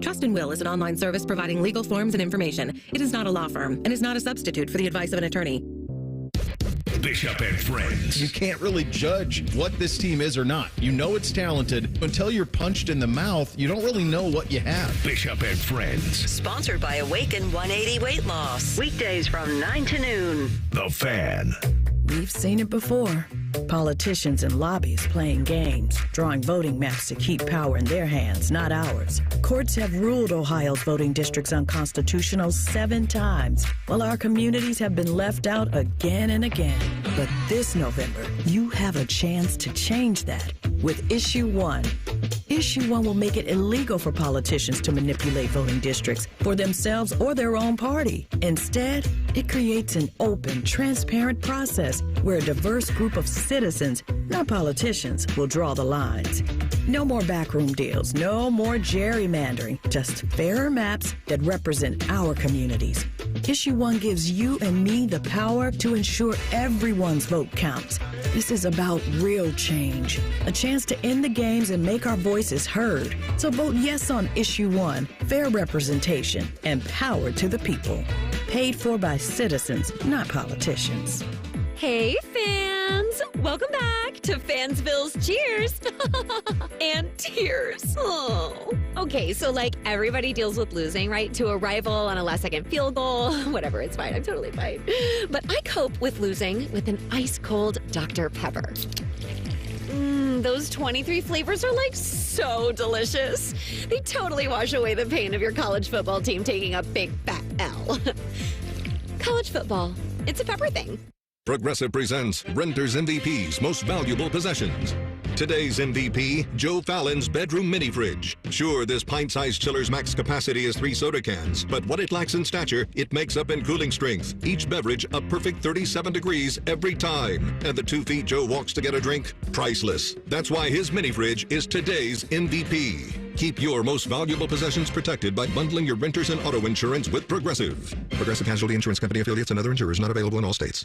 Trust & Will is an online service providing legal forms and information. It is not a law firm and is not a substitute for the advice of an attorney. Bishop and Friends. You can't really judge what this team is or not. You know it's talented. Until you're punched in the mouth, you don't really know what you have. Bishop and Friends. Sponsored by Awaken 180 Weight Loss. Weekdays from 9 to noon. The Fan. We've seen it before. Politicians in lobbies playing games, drawing voting maps to keep power in their hands, not ours. Courts have ruled Ohio's voting districts unconstitutional 7 times, while our communities have been left out again and again. But this November, you have a chance to change that with Issue 1. Issue 1 will make it illegal for politicians to manipulate voting districts for themselves or their own party. Instead, it creates an open, transparent process where a diverse group of citizens, not politicians, will draw the lines. No more backroom deals, no more gerrymandering, just fairer maps that represent our communities. Issue 1 gives you and me the power to ensure everyone's vote counts. This is about real change, a chance to end the games and make our voices heard. So vote yes on Issue 1, fair representation, and power to the people. Paid for by citizens, not politicians. Hey, fans! Welcome back to Fansville's Cheers and Tears. Oh. Okay, so like everybody deals with losing, right? To a rival on a last-second field goal. Whatever, it's fine. I'm totally fine. But I cope with losing with an ice-cold Dr. Pepper. Those 23 flavors are like so delicious. They totally wash away the pain of your college football team taking a big fat L. College football, it's a pepper thing. Progressive presents Renter's MVP's Most Valuable Possessions. Today's MVP, Joe Fallon's bedroom mini fridge. Sure, this pint-sized chiller's max capacity is 3 soda cans, but what it lacks in stature, it makes up in cooling strength. Each beverage a perfect 37 degrees every time. And the 2 feet Joe walks to get a drink, priceless. That's why his mini fridge is today's MVP. Keep your most valuable possessions protected by bundling your renters and auto insurance with Progressive. Progressive Casualty Insurance Company affiliates and other insurers not available in all states.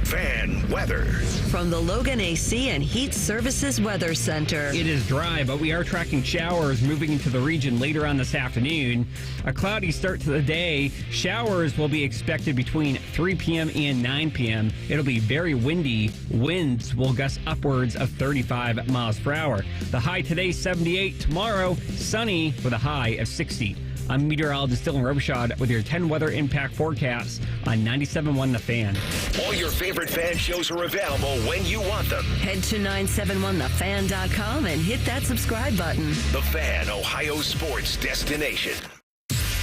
Fan weather. From the Logan AC and Heat Services Weather Center. It is dry, but we are tracking showers moving into the region later on this afternoon. A cloudy start to the day. Showers will be expected between 3 p.m. and 9 p.m. It'll be very windy. Winds will gust upwards of 35 miles per hour. The high today, 78. Tomorrow, sunny with a high of 60. I'm meteorologist Dylan Robichaud with your 10 weather impact forecasts on 97.1 The Fan. All your favorite fan shows are available when you want them. Head to 971thefan.com and hit that subscribe button. The Fan, Ohio sports destination.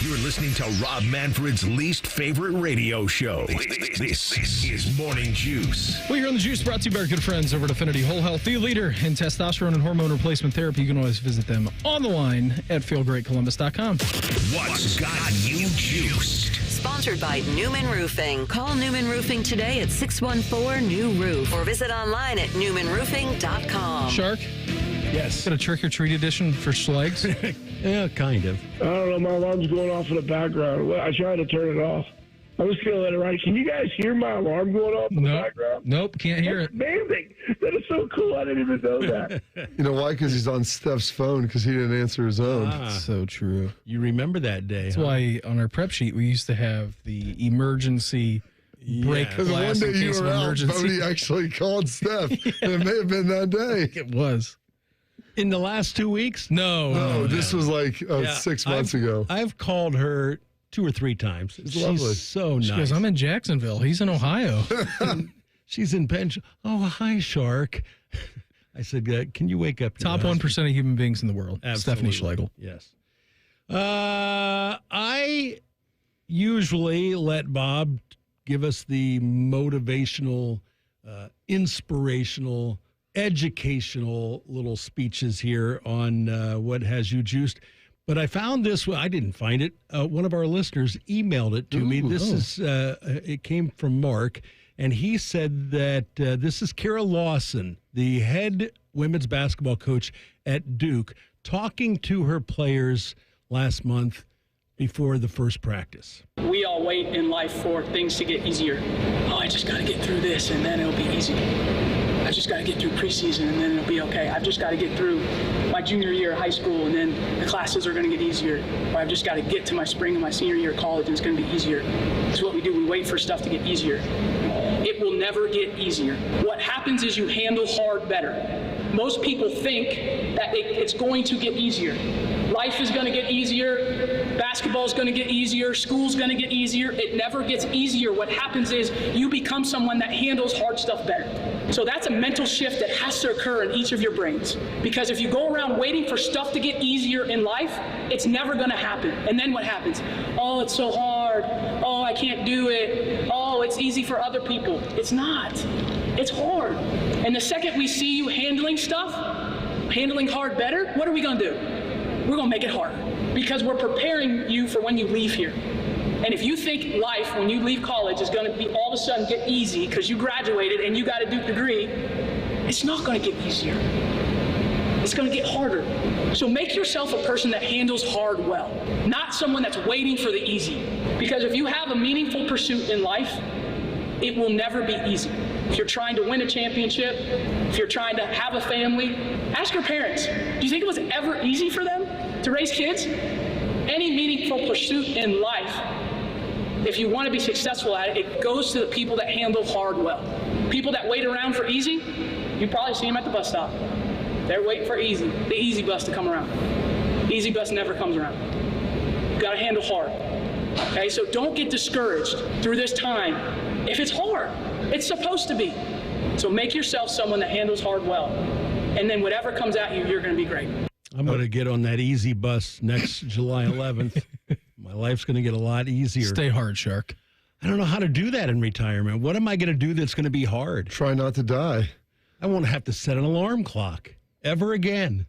You're listening to Rob Manfred's least favorite radio show. This is Morning Juice. Well, you're on The Juice, brought to you by our good friends over at Affinity Whole Health, the leader in testosterone and hormone replacement therapy. You can always visit them on the line at feelgreatcolumbus.com. What's got you juiced? Sponsored by Newman Roofing. Call Newman Roofing today at 614-NEW-ROOF or visit online at newmanroofing.com. Shark? Yes. Got a trick or treat edition for Schlegs? Yeah, kind of. I don't know. My alarm's going off in the background. I tried to turn it off. I'm just going to let it ride. Can you guys hear my alarm going off in the background? Nope, can't hear it. Amazing. That is so cool. I didn't even know that. You know why? Because he's on Steph's phone because he didn't answer his own. So true. You remember that day. That's why on our prep sheet we used to have the emergency break Because glass one in day you case of were out, emergency. Bodie actually called Steph. And it may have been that day. It was. In the last 2 weeks? No, this was like 6 months ago. I've called her 2 or 3 times. She's so nice. She goes, I'm in Jacksonville. He's in Ohio. She's in Penn. Oh, hi, Shark. I said, can you wake up? Top 1% of human beings in the world. Absolutely. Stephanie Schlegel. Yes. I usually let Bob give us the motivational, inspirational, educational little speeches here on what has you juiced. But I found this. I didn't find it. One of our listeners emailed it to me. It came from Mark. And he said that this is Kara Lawson, the head women's basketball coach at Duke, talking to her players last month before the first practice. We all wait in life for things to get easier. Oh, I just got to get through this and then it'll be easy. I just got to get through preseason and then it'll be okay. I've just got to get through my junior year of high school and then the classes are going to get easier. Or I've just got to get to my spring and my senior year of college and it's going to be easier. That's what we do. We wait for stuff to get easier. It will never get easier. What happens is you handle hard better. Most people think that it's going to get easier. Life is going to get easier. Basketball is going to get easier. School's going to get easier. It never gets easier. What happens is you become someone that handles hard stuff better. So that's a mental shift that has to occur in each of your brains. Because if you go around waiting for stuff to get easier in life, it's never going to happen. And then what happens? Oh, it's so hard. Oh, I can't do it. Oh, it's easy for other people. It's not. It's hard. And the second we see you handling stuff, handling hard better, what are we going to do? We're going to make it harder because we're preparing you for when you leave here. And if you think life, when you leave college, is going to be all of a sudden get easy because you graduated and you got a Duke degree, it's not going to get easier. It's going to get harder. So make yourself a person that handles hard well, not someone that's waiting for the easy. Because if you have a meaningful pursuit in life, it will never be easy. If you're trying to win a championship, if you're trying to have a family, ask your parents, do you think it was ever easy for them to raise kids? Any meaningful pursuit in life, if you want to be successful at it, it goes to the people that handle hard well. People that wait around for easy, you probably see them at the bus stop. They're waiting for the easy bus to come around. The easy bus never comes around. You got to handle hard. Okay, so don't get discouraged through this time. If it's hard, it's supposed to be. So make yourself someone that handles hard well. And then whatever comes at you, you're going to be great. I'm going to get on that easy bus next July 11th. My life's going to get a lot easier. Stay hard, Shark. I don't know how to do that in retirement. What am I going to do that's going to be hard? Try not to die. I won't have to set an alarm clock ever again.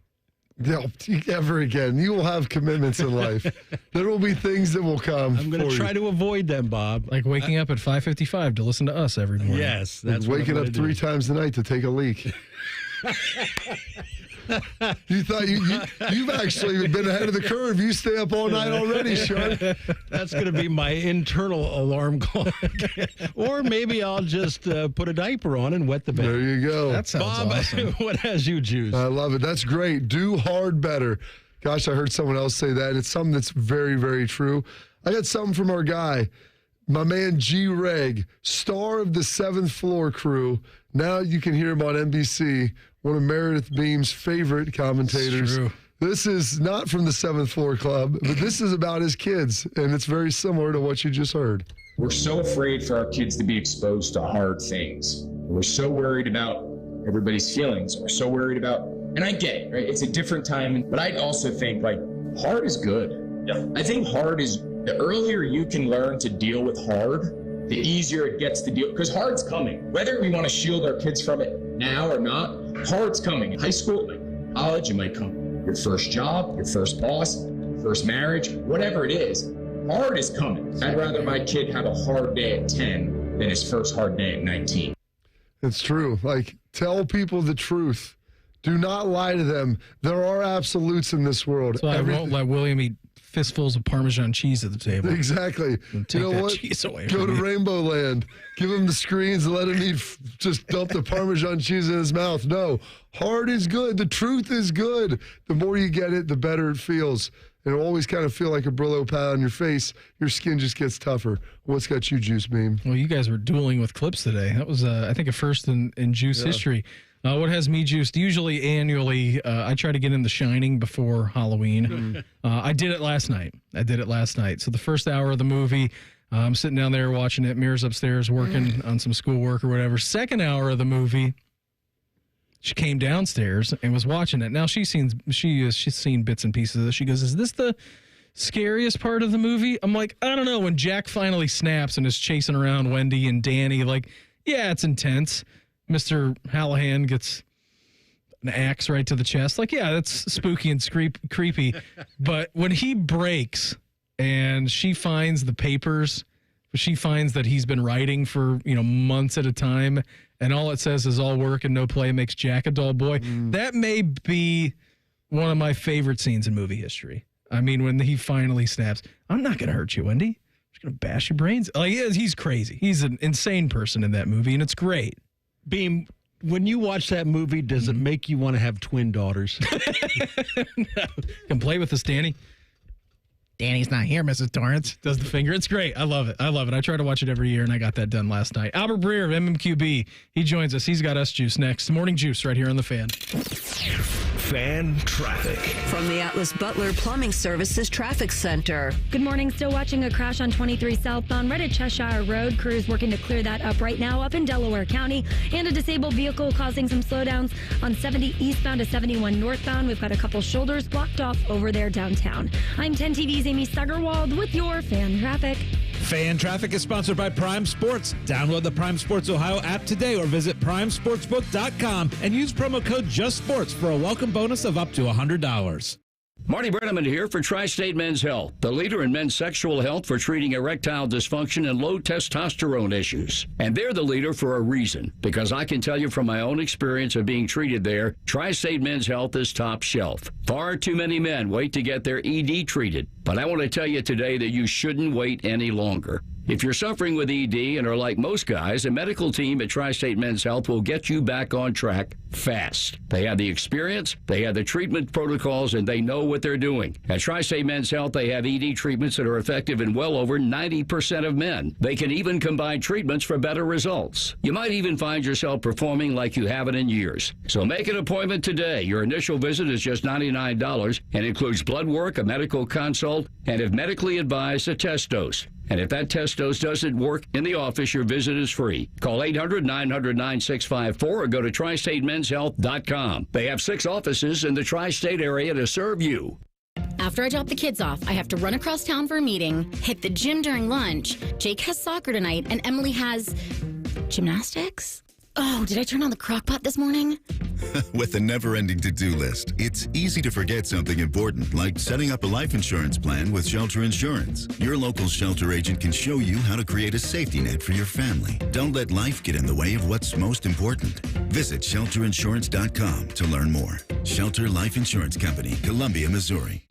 No, ever again. You will have commitments in life. There will be things that will come. I'm going to try to avoid them, Bob. Like waking up at 5:55 to listen to us every morning. Yes, that's waking up 3 times a night to take a leak. You thought you've actually been ahead of the curve. You stay up all night already, Shark. That's going to be my internal alarm clock. Or maybe I'll just put a diaper on and wet the bed. There you go. That sounds awesome. What has you juiced? I love it. That's great. Do hard better. Gosh, I heard someone else say that. It's something that's very, very true. I got something from our guy, my man G. Reg, star of the 7th Floor crew. Now you can hear him on NBC, one of Meredith Beam's favorite commentators. This is not from the 7th Floor Club, but this is about his kids, and it's very similar to what you just heard. We're so afraid for our kids to be exposed to hard things. We're so worried about everybody's feelings. We're so worried about, and I get it, right? It's a different time, but I also think, like, hard is good. Yeah. I think hard is, the earlier you can learn to deal with hard, the easier it gets to deal, because hard's coming. Whether we want to shield our kids from it now or not, hard's coming. In high school, college, it might come. Your first job, your first boss, first marriage, whatever it is, hard is coming. I'd rather my kid have a hard day at 10 than his first hard day at 19. It's true. Like, tell people the truth. Do not lie to them. There are absolutes in this world. So I won't let William eat fistfuls of Parmesan cheese at the table. Exactly. Take that cheese away Go from to me. Rainbow Land. Give him the screens and let him eat. Just dump the Parmesan cheese in his mouth. No, hard is good. The truth is good. The more you get it, the better it feels. It'll always kind of feel like a Brillo pad on your face. Your skin just gets tougher. What's got you, Juice Beam? Well, you guys were dueling with clips today. That was, I think, a first in Juice history. What has me juiced? Usually annually, I try to get in The Shining before Halloween. I did it last night. So the first hour of the movie, I'm sitting down there watching it. Mira's upstairs working on some schoolwork or whatever. Second hour of the movie, she came downstairs and was watching it. Now she's seen bits and pieces of it. She goes, "Is this the scariest part of the movie?" I'm like, I don't know. When Jack finally snaps and is chasing around Wendy and Danny, like, yeah, it's intense. Mr. Hallahan gets an axe right to the chest. Like, yeah, that's spooky and creepy. But when he breaks and she finds the papers, she finds that he's been writing for, months at a time, and all it says is all work and no play makes Jack a dull boy. That may be one of my favorite scenes in movie history. I mean, when he finally snaps, "I'm not going to hurt you, Wendy. I'm just going to bash your brains." Like, he's crazy. He's an insane person in that movie, and it's great. Beam, when you watch that movie, does it make you want to have twin daughters? No. Come play with us, Danny. Danny's not here, Mrs. Torrance. Does the finger. It's great. I love it. I try to watch it every year, and I got that done last night. Albert Breer of MMQB. He joins us. He's got us juice next. Morning Juice right here on The Fan. Fan traffic. From the Atlas Butler Plumbing Services Traffic Center. Good morning. Still watching a crash on 23 southbound right at Cheshire Road. Crews working to clear that up right now up in Delaware County. And a disabled vehicle causing some slowdowns on 70 eastbound to 71 northbound. We've got a couple shoulders blocked off over there downtown. I'm 10 TV's Amy Stuggerwald with your Fan Traffic. Fan Traffic is sponsored by Prime Sports. Download the Prime Sports Ohio app today or visit primesportsbook.com and use promo code JUSTSPORTS for a welcome bonus of up to $100. Marty Brenneman here for Tri-State Men's Health, the leader in men's sexual health for treating erectile dysfunction and low testosterone issues. And they're the leader for a reason, because I can tell you from my own experience of being treated there, Tri-State Men's Health is top shelf. Far too many men wait to get their ED treated, but I want to tell you today that you shouldn't wait any longer. If you're suffering with ED and are like most guys, a medical team at Tri-State Men's Health will get you back on track fast. They have the experience, they have the treatment protocols, and they know what they're doing. At Tri-State Men's Health, they have ED treatments that are effective in well over 90% of men. They can even combine treatments for better results. You might even find yourself performing like you haven't in years. So make an appointment today. Your initial visit is just $99 and includes blood work, a medical consult, and if medically advised, a test dose. And if that test dose doesn't work in the office, your visit is free. Call 800-900-9654 or go to tristatemenshealth.com. They have 6 offices in the tri-state area to serve you. After I drop the kids off, I have to run across town for a meeting, hit the gym during lunch. Jake has soccer tonight, and Emily has gymnastics? Oh, did I turn on the crock pot this morning? With the never-ending to-do list, it's easy to forget something important, like setting up a life insurance plan with Shelter Insurance. Your local Shelter agent can show you how to create a safety net for your family. Don't let life get in the way of what's most important. Visit shelterinsurance.com to learn more. Shelter Life Insurance Company, Columbia, Missouri.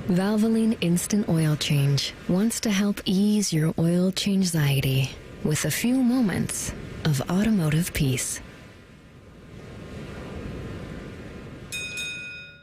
Valvoline Instant Oil Change wants to help ease your oil change anxiety with a few moments of automotive peace.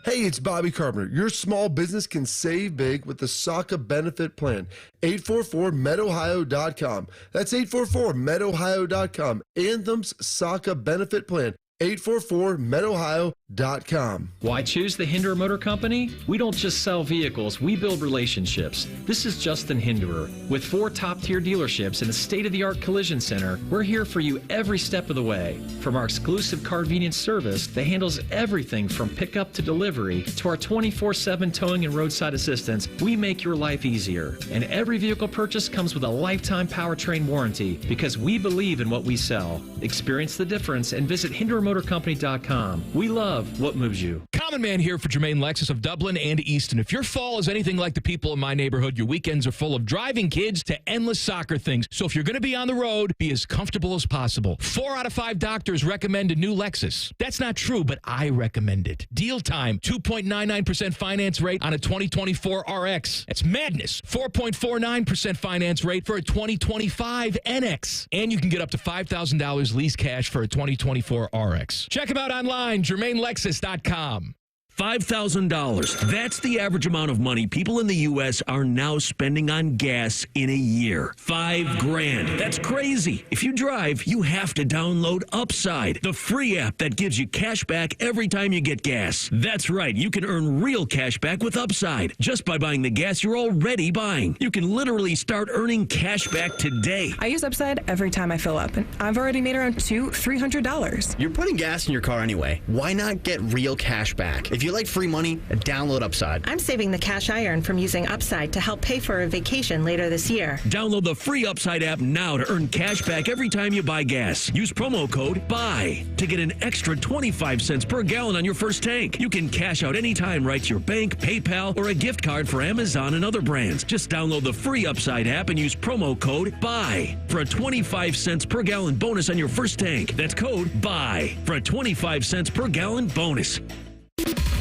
Hey, it's Bobby Carpenter. Your small business can save big with the SACA benefit plan. 844-MEDOhio.com. That's 844-MEDOhio.com. Anthem's SACA benefit plan. 844-MEDOhio.com. Why choose the Hinderer Motor Company? We don't just sell vehicles, we build relationships. This is Justin Hinderer. With 4 top-tier dealerships and a state-of-the-art collision center, we're here for you every step of the way. From our exclusive car convenience service that handles everything from pickup to delivery to our 24/7 towing and roadside assistance, we make your life easier. And every vehicle purchase comes with a lifetime powertrain warranty because we believe in what we sell. Experience the difference and visit HindererMotorCompany.com. We love what moves you. Common Man here for Jermaine Lexus of Dublin and Easton. If your fall is anything like the people in my neighborhood, your weekends are full of driving kids to endless soccer things. So if you're going to be on the road, be as comfortable as possible. 4 out of 5 doctors recommend a new Lexus. That's not true, but I recommend it. Deal time, 2.99% finance rate on a 2024 RX. That's madness. 4.49% finance rate for a 2025 NX. And you can get up to $5,000 lease cash for a 2024 RX. Check them out online, JermaineLexus.com. $5,000. That's the average amount of money people in the U.S. are now spending on gas in a year. $5,000. That's crazy. If you drive, you have to download Upside, the free app that gives you cash back every time you get gas. That's right. You can earn real cash back with Upside just by buying the gas you're already buying. You can literally start earning cash back today. I use Upside every time I fill up, and I've already made around $300. You're putting gas in your car anyway. Why not get real cash back? If you like free money, download Upside. I'm saving the cash I earn from using Upside to help pay for a vacation later this year. Download the free Upside app now to earn cash back every time you buy gas. Use promo code BUY to get an extra 25 cents per gallon on your first tank. You can cash out anytime right to your bank, PayPal, or a gift card for Amazon and other brands. Just download the free Upside app and use promo code BUY for a 25 cents per gallon bonus on your first tank. That's code BUY for a 25 cents per gallon bonus.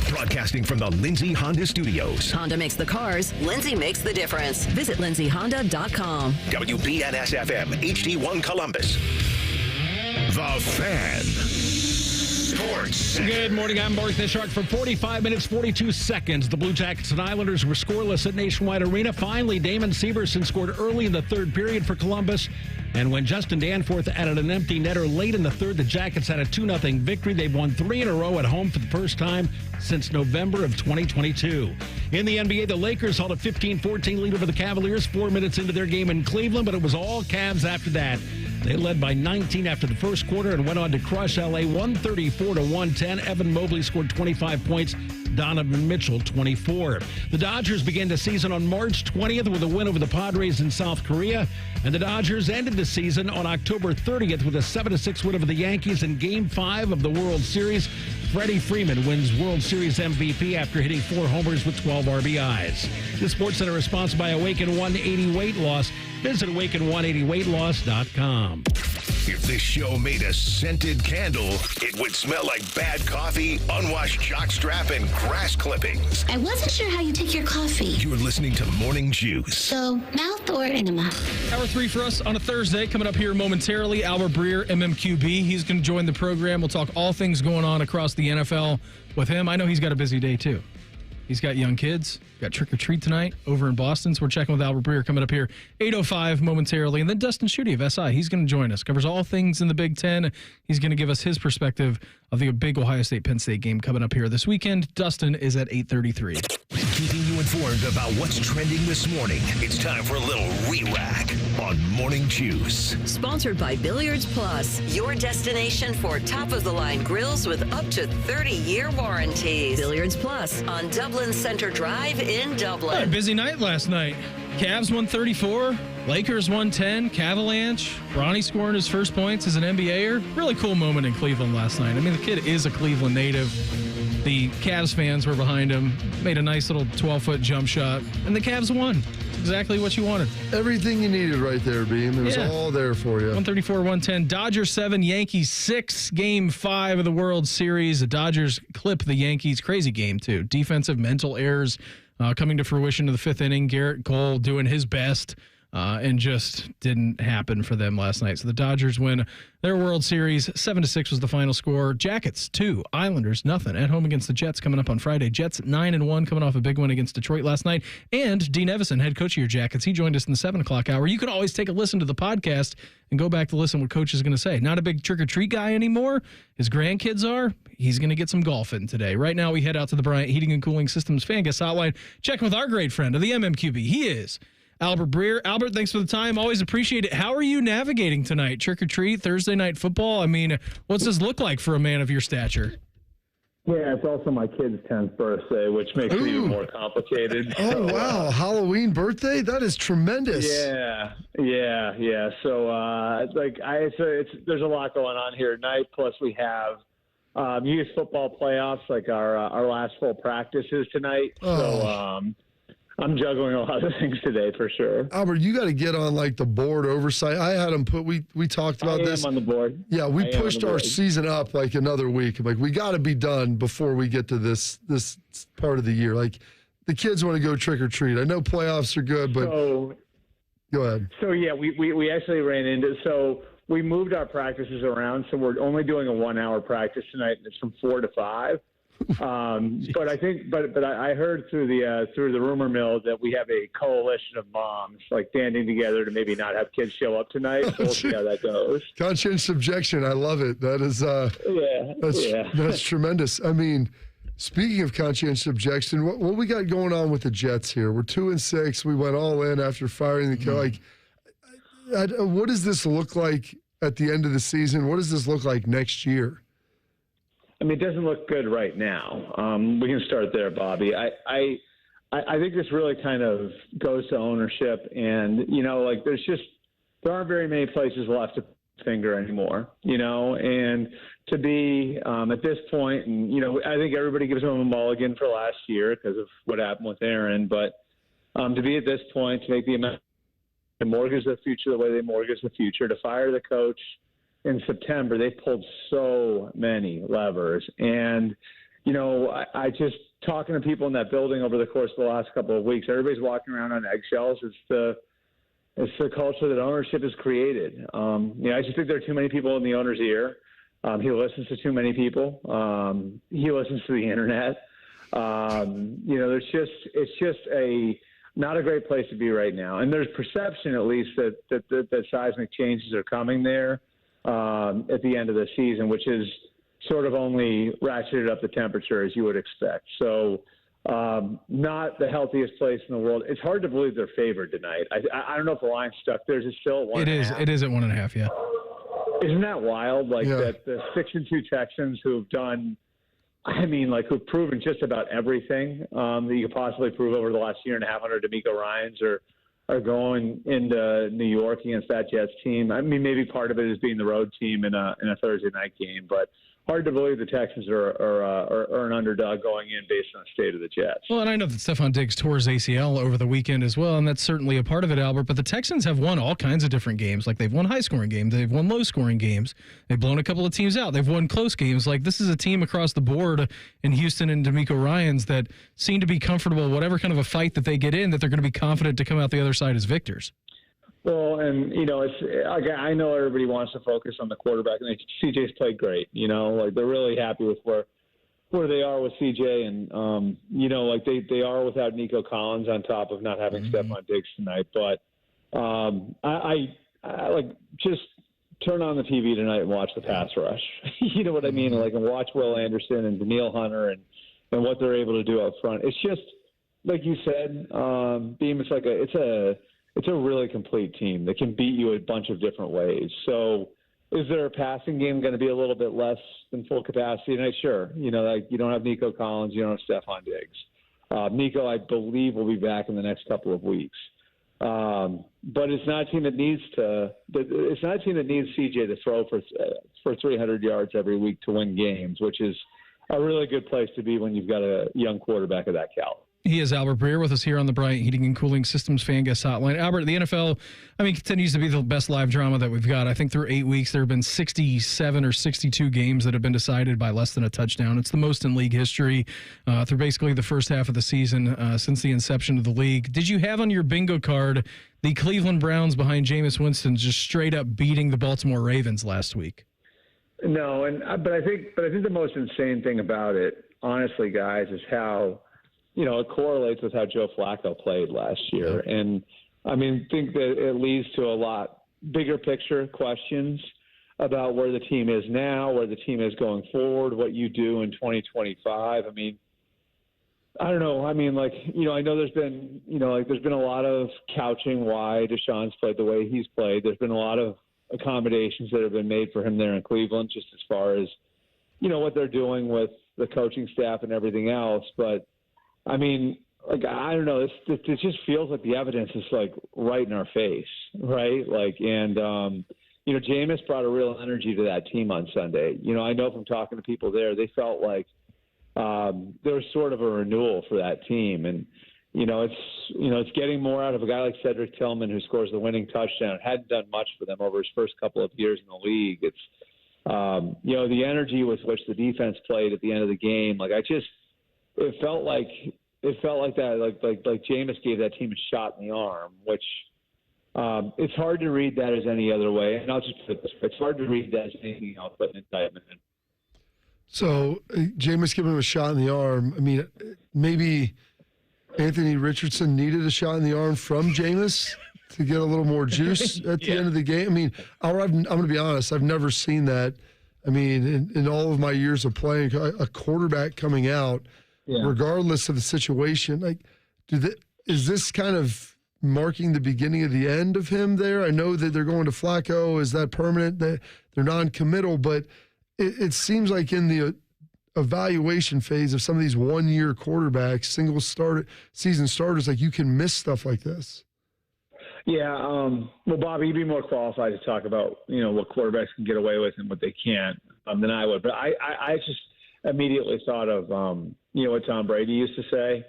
Broadcasting from the Lindsay Honda Studios. Honda makes the cars. Lindsay makes the difference. Visit lindsayhonda.com. WBNS-FM, HD1 Columbus. The Fan. Sports. Good morning. I'm Mark the Shark. For 45 minutes, 42 seconds, the Blue Jackets and Islanders were scoreless at Nationwide Arena. Finally, Damon Severson scored early in the third period for Columbus. And when Justin Danforth added an empty netter late in the third, the Jackets had a 2-0 victory. They've won 3 in a row at home for the first time since November of 2022. In the NBA, the Lakers held a 15-14 lead over the Cavaliers 4 minutes into their game in Cleveland, but it was all Cavs after that. They led by 19 after the first quarter and went on to crush LA 134-110. Evan Mobley scored 25 points. Donovan Mitchell, 24. The Dodgers began the season on March 20th with a win over the Padres in South Korea. And the Dodgers ended the season on October 30th with a 7-6 win over the Yankees in Game 5 of the World Series. Freddie Freeman wins World Series MVP after hitting 4 homers with 12 RBIs. The Sports Center is sponsored by Awaken 180 Weight Loss. Visit awaken180weightloss.com. If this show made a scented candle, it would smell like bad coffee, unwashed jockstrap, and grass clippings. I wasn't sure how you take your coffee. You're listening to Morning Juice. So, mouth or enema? Hour 3 for us on a Thursday. Coming up here momentarily, Albert Breer, MMQB. He's going to join the program. We'll talk all things going on across the NFL with him. I know he's got a busy day, too. He's got young kids. Got trick-or-treat tonight over in Boston. So we're checking with Albert Breer coming up here 8:05 momentarily. And then Dustin Schutte of SI. He's going to join us. Covers all things in the Big Ten. He's going to give us his perspective of the big Ohio State-Penn State game coming up here this weekend. Dustin is at 8:33. Keeping you informed about what's trending this morning. It's time for a little re-rack on Morning Juice. Sponsored by Billiards Plus, your destination for top-of-the-line grills with up to 30-year warranties. Billiards Plus on Dublin Center Drive in Dublin. Busy night last night. Cavs 134, Lakers 110, Cavalanche, Bronny scoring his first points as an NBAer. Really cool moment in Cleveland last night. I mean, the kid is a Cleveland native. The Cavs fans were behind him, made a nice little 12-foot jump shot, and the Cavs won. Exactly what you wanted. Everything you needed right there, Beam. It was all there for you. 134-110. Dodgers 7, Yankees 6. Game 5 of the World Series. The Dodgers clip the Yankees. Crazy game, too. Defensive mental errors coming to fruition in the 5th inning. Garrett Cole doing his best. And just didn't happen for them last night. So the Dodgers win their World Series. 7-6 was the final score. Jackets 2, Islanders nothing. At home against the Jets coming up on Friday. Jets 9-1 coming off a big win against Detroit last night. And Dean Evason, head coach of your Jackets, he joined us in the 7 o'clock hour. You can always take a listen to the podcast and go back to listen what Coach is going to say. Not a big trick-or-treat guy anymore. His grandkids are. He's going to get some golf in today. Right now we head out to the Bryant Heating and Cooling Systems fan guest hotline. Checking with our great friend of the MMQB. He is Albert Breer. Albert, thanks for the time. Always appreciate it. How are you navigating tonight? Trick or treat, Thursday night football? I mean, what's this look like for a man of your stature? Yeah, it's also my kid's 10th birthday, which makes it even more complicated. Oh, wow. Halloween birthday? That is tremendous. Yeah. So, there's a lot going on here tonight. Plus, we have youth football playoffs, like our last full practice is tonight. So, I'm juggling a lot of things today for sure. Albert, you got to get on like the board oversight. I had him put. We talked about this. I am on the board. Yeah, we pushed our season up like another week. Like we got to be done before we get to this part of the year. Like the kids want to go trick or treat. I know playoffs are good, but go ahead. So yeah, we actually ran into we moved our practices around. So we're only doing a 1 hour practice tonight, and it's from 4 to 5. But I think, but I heard through the rumor mill that we have a coalition of moms like banding together to maybe not have kids show up tonight. So we'll see how that goes. Conscientious objection. I love it. That is, that's tremendous. I mean, speaking of conscientious objection, what we got going on with the Jets here? We're 2-6. We went all in after firing the coach. What does this look like at the end of the season? What does this look like next year? I mean, it doesn't look good right now. We can start there, Bobby. I think this really kind of goes to ownership, and there aren't very many places left to finger anymore, and to be at this point, and I think everybody gives them a mulligan for last year because of what happened with Aaron, but to be at this point, to make the amount to mortgage the future the way they mortgage the future, to fire the coach in September, they pulled so many levers. And, I just talking to people in that building over the course of the last couple of weeks, everybody's walking around on eggshells. It's the culture that ownership has created. I just think there are too many people in the owner's ear. He listens to too many people. He listens to the internet. It's just not a great place to be right now. And there's perception, at least, that seismic changes are coming there at the end of the season, which is sort of only ratcheted up the temperature as you would expect. So not the healthiest place in the world. It's hard to believe they're favored tonight. I don't know if the line's stuck. There's still at 1.5. It is at 1.5, yeah. Isn't that wild? That the 6-2 Texans who've done, who've proven just about everything that you could possibly prove over the last year and a half under D'Amico Ryans are going into New York against that Jets team. I mean, maybe part of it is being the road team in a Thursday night game, but hard to believe the Texans are an underdog going in based on the state of the Jets. Well, and I know that Stephon Diggs tore his ACL over the weekend as well, and that's certainly a part of it, Albert. But the Texans have won all kinds of different games. Like, they've won high-scoring games. They've won low-scoring games. They've blown a couple of teams out. They've won close games. Like, this is a team across the board in Houston and D'Amico Ryans that seem to be comfortable, whatever kind of a fight that they get in, that they're going to be confident to come out the other side as victors. Well, and, I know everybody wants to focus on the quarterback, and CJ's played great, they're really happy with where they are with CJ, and, they are without Nico Collins on top of not having Stephon Diggs tonight. But I just turn on the TV tonight and watch the pass rush. You know what I mean? And watch Will Anderson and Danielle Hunter and what they're able to do up front. It's just, like you said, Beam, it's a really complete team that can beat you a bunch of different ways. So is their passing game going to be a little bit less than full capacity tonight? Sure. You don't have Nico Collins. You don't have Stephon Diggs. Nico, I believe, will be back in the next couple of weeks. But it's not a team that needs CJ to throw for 300 yards every week to win games, which is a really good place to be when you've got a young quarterback of that caliber. He is Albert Breer with us here on the Bryant Heating and Cooling Systems Fan Guest Hotline. Albert, the NFL, continues to be the best live drama that we've got. I think through 8 weeks, there have been 67 or 62 games that have been decided by less than a touchdown. It's the most in league history through basically the first half of the season since the inception of the league. Did you have on your bingo card the Cleveland Browns behind Jameis Winston just straight up beating the Baltimore Ravens last week? No, but I think the most insane thing about it, honestly, guys, is how it correlates with how Joe Flacco played last year. And I think that it leads to a lot bigger picture questions about where the team is now, where the team is going forward, what you do in 2025. I don't know. I know there's been, there's been a lot of couching why Deshaun's played the way he's played. There's been a lot of accommodations that have been made for him there in Cleveland, just as far as, what they're doing with the coaching staff and everything else. But I don't know. It just feels like the evidence is right in our face, right? Jameis brought a real energy to that team on Sunday. I know from talking to people there, they felt like there was sort of a renewal for that team, and it's getting more out of a guy like Cedric Tillman, who scores the winning touchdown. Hadn't done much for them over his first couple of years in the league. It's the energy with which the defense played at the end of the game. It felt like that, like Jameis gave that team a shot in the arm, which it's hard to read that as any other way. And I'll just put it this way: it's hard to read that as anything else but an indictment. So Jameis giving him a shot in the arm. I mean, maybe Anthony Richardson needed a shot in the arm from Jameis to get a little more juice at the end of the game. I mean, I'm going to be honest. I've never seen that. I mean, in all of my years of playing, a quarterback coming out, regardless of the situation, like, is this kind of marking the beginning of the end of him there? I know that they're going to Flacco. Is that permanent? They're non-committal, but it seems like in the evaluation phase of some of these one-year quarterbacks, season starters, like, you can miss stuff like this. Yeah, well, Bobby, you'd be more qualified to talk about, what quarterbacks can get away with and what they can't than I would. But I just immediately thought of, what Tom Brady used to say.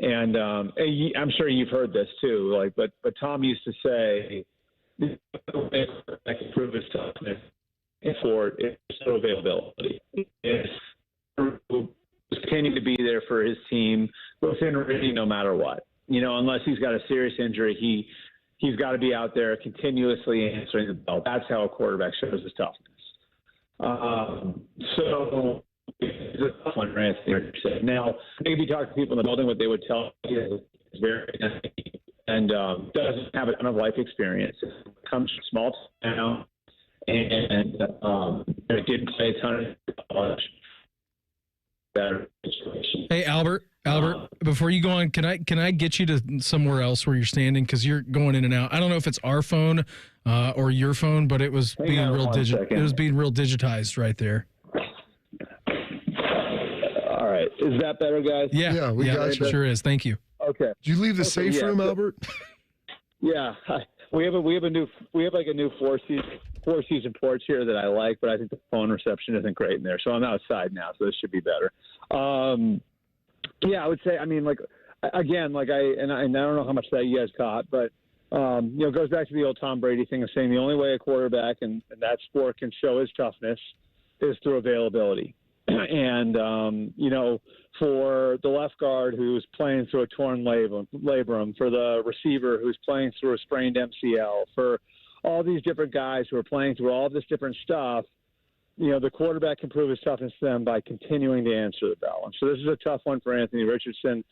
And I'm sure you've heard this too. But Tom used to say, I can prove his toughness for its availability. It's continuing to be there for his team within reason, no matter what. Unless he's got a serious injury, he's got to be out there continuously answering the bell. That's how a quarterback shows his toughness. So it's a tough one for Anthony Richardson. Now, maybe talk to people in the building, what they would tell you is very and doesn't have a ton of life experience. It comes from small town and didn't play a ton of college. Better situation. Hey, Albert, before you go on, can I get you to somewhere else where you're standing? Because you're going in and out. I don't know if it's our phone or your phone, but it was being real digitized right there. All right, is that better, guys? Yeah, we got you. Sure is. Thank you. Okay. Did you leave the safe room, Albert? Yeah, we have a new four season porch here that I like, but I think the phone reception isn't great in there. So I'm outside now, so this should be better. I would say, I mean, again, I don't know how much that you guys caught, but it goes back to the old Tom Brady thing of saying the only way a quarterback in that sport can show his toughness is through availability. And for the left guard who's playing through a torn labrum, for the receiver who's playing through a sprained MCL, for all these different guys who are playing through all this different stuff, the quarterback can prove his toughness to them by continuing to answer the bell. And so this is a tough one for Anthony Richardson.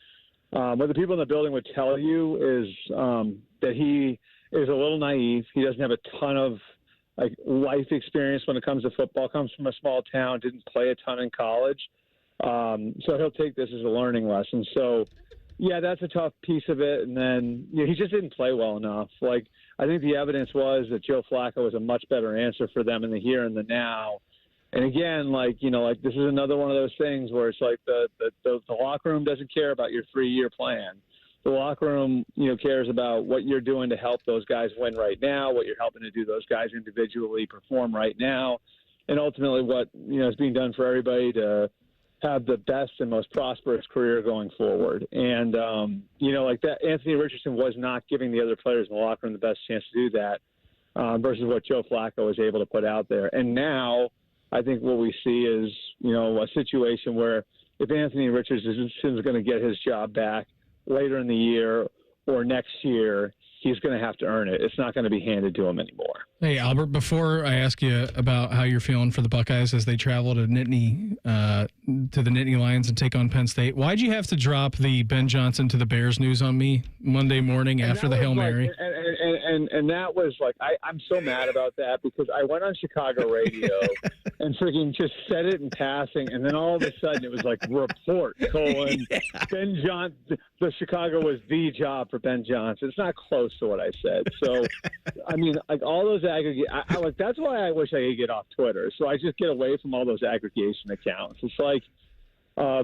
What the people in the building would tell you is that he is a little naive. He doesn't have a ton of life experience when it comes to football. Comes from a small town, didn't play a ton in college. So he'll take this as a learning lesson. So, yeah, that's a tough piece of it. And then he just didn't play well enough. I think the evidence was that Joe Flacco was a much better answer for them in the here and the now. And again, this is another one of those things where it's like the locker room doesn't care about your 3-year plan. The locker room, cares about what you're doing to help those guys win right now, what you're helping to do those guys individually perform right now, and ultimately what, is being done for everybody to have the best and most prosperous career going forward. And, that Anthony Richardson was not giving the other players in the locker room the best chance to do that versus what Joe Flacco was able to put out there. And now I think what we see is, a situation where if Anthony Richardson is going to get his job back later in the year or next year, he's going to have to earn it. It's not going to be handed to him anymore. Hey, Albert, before I ask you about how you're feeling for the Buckeyes as they travel to Nittany, to the Nittany Lions and take on Penn State, why'd you have to drop the Ben Johnson to the Bears news on me Monday morning after the Hail Mary? And that was I'm so mad about that because I went on Chicago radio and freaking just said it in passing, and then all of a sudden it was report : Ben Johnson. The Chicago was the job for Ben Johnson. It's not close to what I said. So, I mean, all those aggregate. That's why I wish I could get off Twitter. So I just get away from all those aggregation accounts. It's I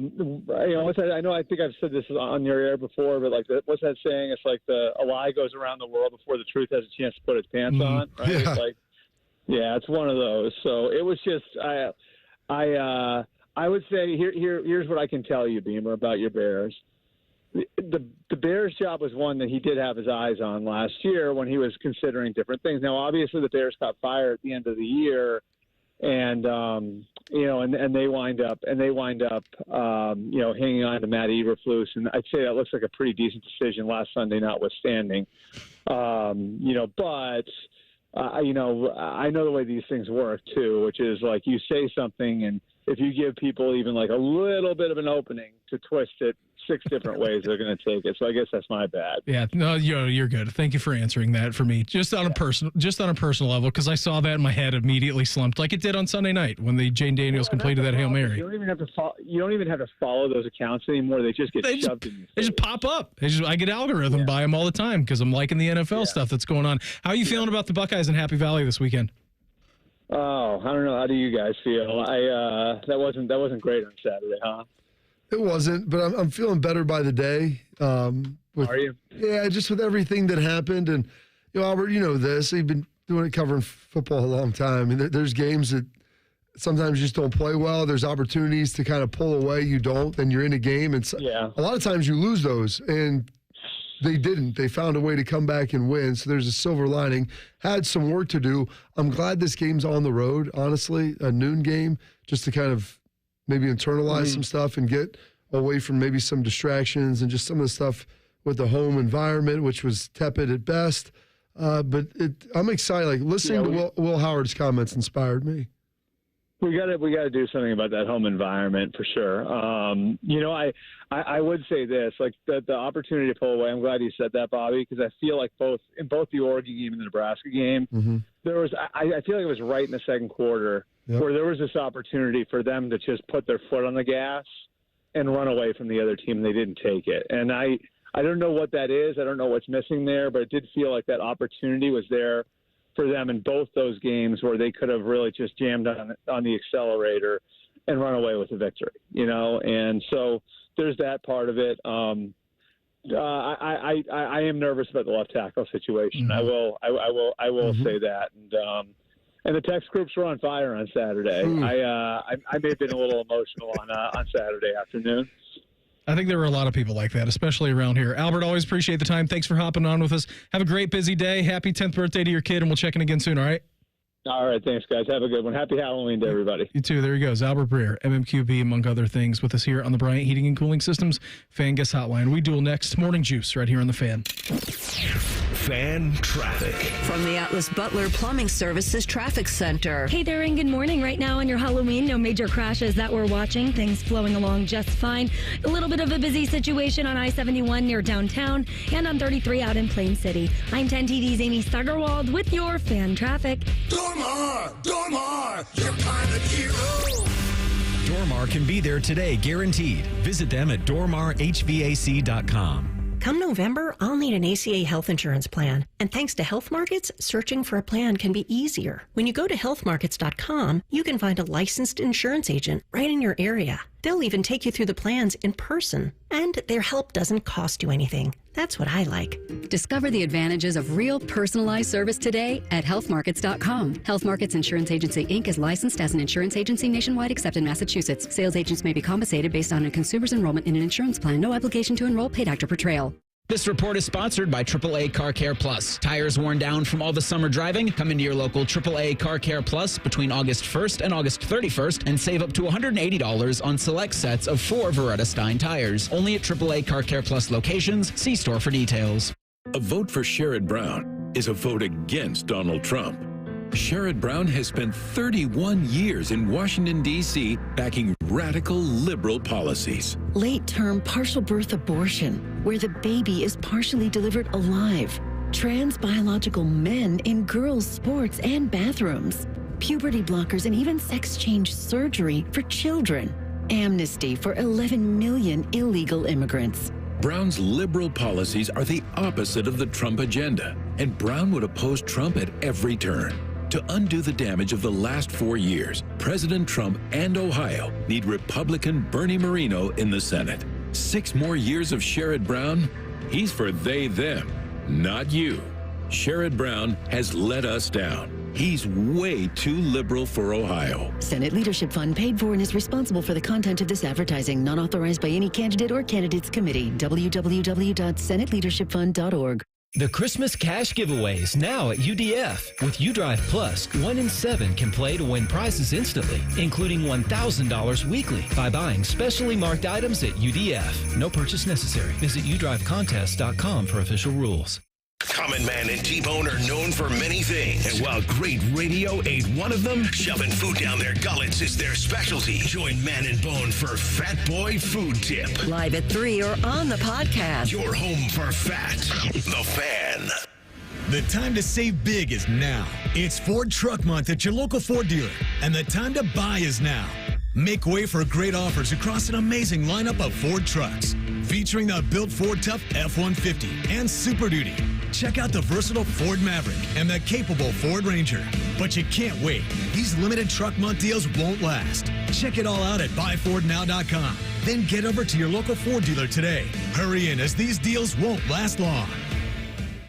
think I've said this on your air before, but what's that saying? It's a lie goes around the world before the truth has a chance to put its pants on. Right? Yeah. It's one of those. So it was just I would say here's what I can tell you, Beamer, about your Bears. The Bears' job was one that he did have his eyes on last year when he was considering different things. Now, obviously, the Bears got fired at the end of the year, and they wind up hanging on to Matt Eberflus, and I'd say that looks like a pretty decent decision last Sunday, notwithstanding. But I know the way these things work too, which is you say something and if you give people even like a little bit of an opening to twist it 6 different ways, they're going to take it. So I guess that's my bad. Yeah, no, you're good. Thank you for answering that for me. Just on a personal level, because I saw that and my head immediately slumped, like it did on Sunday night when the Jane Daniels completed that Hail Mary. You don't even have to follow those accounts anymore. They just get shoved in. They just pop up. I get algorithm by them all the time because I'm liking the NFL stuff that's going on. How are you feeling about the Buckeyes in Happy Valley this weekend? Oh, I don't know. How do you guys feel? That wasn't great on Saturday, huh? It wasn't, but I'm feeling better by the day. Are you? Yeah, just with everything that happened. And, Albert, you know this. You've been covering football a long time. I mean, there's games that sometimes you just don't play well. There's opportunities to kind of pull away. You don't, then you're in a game. And a lot of times you lose those. And they didn't. They found a way to come back and win. So there's a silver lining. Had some work to do. I'm glad this game's on the road, honestly, a noon game, just to kind of maybe internalize some stuff and get away from maybe some distractions and just some of the stuff with the home environment, which was tepid at best. But I'm excited. Like listening to Will Howard's comments inspired me. We got to do something about that home environment for sure. I would say this, like the opportunity to pull away. I'm glad you said that, Bobby, because I feel like in both the Oregon game and the Nebraska game, there was. I feel like it was right in the second quarter where there was this opportunity for them to just put their foot on the gas and run away from the other team. And they didn't take it, and I don't know what that is. I don't know what's missing there, but it did feel like that opportunity was there for them in both those games where they could have really just jammed on the accelerator and run away with the victory, And so there's that part of it. I am nervous about the left tackle situation. I will say that. And the text groups were on fire on Saturday. I may have been a little emotional on Saturday afternoon. I think there were a lot of people like that, especially around here. Albert, always appreciate the time. Thanks for hopping on with us. Have a great, busy day. Happy 10th birthday to your kid, and we'll check in again soon, all right? All right, thanks, guys. Have a good one. Happy Halloween to everybody. You too. There he goes. Albert Breer, MMQB, among other things, with us here on the Bryant Heating and Cooling Systems Fan Guest Hotline. We duel next. Morning Juice right here on the Fan. Fan traffic. From the Atlas Butler Plumbing Services Traffic Center. Hey there, and good morning. Right now on your Halloween, no major crashes that we're watching. Things flowing along just fine. A little bit of a busy situation on I-71 near downtown and on 33 out in Plain City. I'm 10 TV's Amy Steigerwald with your fan traffic. Dormar, your kind of hero. Dormar can be there today, guaranteed. Visit them at dormarhvac.com. Come November, I'll need an ACA health insurance plan. And thanks to Health Markets, searching for a plan can be easier. When you go to healthmarkets.com, you can find a licensed insurance agent right in your area. They'll even take you through the plans in person. And their help doesn't cost you anything. That's what I like. Discover the advantages of real personalized service today at healthmarkets.com. Health Markets Insurance Agency, Inc. is licensed as an insurance agency nationwide except in Massachusetts. Sales agents may be compensated based on a consumer's enrollment in an insurance plan. No obligation to enroll, paid after portrayal. This report is sponsored by AAA Car Care Plus. Tires worn down from all the summer driving? Come into your local AAA Car Care Plus between August 1st and August 31st and save up to $180 on select sets of 4 Veretta Stein tires. Only at AAA Car Care Plus locations. See store for details. A vote for Sherrod Brown is a vote against Donald Trump. Sherrod Brown has spent 31 years in Washington, D.C., backing radical liberal policies. Late-term partial birth abortion, where the baby is partially delivered alive. Trans biological men in girls' sports and bathrooms. Puberty blockers and even sex change surgery for children. Amnesty for 11 million illegal immigrants. Brown's liberal policies are the opposite of the Trump agenda, and Brown would oppose Trump at every turn. To undo the damage of the last 4 years, President Trump and Ohio need Republican Bernie Moreno in the Senate. 6 more years of Sherrod Brown? He's for they, them, not you. Sherrod Brown has let us down. He's way too liberal for Ohio. Senate Leadership Fund paid for and is responsible for the content of this advertising, not authorized by any candidate or candidates committee. www.senateleadershipfund.org. The Christmas cash giveaways now at UDF. With UDrive Plus, 1 in 7 can play to win prizes instantly, including $1,000 weekly by buying specially marked items at UDF. No purchase necessary. Visit udrivecontest.com for official rules. Common Man and T-Bone are known for many things. And while great radio ain't one of them, shoving food down their gullets is their specialty. Join Man and Bone for Fat Boy Food Tip. Live at 3 or on the podcast. Your home for fat. The Fan. The time to save big is now. It's Ford Truck Month at your local Ford dealer, and the time to buy is now. Make way for great offers across an amazing lineup of Ford trucks, featuring the built Ford Tough F-150 and Super Duty. Check out the versatile Ford Maverick and the capable Ford Ranger. But you can't wait. These limited truck month deals won't last. Check it all out at buyfordnow.com. Then get over to your local Ford dealer today. Hurry in, as these deals won't last long.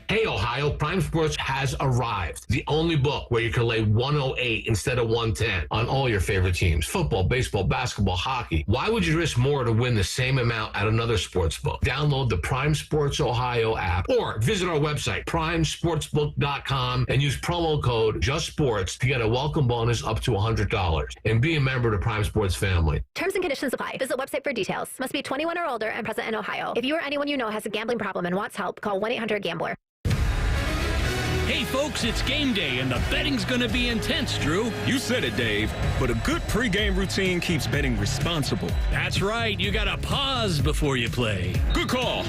Hey, Ohio, Prime Sports has arrived. The only book where you can lay 108 instead of 110 on all your favorite teams. Football, baseball, basketball, hockey. Why would you risk more to win the same amount at another sports book? Download the Prime Sports Ohio app or visit our website, primesportsbook.com, and use promo code JUSTSPORTS to get a welcome bonus up to $100. And be a member of the Prime Sports family. Terms and conditions apply. Visit website for details. Must be 21 or older and present in Ohio. If you or anyone you know has a gambling problem and wants help, call 1-800-GAMBLER. Hey, folks, it's game day, and the betting's going to be intense, Drew. You said it, Dave, but a good pregame routine keeps betting responsible. That's right. You got to pause before you play. Good call.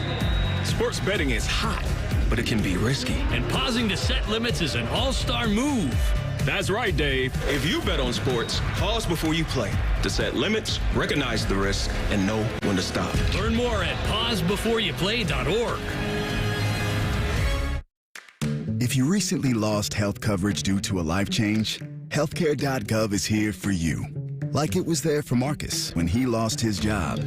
Sports betting is hot, but it can be risky. And pausing to set limits is an all-star move. That's right, Dave. If you bet on sports, pause before you play to set limits, recognize the risk, and know when to stop. Learn more at pausebeforeyouplay.org. If you recently lost health coverage due to a life change, healthcare.gov is here for you. Like it was there for Marcus when he lost his job,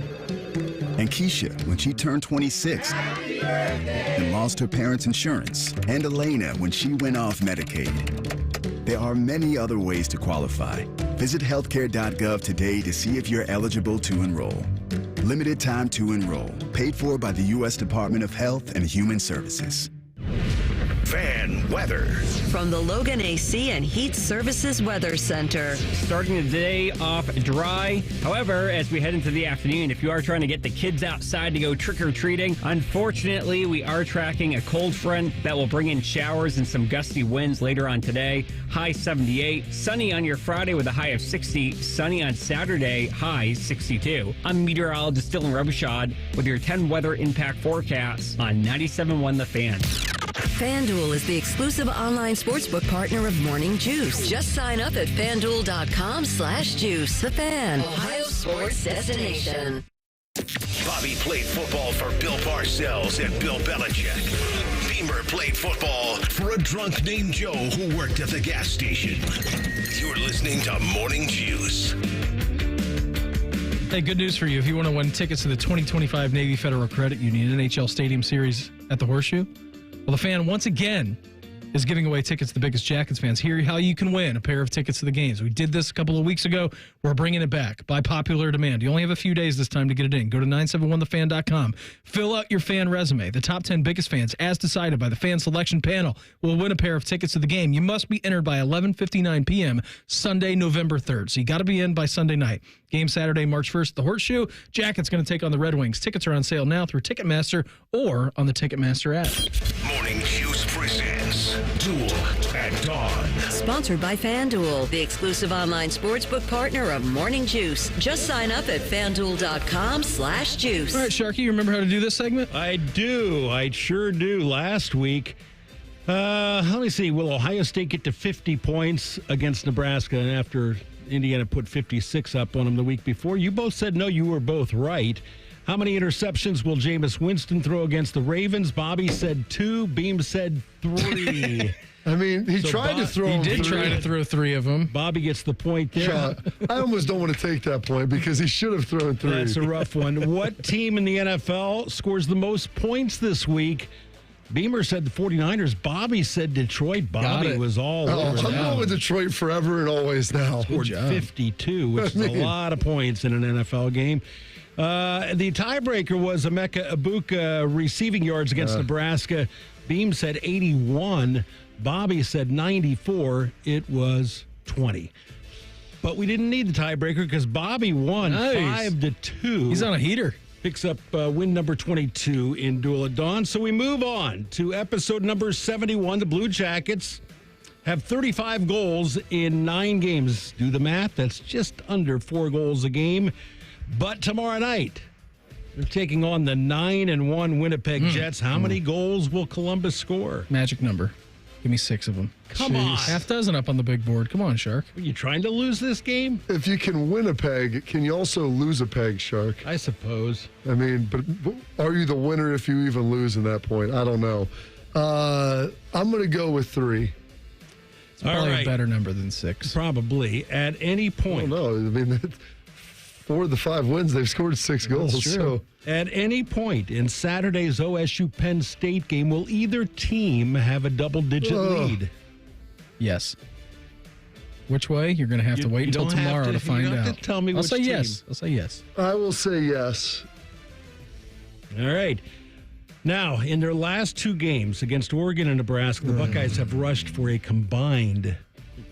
and Keisha when she turned 26 and lost her parents' insurance, and Elena when she went off Medicaid. There are many other ways to qualify. Visit healthcare.gov today to see if you're eligible to enroll. Limited time to enroll. Paid for by the U.S. Department of Health and Human Services. Fan weather. From the Logan AC and Heat Services Weather Center. Starting the day off dry. However, as we head into the afternoon, if you are trying to get the kids outside to go trick-or-treating, unfortunately, we are tracking a cold front that will bring in showers and some gusty winds later on today. High 78. Sunny on your Friday with a high of 60. Sunny on Saturday, high 62. I'm meteorologist Dylan Robichaud with your 10 weather impact forecasts on 97.1 The Fan. FanDuel is the exclusive online sportsbook partner of Morning Juice. Just sign up at FanDuel.com/juice. The Fan, Ohio's sports destination. Bobby played football for Bill Parcells and Bill Belichick. Beamer played football for a drunk named Joe who worked at the gas station. You're listening to Morning Juice. Hey, good news for you. If you want to win tickets to the 2025 Navy Federal Credit Union NHL Stadium Series at the Horseshoe, well, the Fan once again is giving away tickets to the biggest Jackets fans. Here, how you can win a pair of tickets to the games. We did this a couple of weeks ago. We're bringing it back by popular demand. You only have a few days this time to get it in. Go to 971thefan.com. Fill out your fan resume. The top 10 biggest fans, as decided by the fan selection panel, will win a pair of tickets to the game. You must be entered by 11:59 p.m. Sunday, November 3rd. So you got to be in by Sunday night. Game Saturday, March 1st, the Horseshoe. Jackets going to take on the Red Wings. Tickets are on sale now through Ticketmaster or on the Ticketmaster app. Morning Juice presents Duel at Dawn. Sponsored by FanDuel, the exclusive online sportsbook partner of Morning Juice. Just sign up at FanDuel.com/juice. All right, Sharky, you remember how to do this segment? I do. I sure do. Last week, let me see. Will Ohio State get to 50 points against Nebraska after Indiana put 56 up on them the week before? You both said no. You were both right. How many interceptions will Jameis Winston throw against the Ravens? Bobby said 2. Beam said 3. I mean, he tried to throw them. He did try to throw 3 of them. Bobby gets the point there. I almost don't want to take that point because he should have thrown 3. That's a rough one. What team in the NFL scores the most points this week? Beamer said the 49ers. Bobby said Detroit. Bobby was all over I'm going with Detroit forever and always now. Scored 52, which is a lot of points in an NFL game. The tiebreaker was Emeka Egbuka receiving yards against Nebraska. Beam said 81. Bobby said 94. It was 20. But we didn't need the tiebreaker because Bobby won 5-2. He's on a heater. picks up win number 22 in Duel at Dawn. So we move on to episode number 71. The Blue Jackets have 35 goals in 9 games. Do the math. That's just under 4 goals a game. But tomorrow night, they're taking on the 9-1 Winnipeg Jets. How many goals will Columbus score? Magic number. Give me 6 of them. Come on. Half dozen up on the big board. Come on, Shark. Are you trying to lose this game? If you can win a peg, can you also lose a peg, Shark? I suppose. I mean, but are you the winner if you even lose in that point? I don't know. I'm going to go with 3. It's probably a better number than 6. Probably. At any point. No, I mean, 4 of the 5 wins, they've scored 6 goals. That's true. So. At any point in Saturday's OSU Penn State game, will either team have a double-digit lead? Yes. Which way? You're going to have to wait until tomorrow to find out. Tell me I'll which say team. yes. I'll say yes. I will say yes. All right. Now, in their last 2 games against Oregon and Nebraska, the Buckeyes have rushed for a combined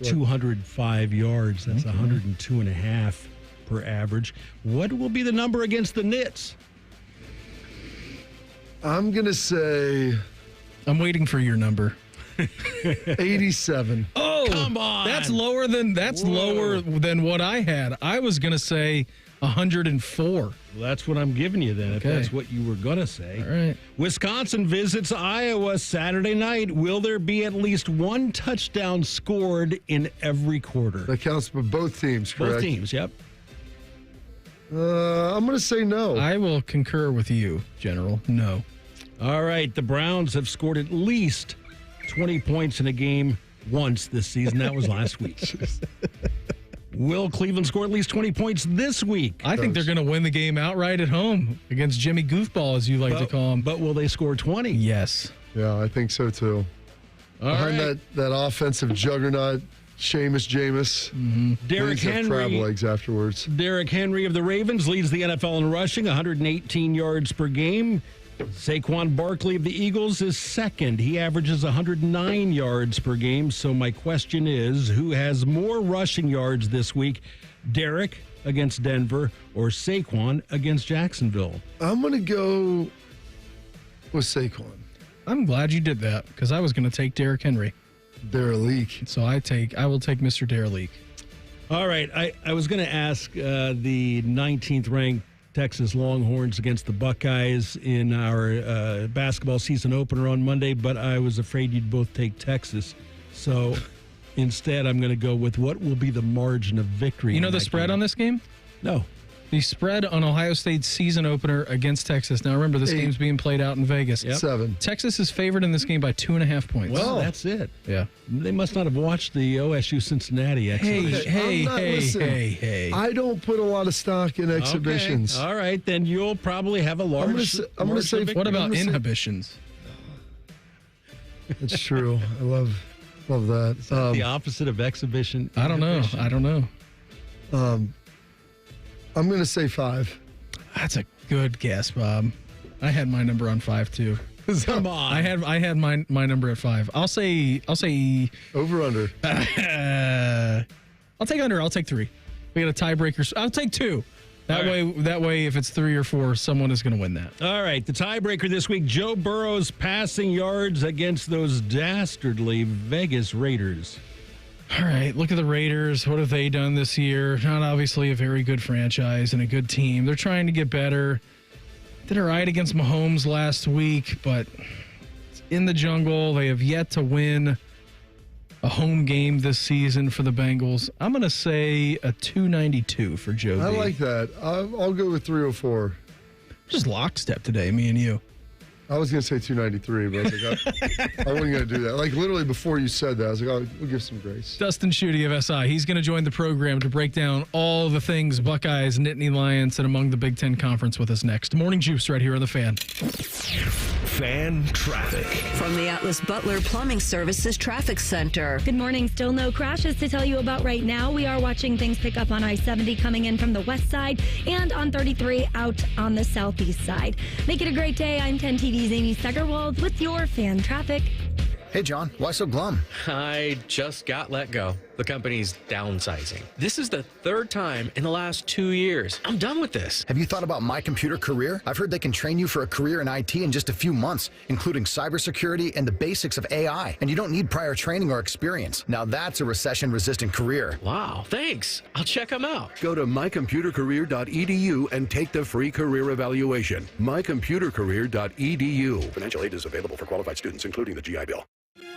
205 yards. That's 102.5 per average. What will be the number against the Knits? I'm going to say... I'm waiting for your number. 87. Oh, come on. That's lower than what I had. I was going to say 104. Well, that's what I'm giving you then, if that's what you were going to say. All right. Wisconsin visits Iowa Saturday night. Will there be at least 1 touchdown scored in every quarter? That counts for both teams, correct? Both teams, yep. I'm going to say no. I will concur with you, General. No. All right. The Browns have scored at least 20 points in a game once this season. That was last week. Will Cleveland score at least 20 points this week? I think they're going to win the game outright at home against Jimmy Goofball, as you like to call him. But will they score 20? Yes. Yeah, I think so too. Behind that offensive juggernaut, Seamus Jameis. Derrick Henry. Crab legs afterwards. Derrick Henry of the Ravens leads the NFL in rushing, 118 yards per game. Saquon Barkley of the Eagles is second. He averages 109 yards per game. So my question is, who has more rushing yards this week? Derrick against Denver or Saquon against Jacksonville? I'm going to go with Saquon. I'm glad you did that because I was going to take Derrick Henry. Derrick. So I will take Mr. Derrick. All right. I was going to ask the 19th ranked Texas Longhorns against the Buckeyes in our basketball season opener on Monday, but I was afraid you'd both take Texas. So instead, I'm going to go with what will be the margin of victory. You know the spread on this game? No. The spread on Ohio State's season opener against Texas. Now, remember, this game's being played out in Vegas. 7. Texas is favored in this game by 2.5 points. Well, that's it. Yeah. They must not have watched the OSU Cincinnati exhibition. Hey. I don't put a lot of stock in exhibitions. Okay. All right, then you'll probably have a large. I'm going to say. What about inhibitions? That's true. I love that. Is that the opposite of exhibition? I don't know. I'm going to say 5. That's a good guess, Bob. I had my number on 5 too. Come on. I had my number at 5. I'll say over under. I'll take under. I'll take 3. We got a tiebreaker. I'll take 2. That way, if it's 3 or 4, someone is going to win that. All right, the tiebreaker this week: Joe Burrow's passing yards against those dastardly Vegas Raiders. All right, look at the Raiders. What have they done this year? Not obviously a very good franchise and a good team. They're trying to get better. Did all right against Mahomes last week, but it's in the jungle. They have yet to win a home game this season for the Bengals. I'm going to say a 292 for Joe B. I like that. I'll go with 304. Just lockstep today, me and you. I was going to say 293, but I was like, I wasn't going to do that. Like, literally before you said that, I was like, we'll give some grace. Dustin Schutte of SI. He's going to join the program to break down all the things Buckeyes, Nittany Lions, and among the Big Ten Conference with us next. Morning Juice right here on The Fan. Fan traffic. From the Atlas Butler Plumbing Services Traffic Center. Good morning. Still no crashes to tell you about right now. We are watching things pick up on I-70 coming in from the west side and on 33 out on the southeast side. Make it a great day. I'm 10 TV's Amy with your fan traffic. Hey, John, why so glum? I just got let go. The company's downsizing. This is the third time in the last 2 years. I'm done with this. Have you thought about My Computer Career? I've heard they can train you for a career in IT in just a few months, including cybersecurity and the basics of AI. And you don't need prior training or experience. Now that's a recession-resistant career. Wow, thanks. I'll check them out. Go to mycomputercareer.edu and take the free career evaluation. mycomputercareer.edu. Financial aid is available for qualified students, including the GI Bill.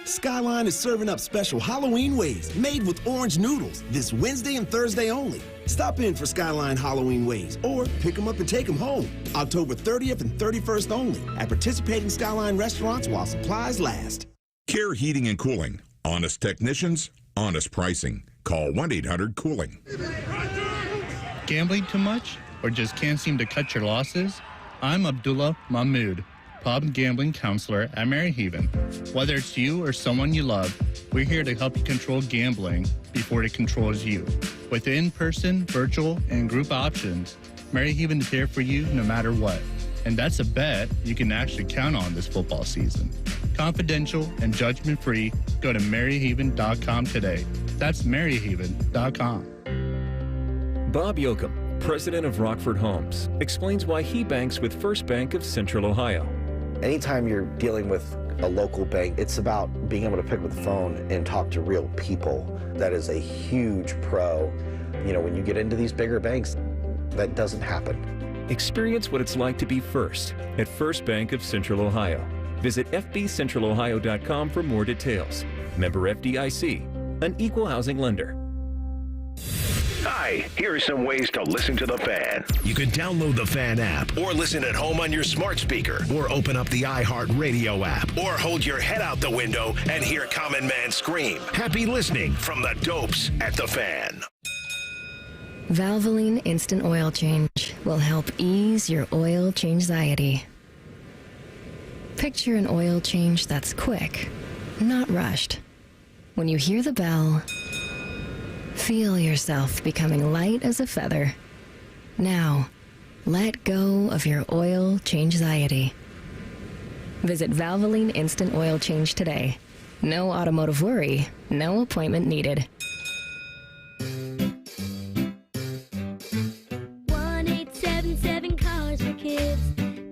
Skyline is serving up special Halloween ways made with orange noodles this Wednesday and Thursday only. Stop in for Skyline Halloween ways or pick them up and take them home. October 30th and 31st only at participating Skyline restaurants while supplies last. Care Heating and Cooling. Honest technicians, honest pricing. Call 1-800-COOLING. Gambling too much or just can't seem to cut your losses? I'm Abdullah Mahmood, pub and gambling counselor at Maryhaven. Whether it's you or someone you love, we're here to help you control gambling before it controls you. With in-person, virtual, and group options, Maryhaven is there for you no matter what. And that's a bet you can actually count on this football season. Confidential and judgment-free, go to maryhaven.com today. That's maryhaven.com. Bob Yoakum, president of Rockford Homes, explains why he banks with First Bank of Central Ohio. Anytime you're dealing with a local bank, it's about being able to pick up the phone and talk to real people. That is a huge pro. You know, when you get into these bigger banks, that doesn't happen. Experience what it's like to be first at First Bank of Central Ohio. Visit fbcentralohio.com for more details. Member FDIC, an equal housing lender. Hi, here are some ways to listen to The Fan. You can download the Fan app or listen at home on your smart speaker or open up the iHeartRadio app or hold your head out the window and hear Common Man scream. Happy listening from the dopes at The Fan. Valvoline Instant Oil Change will help ease your oil change-anxiety. Picture an oil change that's quick, not rushed. When you hear the bell, feel yourself becoming light as a feather. Now, let go of your oil change-anxiety. Visit Valvoline Instant Oil Change today. No automotive worry, no appointment needed. 1-877 Cars for Kids.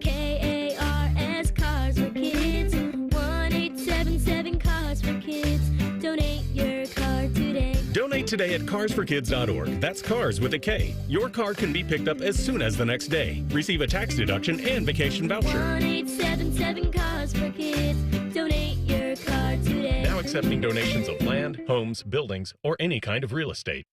KARS Cars for Kids. 1-877 Cars for Kids. Donate your car today. Donate today at carsforkids.org. That's cars with a K. Your car can be picked up as soon as the next day. Receive a tax deduction and vacation voucher. 1-877 Cars for Kids. Donate your car today. Now accepting donations of land, homes, buildings, or any kind of real estate.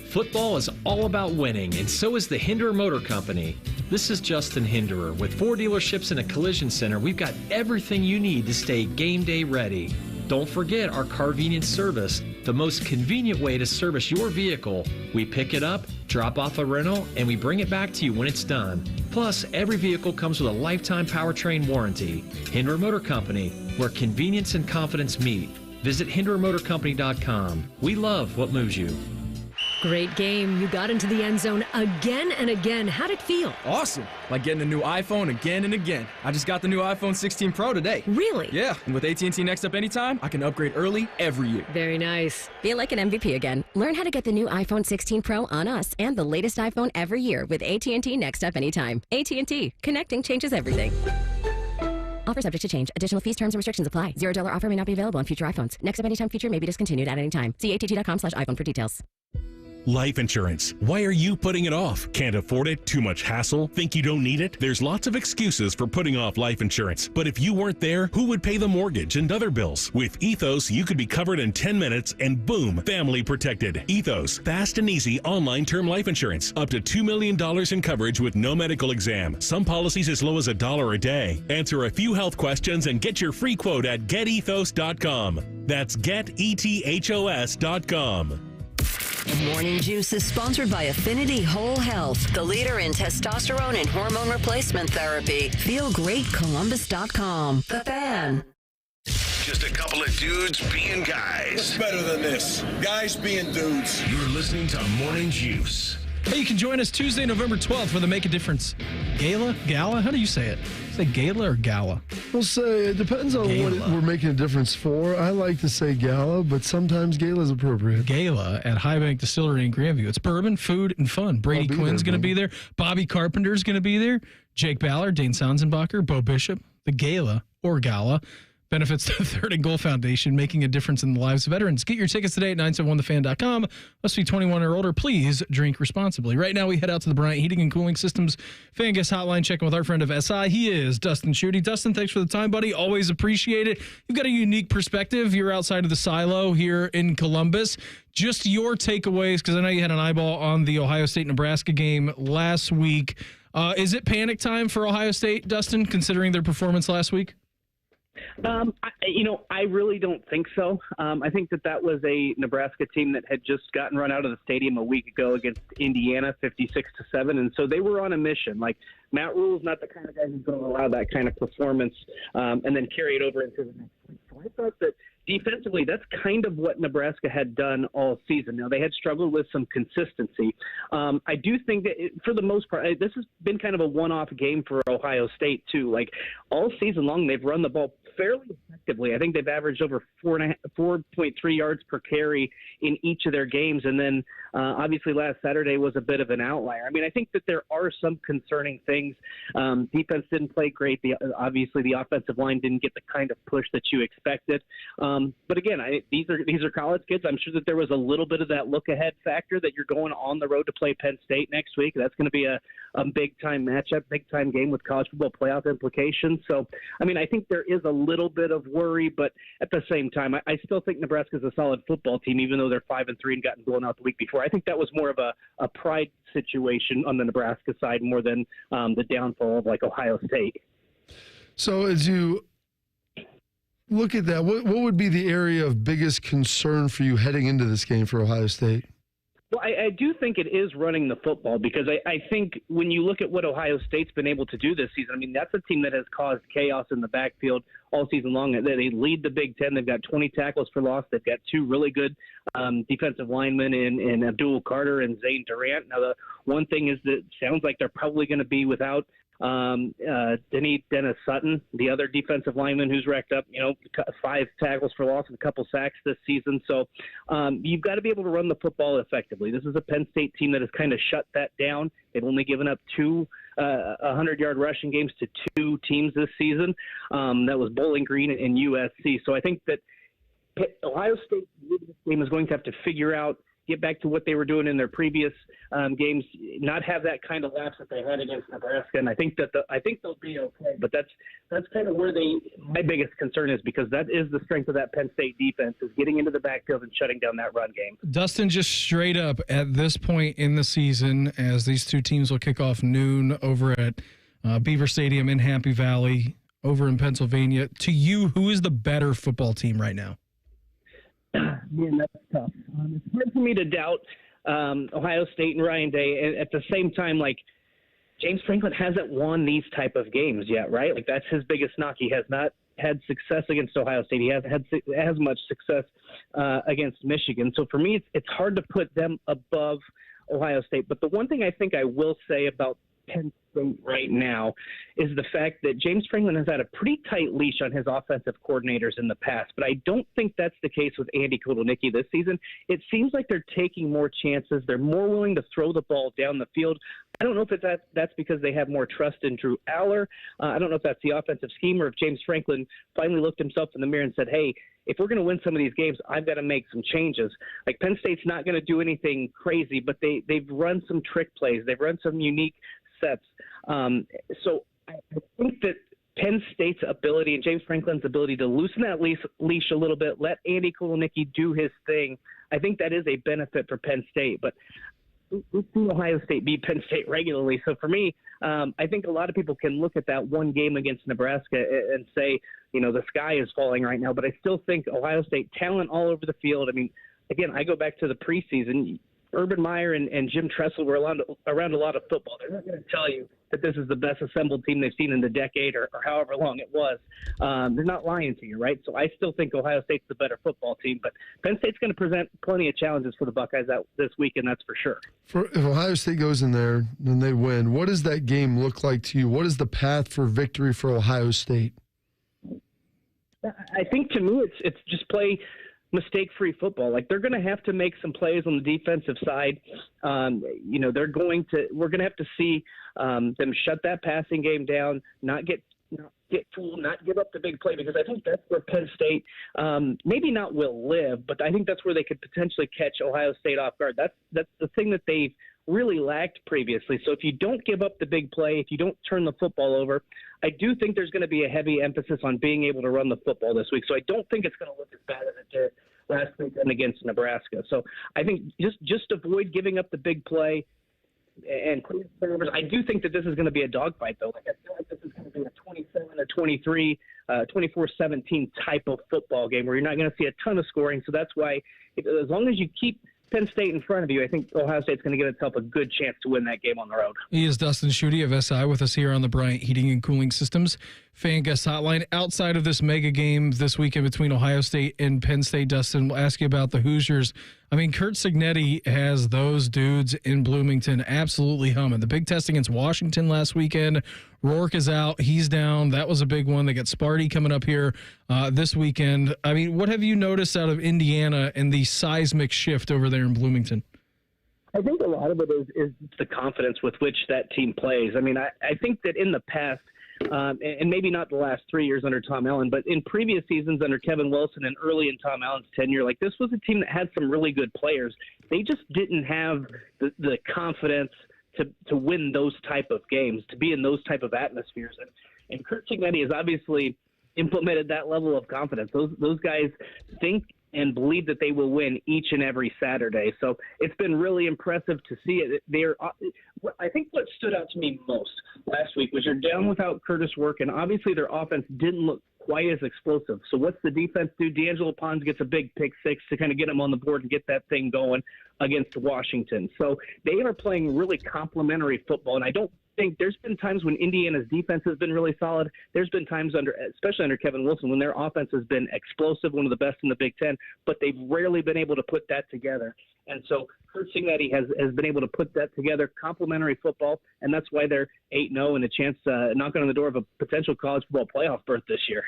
Football is all about winning, and so is the Hinderer Motor Company. This is Justin Hinderer. With 4 dealerships and a collision center, we've got everything you need to stay game day ready. Don't forget our Carvenience service, the most convenient way to service your vehicle. We pick it up, drop off a rental, and we bring it back to you when it's done. Plus, every vehicle comes with a lifetime powertrain warranty. Hinderer Motor Company, where convenience and confidence meet. Visit hinderermotorcompany.com. We love what moves you. Great game. You got into the end zone again and again. How'd it feel? Awesome. Like getting a new iPhone again and again. I just got the new iPhone 16 Pro today. Really? Yeah. And with AT&T Next Up Anytime, I can upgrade early every year. Very nice. Feel like an MVP again. Learn how to get the new iPhone 16 Pro on us and the latest iPhone every year with AT&T Next Up Anytime. AT&T. Connecting changes everything. Offer subject to change. Additional fees, terms, and restrictions apply. $0 offer may not be available on future iPhones. Next Up Anytime feature may be discontinued at any time. See att.com/iPhone for details. Life insurance. Why are you putting it off? Can't afford it? Too much hassle? Think you don't need it? There's lots of excuses for putting off life insurance. But if you weren't there, who would pay the mortgage and other bills? With Ethos, you could be covered in 10 minutes and boom, family protected. Ethos, fast and easy online term life insurance. Up to $2 million in coverage with no medical exam. Some policies as low as $1 a day. Answer a few health questions and get your free quote at getethos.com. That's getethos.com. Morning Juice is sponsored by Affinity Whole Health, the leader in testosterone and hormone replacement therapy. FeelGreatColumbus.com. The Fan. Just a couple of dudes being guys. What's better than this? Guys being dudes. You're listening to Morning Juice. Hey, you can join us Tuesday, November 12th for the Make a Difference Gala? How do you say it? Say gala or gala? We'll say it depends on what we're making a difference for. I like to say gala, but sometimes gala is appropriate. Gala at High Bank Distillery in Grandview. It's bourbon, food, and fun. Brady Quinn's going to be there. Bobby Carpenter's going to be there. Jake Ballard, Dane Sounsenbacher, Bo Bishop. The gala, or gala, benefits the Third and Goal Foundation, making a difference in the lives of veterans. Get your tickets today at 971thefan.com. Must be 21 or older. Please drink responsibly. Right now, we head out to the Bryant Heating and Cooling Systems Fan Guest Hotline, checking with our friend of SI. He is Dustin Schutte. Dustin, thanks for the time, buddy. Always appreciate it. You've got a unique perspective. You're outside of the silo here in Columbus. Just your takeaways, because I know you had an eyeball on the Ohio State-Nebraska game last week. Is it panic time for Ohio State, Dustin, considering their performance last week? I really don't think so. I think that was a Nebraska team that had just gotten run out of the stadium a week ago against Indiana, 56-7, and so they were on a mission. Like, Matt Rule's not the kind of guy who's going to allow that kind of performance and then carry it over into the next week. So I thought that defensively, that's kind of what Nebraska had done all season. Now, they had struggled with some consistency. I do think that, for the most part, this has been kind of a one-off game for Ohio State, too. Like, all season long, they've run the ball fairly effectively. I think they've averaged over 4.3 yards per carry in each of their games. And then, obviously, last Saturday was a bit of an outlier. I mean, I think that there are some concerning things. Defense didn't play great. Obviously, the offensive line didn't get the kind of push that you expected. But again, these are college kids. I'm sure that there was a little bit of that look-ahead factor that you're going on the road to play Penn State next week. That's going to be a big-time matchup, big-time game with college football playoff implications. So, I mean, I think there is a little bit of worry, but at the same time, I still think Nebraska's a solid football team, even though they're 5-3 and gotten blown out the week before. I think that was more of a pride situation on the Nebraska side more than the downfall of, like, Ohio State. So as you look at that, what would be the area of biggest concern for you heading into this game for Ohio State? Well, I do think it is running the football, because I think when you look at what Ohio State's been able to do this season, I mean, that's a team that has caused chaos in the backfield all season long. They lead the Big Ten. They've got 20 tackles for loss. They've got two really good defensive linemen in Abdul Carter and Zane Durant. Now, the one thing is that it sounds like they're probably going to be without Dennis Sutton, the other defensive lineman who's racked up, 5 tackles for loss and a couple sacks this season. So you've got to be able to run the football effectively. This is a Penn State team that has kind of shut that down. They've only given up 2 100-yard rushing games to 2 teams this season. That was Bowling Green and USC. So I think that Ohio State team is going to have to figure out, get back to what they were doing in their previous games, not have that kind of lapse that they had against Nebraska, and I think they'll be okay. But that's kind of where my biggest concern is, because that is the strength of that Penn State defense, is getting into the backfield and shutting down that run game. Dustin, just straight up at this point in the season, as these two teams will kick off noon over at Beaver Stadium in Happy Valley over in Pennsylvania, to you, who is the better football team right now? Man, that's tough. It's hard for me to doubt Ohio State and Ryan Day. And at the same time, like, James Franklin hasn't won these type of games yet, right? Like, that's his biggest knock. He has not had success against Ohio State. He hasn't had as much success against Michigan. So for me, it's hard to put them above Ohio State. But the one thing I think I will say about Penn State right now is the fact that James Franklin has had a pretty tight leash on his offensive coordinators in the past, but I don't think that's the case with Andy Kotelnicki this season. It seems like they're taking more chances. They're more willing to throw the ball down the field. I don't know if that's because they have more trust in Drew Aller. I don't know if that's the offensive scheme, or if James Franklin finally looked himself in the mirror and said, hey, if we're going to win some of these games, I've got to make some changes. Like, Penn State's not going to do anything crazy, but they've run some trick plays. They've run some unique sets. So I think that Penn State's ability and James Franklin's ability to loosen that leash a little bit, let Andy Kotelnicki do his thing, I think that is a benefit for Penn State. But we've seen Ohio State beat Penn State regularly. So for me, I think a lot of people can look at that one game against Nebraska and say, the sky is falling right now. But I still think Ohio State talent all over the field. I mean, again, I go back to the preseason. Urban Meyer and Jim Tressel were around a lot of football. They're not going to tell you that this is the best assembled team they've seen in the decade or however long it was. They're not lying to you, right? So I still think Ohio State's the better football team, but Penn State's going to present plenty of challenges for the Buckeyes out this weekend, that's for sure. If Ohio State goes in there and they win, what does that game look like to you? What is the path for victory for Ohio State? I think to me it's just play mistake-free football. Like, they're going to have to make some plays on the defensive side. We're going to have to see them shut that passing game down, not get fooled, not give up the big play, because I think that's where Penn State maybe not will live, but I think that's where they could potentially catch Ohio State off guard. That's the thing that they've really lacked previously. So if you don't give up the big play, if you don't turn the football over, I do think there's going to be a heavy emphasis on being able to run the football this week. So I don't think it's going to look as bad as it did last weekend against Nebraska. So I think just avoid giving up the big play and clean turnovers. I do think that this is going to be a dogfight, though. Like, I feel like this is going to be a 27 or 23, 24-17 type of football game where you're not going to see a ton of scoring. So that's why, as long as you keep Penn State in front of you, I think Ohio State's going to give itself a good chance to win that game on the road. He is Dustin Schutte of SI with us here on the Bryant Heating and Cooling Systems Fan Guest Hotline. Outside of this mega game this weekend between Ohio State and Penn State, Dustin, we'll ask you about the Hoosiers. I mean, Curt Cignetti has those dudes in Bloomington absolutely humming. The big test against Washington last weekend, Rourke is out. He's down. That was a big one. They got Sparty coming up here this weekend. I mean, what have you noticed out of Indiana and the seismic shift over there in Bloomington? I think a lot of it is the confidence with which that team plays. I mean, I think that in the past, and maybe not the last 3 years under Tom Allen, but in previous seasons under Kevin Wilson and early in Tom Allen's tenure, like, this was a team that had some really good players. They just didn't have the confidence to win those type of games, to be in those type of atmospheres. And Curt Cignetti has obviously implemented that level of confidence. Those guys think and believe that they will win each and every Saturday. So it's been really impressive to see it. I think what stood out to me most last week was you're down without Curtis Work, and obviously their offense didn't look quite as explosive. So what's the defense do? D'Angelo Pons gets a big pick six to kind of get him on the board and get that thing going against Washington. So they are playing really complimentary football, and I don't think there's been times when Indiana's defense has been really solid. There's been times especially under Kevin Wilson, when their offense has been explosive, one of the best in the Big Ten, but they've rarely been able to put that together. And so Curt Cignetti has been able to put that together, complimentary football, and that's why they're 8-0 and a chance knocking on the door of a potential college football playoff berth this year.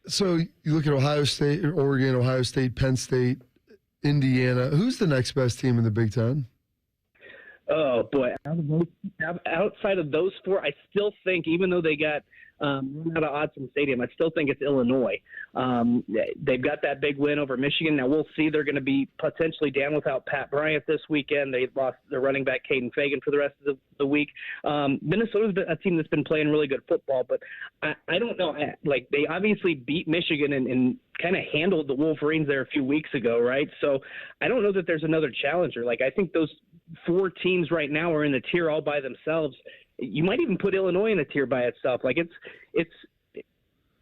So you look at Ohio State, Oregon, Ohio State, Penn State, Indiana. Who's the next best team in the Big Ten? Oh, boy. Outside of those four, I still think, even though they got run out of Autzen Stadium, I still think it's Illinois. They've got that big win over Michigan. Now, we'll see. They're going to be potentially down without Pat Bryant this weekend. They lost their running back, Caden Fagan, for the rest of the week. Minnesota's been a team that's been playing really good football, but I don't know. Like, they obviously beat Michigan and kind of handled the Wolverines there a few weeks ago, right? So I don't know that there's another challenger. Like, I think those four teams right now are in the tier all by themselves. You might even put Illinois in a tier by itself. Like, it's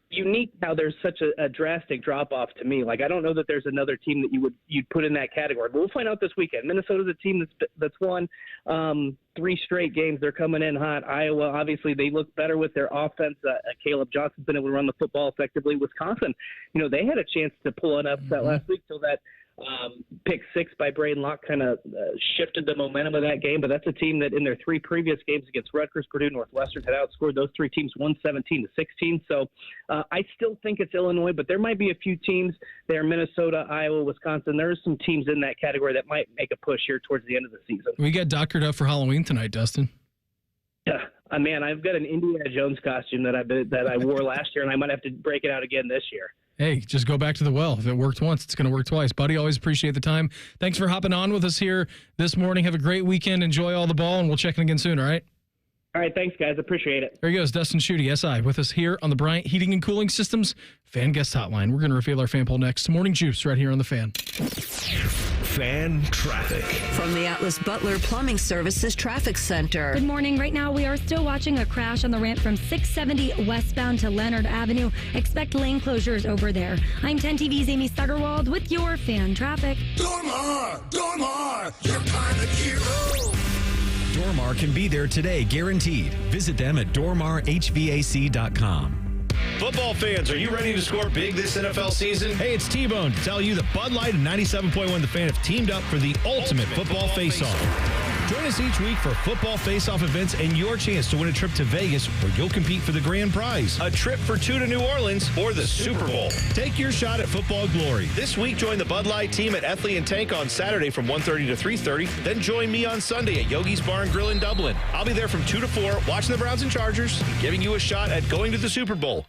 unique how there's such a drastic drop-off to me. Like, I don't know that there's another team that you'd put in that category. But we'll find out this weekend. Minnesota's a team that's won 3 straight games. They're coming in hot. Iowa, obviously, they look better with their offense. Caleb Johnson's been able to run the football effectively. Wisconsin, they had a chance to pull an upset last week till that pick six by Braden Locke kind of shifted the momentum of that game. But that's a team that in their 3 previous games against Rutgers, Purdue, Northwestern had outscored those 3 teams 117-16. So I still think it's Illinois, but there might be a few teams there, Minnesota, Iowa, Wisconsin. There are some teams in that category that might make a push here towards the end of the season. We got doctored up for Halloween tonight, Dustin. Yeah, man, I've got an Indiana Jones costume that I wore last year, and I might have to break it out again this year. Hey, just go back to the well. If it worked once, it's going to work twice. Buddy, always appreciate the time. Thanks for hopping on with us here this morning. Have a great weekend. Enjoy all the ball, and we'll check in again soon, all right? All right, thanks, guys. Appreciate it. There he goes, Dustin Schutte, SI, with us here on the Bryant Heating and Cooling Systems Fan Guest Hotline. We're going to reveal our fan poll next. Morning Juice right here on the Fan. Fan traffic from the Atlas Butler Plumbing Services Traffic Center. Good morning. Right now, we are still watching a crash on the ramp from 670 westbound to Leonard Avenue. Expect lane closures over there. I'm 10 TV's Amy Stuggerwald with your fan traffic. Dormar, your kind of hero. Dormar can be there today, guaranteed. Visit them at dormarhvac.com. Football fans, are you ready to score big this NFL season? Hey, it's T-Bone to tell you that Bud Light and 97.1 The Fan have teamed up for the ultimate football face-off. Join us each week for football face-off events and your chance to win a trip to Vegas where you'll compete for the grand prize. A trip for 2 to New Orleans or the Super Bowl. Take your shot at football glory. This week, join the Bud Light team at Ethley and Tank on Saturday from 1:30 to 3:30. Then join me on Sunday at Yogi's Bar and Grill in Dublin. I'll be there from 2 to 4 watching the Browns and Chargers and giving you a shot at going to the Super Bowl.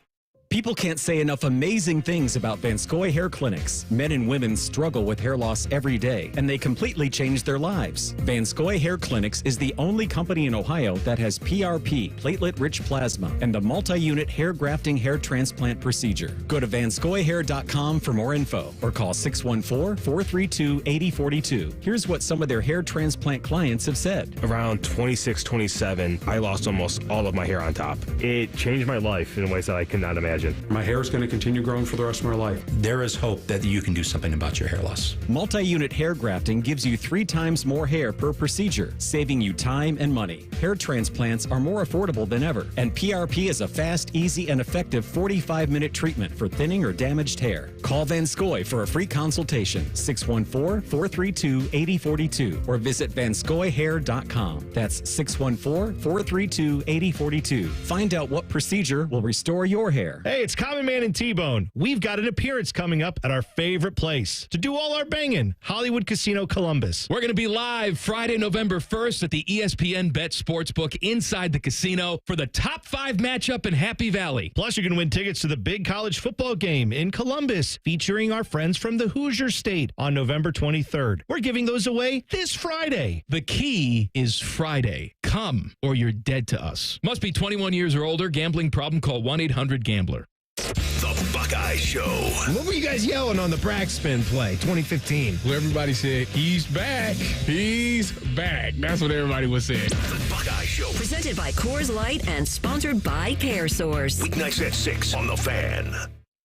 People can't say enough amazing things about Vanscoy Hair Clinics. Men and women struggle with hair loss every day, and they completely change their lives. Vanscoy Hair Clinics is the only company in Ohio that has PRP, platelet-rich plasma, and the multi-unit hair grafting hair transplant procedure. Go to vanscoyhair.com for more info, or call 614-432-8042. Here's what some of their hair transplant clients have said. Around 26, 27, I lost almost all of my hair on top. It changed my life in ways that I could not imagine. My hair is going to continue growing for the rest of my life. There is hope that you can do something about your hair loss. Multi-unit hair grafting gives you 3 times more hair per procedure, saving you time and money. Hair transplants are more affordable than ever, and PRP is a fast, easy, and effective 45-minute treatment for thinning or damaged hair. Call Vanscoy for a free consultation, 614-432-8042, or visit vanscoyhair.com. That's 614-432-8042. Find out what procedure will restore your hair. Hey, it's Common Man and T-Bone. We've got an appearance coming up at our favorite place to do all our banging, Hollywood Casino Columbus. We're going to be live Friday, November 1st at the ESPN Bet Sportsbook inside the casino for the top 5 matchup in Happy Valley. Plus, you can win tickets to the big college football game in Columbus featuring our friends from the Hoosier State on November 23rd. We're giving those away this Friday. The key is Friday. Come or you're dead to us. Must be 21 years or older. Gambling problem? Call 1-800-GAMBLER. The Buckeye Show. What were you guys yelling on the Braxpin play 2015? Well, everybody said, he's back. He's back. That's what everybody was saying. The Buckeye Show. Presented by Coors Light and sponsored by CareSource. Weeknights at 6 on The Fan.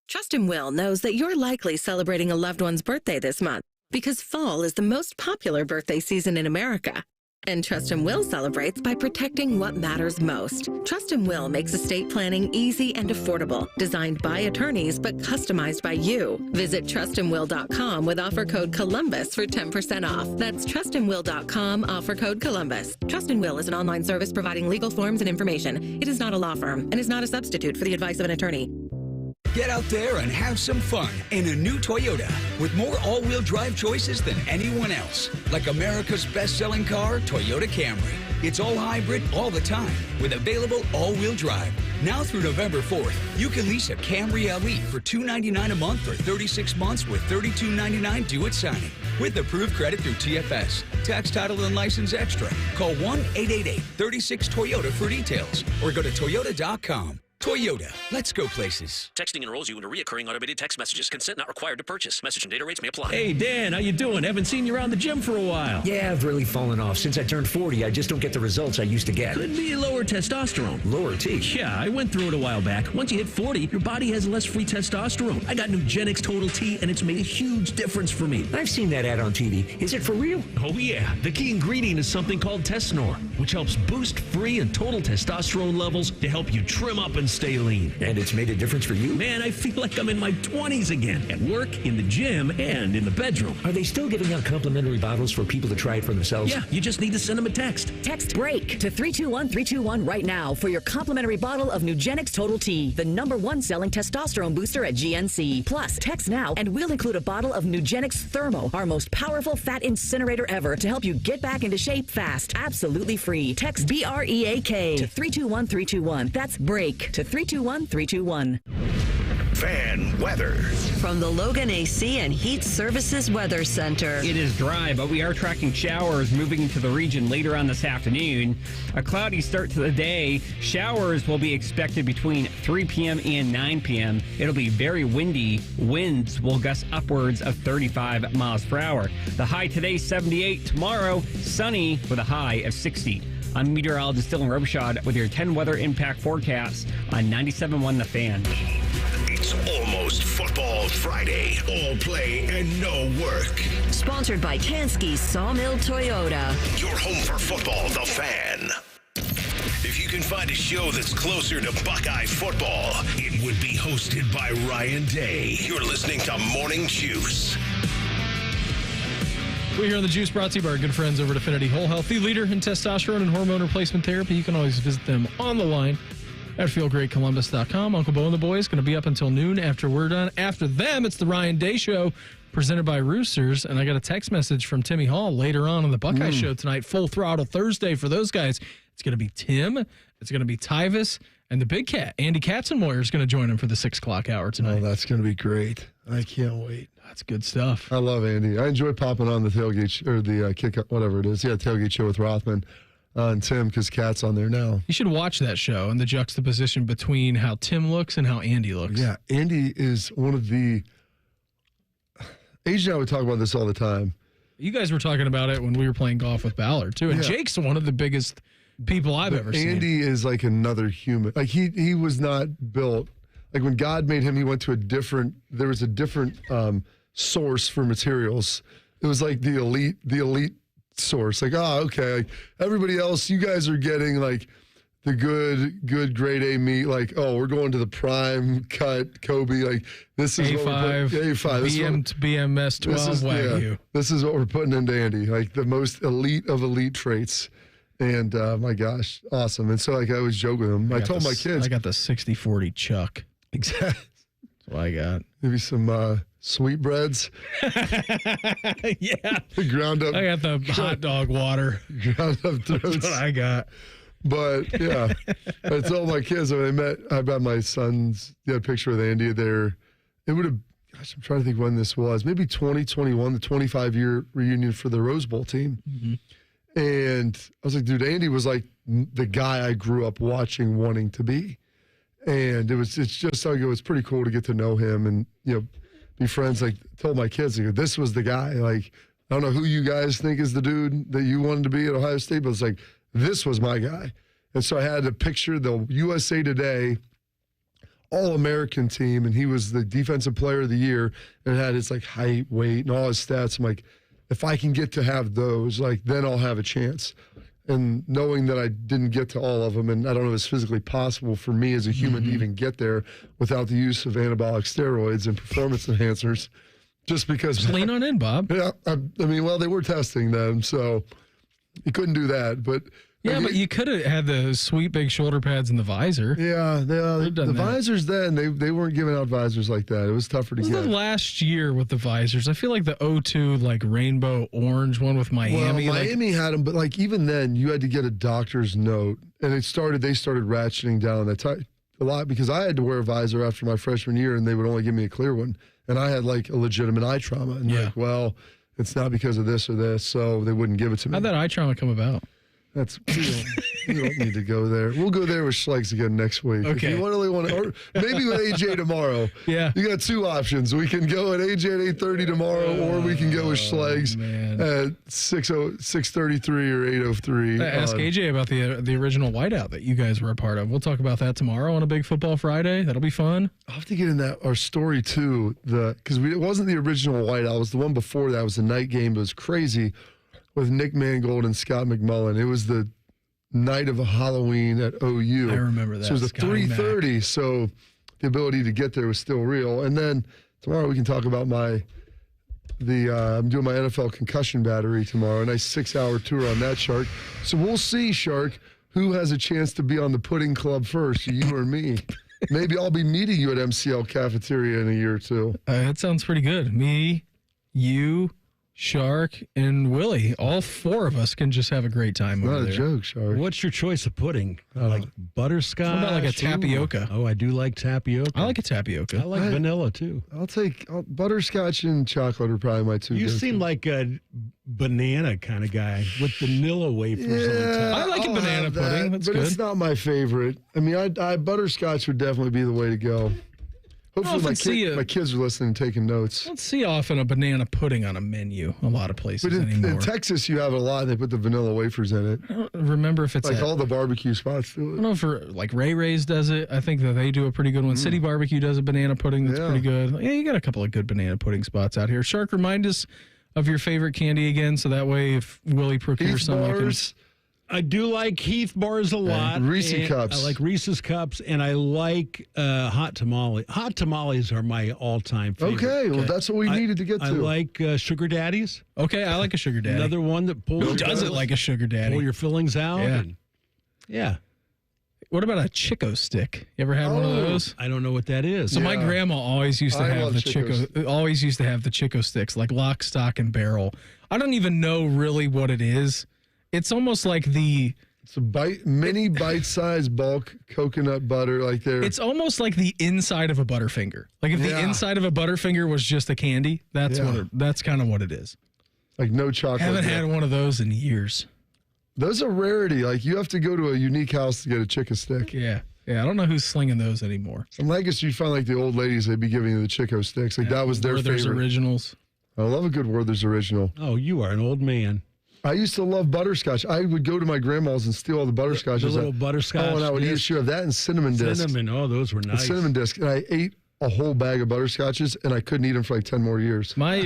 Trustin Will knows that you're likely celebrating a loved one's birthday this month because fall is the most popular birthday season in America. And Trustin Will celebrates by protecting what matters most. Trustin Will makes estate planning easy and affordable, designed by attorneys but customized by you. Visit trustinwill.com with offer code Columbus for 10% off. That's trustinwill.com, offer code Columbus. Trustin Will is an online service providing legal forms and information. It is not a law firm and is not a substitute for the advice of an attorney. Get out there and have some fun in a new Toyota with more all-wheel drive choices than anyone else. Like America's best-selling car, Toyota Camry. It's all hybrid all the time with available all-wheel drive. Now through November 4th, you can lease a Camry LE for $299 a month for 36 months with $32.99 due at signing. With approved credit through TFS. Tax, title, and license extra. Call 1-888-36-TOYOTA for details or go to toyota.com. Toyota, let's go places. Texting enrolls you into recurring automated text messages. Consent not required to purchase. Message and data rates may apply. Hey, Dan, how you doing? Haven't seen you around the gym for a while. Yeah, I've really fallen off. Since I turned 40, I just don't get the results I used to get. Could be lower testosterone. Lower T? Yeah, I went through it a while back. Once you hit 40, your body has less free testosterone. I got Nugenix Total T, and it's made a huge difference for me. I've seen that ad on TV. Is it for real? Oh, yeah. The key ingredient is something called Tesnor, which helps boost free and total testosterone levels to help you trim up and stay lean. And it's made a difference for you? Man, I feel like I'm in my 20s again. At work, in the gym, and in the bedroom. Are they still giving out complimentary bottles for people to try it for themselves? Yeah, you just need to send them a text. Text BREAK to 321-321 right now for your complimentary bottle of Nugenix Total T, the #1 selling testosterone booster at GNC. Plus, text now and we'll include a bottle of Nugenix Thermo, our most powerful fat incinerator ever to help you get back into shape fast. Absolutely free. Text BREAK to 321-321. That's BREAK to 321-321. Fan weather. From the Logan AC and Heat Services Weather Center. It is dry, but we are tracking showers moving into the region later on this afternoon. A cloudy start to the day. Showers will be expected between 3 p.m. and 9 p.m. It'll be very windy. Winds will gust upwards of 35 miles per hour. The high today, 78. Tomorrow, sunny with a high of 60. I'm meteorologist Dylan Robichaud with your 10 weather impact forecast on 97.1 The Fan. It's almost Football Friday. All play and no work. Sponsored by Tansky's Sawmill Toyota. Your home for football, The Fan. If you can find a show that's closer to Buckeye football, it would be hosted by Ryan Day. You're listening to Morning Juice. We here on The Juice brought to you by our good friends over at Affinity Whole Health, the leader in testosterone and hormone replacement therapy. You can always visit them on the line at feelgreatcolumbus.com. Uncle Bo and the boys going to be up until noon after we're done. After them, it's the Ryan Day Show presented by Roosters. And I got a text message from Timmy Hall later on the Buckeye Show tonight. Full throttle Thursday for those guys. It's going to be Tim. It's going to be Tyvis. And the big cat, Andy Katzenmoyer, is going to join him for the 6 o'clock hour tonight. Oh, that's going to be great. I can't wait. That's good stuff. I love Andy. I enjoy popping on the tailgate or the kick up, whatever it is. Yeah, tailgate show with Rothman and Tim because Cat's on there now. You should watch that show and the juxtaposition between how Tim looks and how Andy looks. Yeah, Andy is one of the. AJ and I would talk about this all the time. You guys were talking about it when we were playing golf with Ballard too, and Jake's one of the biggest people I've ever seen. Andy is like another human. Like he was not built. Like when God made him, he went to there was a different source for materials. It was like the elite source. Like, okay. Like everybody else, you guys are getting like the good grade A meat. Like, we're going to the prime cut Kobe. Like this is A5, A5. BMS 12 Wagyu. Yeah, this is what we're putting into Andy. Like the most elite of elite traits. And my gosh, awesome. And so like I always joke with him. I told my kids. I got the 60-40 Chuck. Exactly. That's what I got. Maybe some sweetbreads. Yeah. Ground up. I got the hot dog water. Ground up throats. That's what I got. But yeah, I told my kids when they met, I got my sons, a picture with Andy there. It would have, gosh, I'm trying to think when this was. Maybe 2021, the 25-year reunion for the Rose Bowl team. Mm-hmm. And I was like, dude, Andy was like the guy I grew up watching, wanting to be. And it's just like, it was pretty cool to get to know him and, be friends. Like, told my kids, like, this was the guy. Like, I don't know who you guys think is the dude that you wanted to be at Ohio State, but it's like, this was my guy. And so I had to picture the USA Today All-American team, and he was the defensive player of the year and had his like height, weight, and all his stats. I'm like, if I can get to have those, like, then I'll have a chance. And knowing that I didn't get to all of them, and I don't know if it's physically possible for me as a human to even get there without the use of anabolic steroids and performance enhancers, just because. Just lean on in, Bob. Yeah, I mean, well, they were testing them, so you couldn't do that. But yeah, but you could have had the sweet big shoulder pads and the visor. Yeah, the visors then, they weren't giving out visors like that. It was tougher to get. The last year with the visors, I feel like the O2 like rainbow orange one with Miami. Well, Miami had them, but like even then you had to get a doctor's note, and they started ratcheting down that a lot because I had to wear a visor after my freshman year, and they would only give me a clear one, and I had like a legitimate eye trauma, and like, well, it's not because of this or this, so they wouldn't give it to me. How'd that eye trauma come about? We don't need to go there. We'll go there with Schlegs again next week. Okay. If you really want to, or maybe with AJ tomorrow. Yeah. You got two options. We can go at AJ at 8:30 tomorrow, or we can go with Schlegs at 6:33 or 8:03. Ask AJ about the original whiteout that you guys were a part of. We'll talk about that tomorrow on a Big Football Friday. That'll be fun. I'll have to get in our story too. Because it wasn't the original whiteout. It was the one before that. It was the night game. It was crazy. With Nick Mangold and Scott McMullen. It was the night of a Halloween at OU. I remember that. So it was at 3:30, so the ability to get there was still real. And then tomorrow we can talk about I'm doing my NFL concussion battery tomorrow, a nice 6-hour tour on that, Shark. So we'll see, Shark, who has a chance to be on the pudding club first, you or me. Maybe I'll be meeting you at MCL Cafeteria in a year or two. That sounds pretty good. Me, you, Shark, and Willie, all four of us can just have a great time over there. Not a joke, Shark. What's your choice of pudding? Like butterscotch? What about like a tapioca? Oh, I do like tapioca. I like a tapioca. I like vanilla too. I'll take butterscotch and chocolate are probably my two. You seem like a banana kind of guy with vanilla wafers on top. I like a banana pudding. That's good. But it's not my favorite. I mean, butterscotch would definitely be the way to go. Hopefully my kids are listening and taking notes. Let's see often a banana pudding on a menu a lot of places anymore. In Texas, you have it a lot. They put the vanilla wafers in it. I don't remember if it's like all the barbecue spots do it. I don't know if like Ray Ray's does it. I think that they do a pretty good one. City Barbecue does a banana pudding that's pretty good. Yeah, you got a couple of good banana pudding spots out here. Shark, remind us of your favorite candy again, so that way if Willie procures some, I do like Heath bars a lot. Reese's Cups. I like Reese's Cups, and I like hot tamale. Hot tamales are my all-time favorite. Okay, well, that's what we needed to get to. I like sugar daddies. Okay, I like a sugar daddy. Another one that pulls. Who doesn't like a sugar daddy? Pull your fillings out. Yeah. Yeah. What about a Chico stick? You ever had one of those? I don't know what that is. So my grandma always used to have the Chicos. always used to have the Chico sticks, like lock, stock, and barrel. I don't even know really what it is. It's almost like it's a mini bite-sized bulk coconut butter, like there. It's almost like the inside of a Butterfinger. Like if the inside of a Butterfinger was just a candy, that's that's kind of what it is. Like no chocolate. Haven't had one of those in years. Those are rarity. Like you have to go to a unique house to get a Chico stick. Yeah. Yeah, I don't know who's slinging those anymore. In Lancaster, you find like the old ladies, they'd be giving you the Chico sticks. Like that was their Werther's favorite. Originals. I love a good Werther's Original. Oh, you are an old man. I used to love butterscotch. I would go to my grandma's and steal all the butterscotches. The little butterscotch. Oh, and I would eat sure of that and cinnamon discs. Cinnamon. Oh, those were nice. Cinnamon discs. And I ate a whole bag of butterscotches, and I couldn't eat them for like 10 more years. My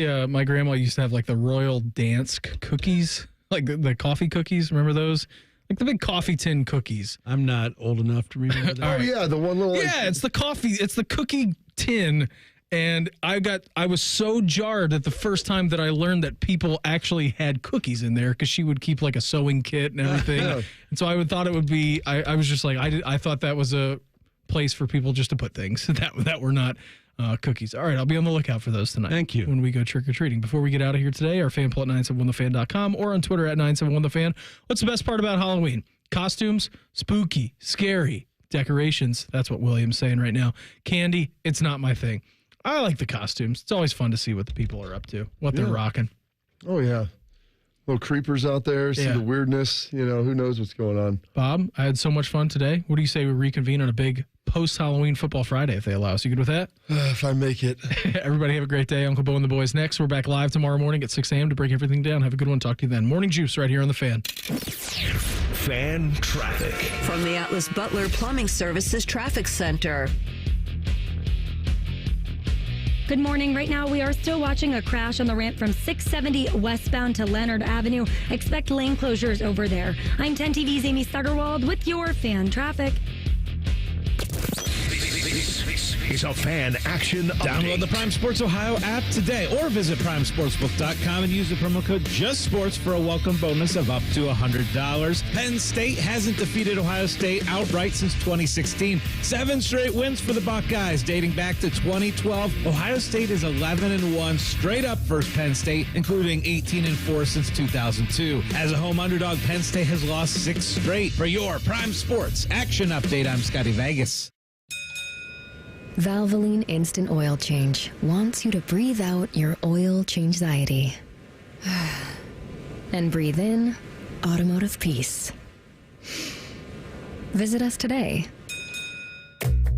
grandma used to have like the Royal Dance cookies, like the coffee cookies. Remember those? Like the big coffee tin cookies. I'm not old enough to remember that. Oh, yeah, the one little... Yeah, it's the coffee. It's the cookie tin. And I was so jarred at the first time that I learned that people actually had cookies in there because she would keep like a sewing kit and everything. Yeah. And so I thought it would be, I was just like, I thought that was a place for people just to put things that were not cookies. All right, I'll be on the lookout for those tonight. Thank you. When we go trick-or-treating. Before we get out of here today, our fan poll at 971thefan.com or on Twitter at 971thefan. What's the best part about Halloween? Costumes, spooky, scary. Decorations, that's what William's saying right now. Candy, it's not my thing. I like the costumes. It's always fun to see what the people are up to, what they're rocking. Oh, yeah. Little creepers out there, see the weirdness. You know, who knows what's going on. Bob, I had so much fun today. What do you say we reconvene on a big post-Halloween football Friday if they allow us? You good with that? If I make it. Everybody have a great day. Uncle Bo and the boys next. We're back live tomorrow morning at 6 a.m. to break everything down. Have a good one. Talk to you then. Morning Juice right here on The Fan. Fan traffic. From the Atlas Butler Plumbing Services Traffic Center. Good morning. Right now, we are still watching a crash on the ramp from 670 westbound to Leonard Avenue. Expect lane closures over there. I'm 10 TV's Amy Stuggerwald with your fan traffic. It's a Fan Action Download update. the Prime Sports Ohio app today or visit primesportsbook.com and use the promo code JUSTSPORTS for a welcome bonus of up to $100. Penn State hasn't defeated Ohio State outright since 2016. 7 straight wins for the Buckeyes dating back to 2012. Ohio State is 11-1 straight up versus Penn State, including 18-4 since 2002. As a home underdog, Penn State has lost 6 straight. For your Prime Sports Action Update, I'm Scotty Vegas. Valvoline Instant Oil Change wants you to breathe out your oil change-anxiety. And breathe in automotive peace. Visit us today.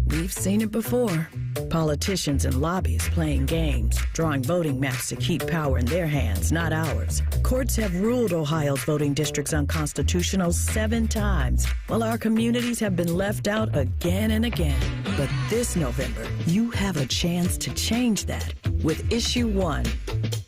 We've seen it before. Politicians and lobbyists playing games, drawing voting maps to keep power in their hands, not ours. Courts have ruled Ohio's voting districts unconstitutional 7 times, while our communities have been left out again and again. But this November, you have a chance to change that with Issue 1.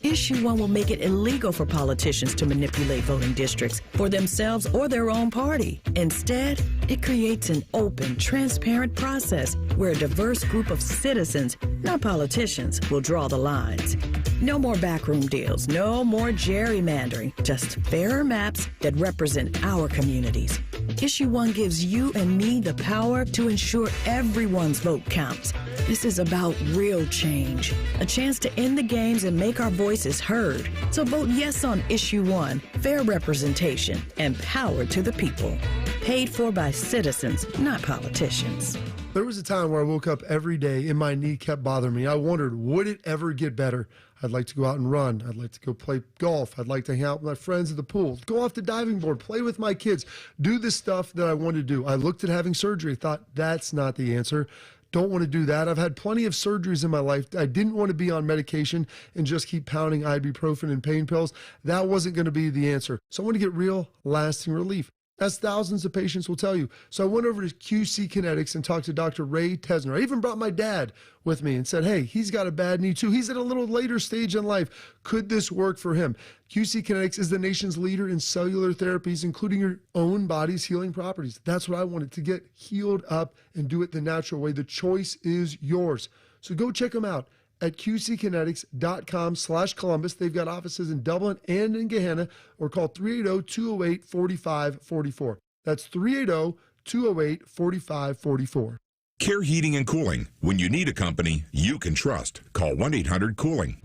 Issue 1 will make it illegal for politicians to manipulate voting districts for themselves or their own party. Instead, it creates an open, transparent process where a diverse group of citizens, not politicians, will draw the lines. No more backroom deals, no more gerrymandering, just fairer maps that represent our communities. Issue 1 gives you and me the power to ensure everyone's vote counts. This is about real change, a chance to end the games and make our voices heard. So vote yes on Issue 1, fair representation, and power to the people. Paid for by citizens, not politicians. There was a time where I woke up every day and my knee kept bothering me. I wondered, would it ever get better? I'd like to go out and run. I'd like to go play golf. I'd like to hang out with my friends at the pool, go off the diving board, play with my kids, do the stuff that I wanted to do. I looked at having surgery, thought that's not the answer. Don't want to do that. I've had plenty of surgeries in my life. I didn't want to be on medication and just keep pounding ibuprofen and pain pills. That wasn't going to be the answer. So I want to get real, lasting relief. as thousands of patients will tell you. So I went over to QC Kinetics and talked to Dr. Ray Tesner. I even brought my dad with me and said, hey, he's got a bad knee too. He's at a little later stage in life. Could this work for him? QC Kinetics is the nation's leader in cellular therapies, including your own body's healing properties. That's what I wanted, to get healed up and do it the natural way. The choice is yours. So go check them out at qckinetics.com/Columbus. They've got offices in Dublin and in Gahanna, or call 380-208-4544. That's 380-208-4544. Care Heating and Cooling. When you need a company you can trust, call 1-800-COOLING.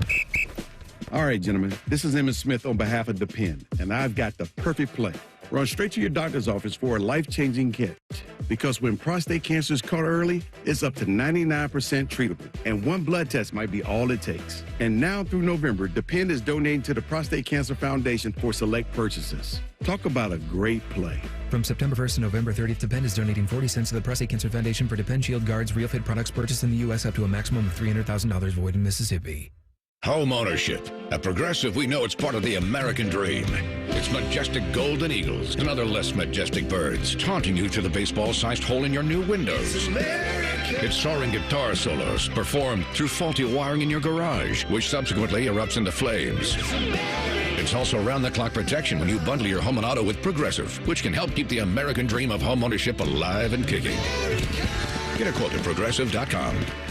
All right, gentlemen, this is Emmett Smith on behalf of Depend, and I've got the perfect play. Run straight to your doctor's office for a life-changing kit. Because when prostate cancer is caught early, it's up to 99% treatable, and one blood test might be all it takes. And now through November, Depend is donating to the Prostate Cancer Foundation for select purchases. Talk about a great play. From September 1st to November 30th, Depend is donating 40 cents to the Prostate Cancer Foundation for Depend Shield Guards Real Fit products purchased in the U.S. up to a maximum of $300,000 void in Mississippi. Home ownership. At Progressive, we know it's part of the American dream. It's majestic golden eagles and other less majestic birds taunting you to the baseball-sized hole in your new windows. It's soaring guitar solos performed through faulty wiring in your garage, which subsequently erupts into flames. It's also round-the-clock protection when you bundle your home and auto with Progressive, which can help keep the American dream of home ownership alive and kicking. Get a quote at Progressive.com.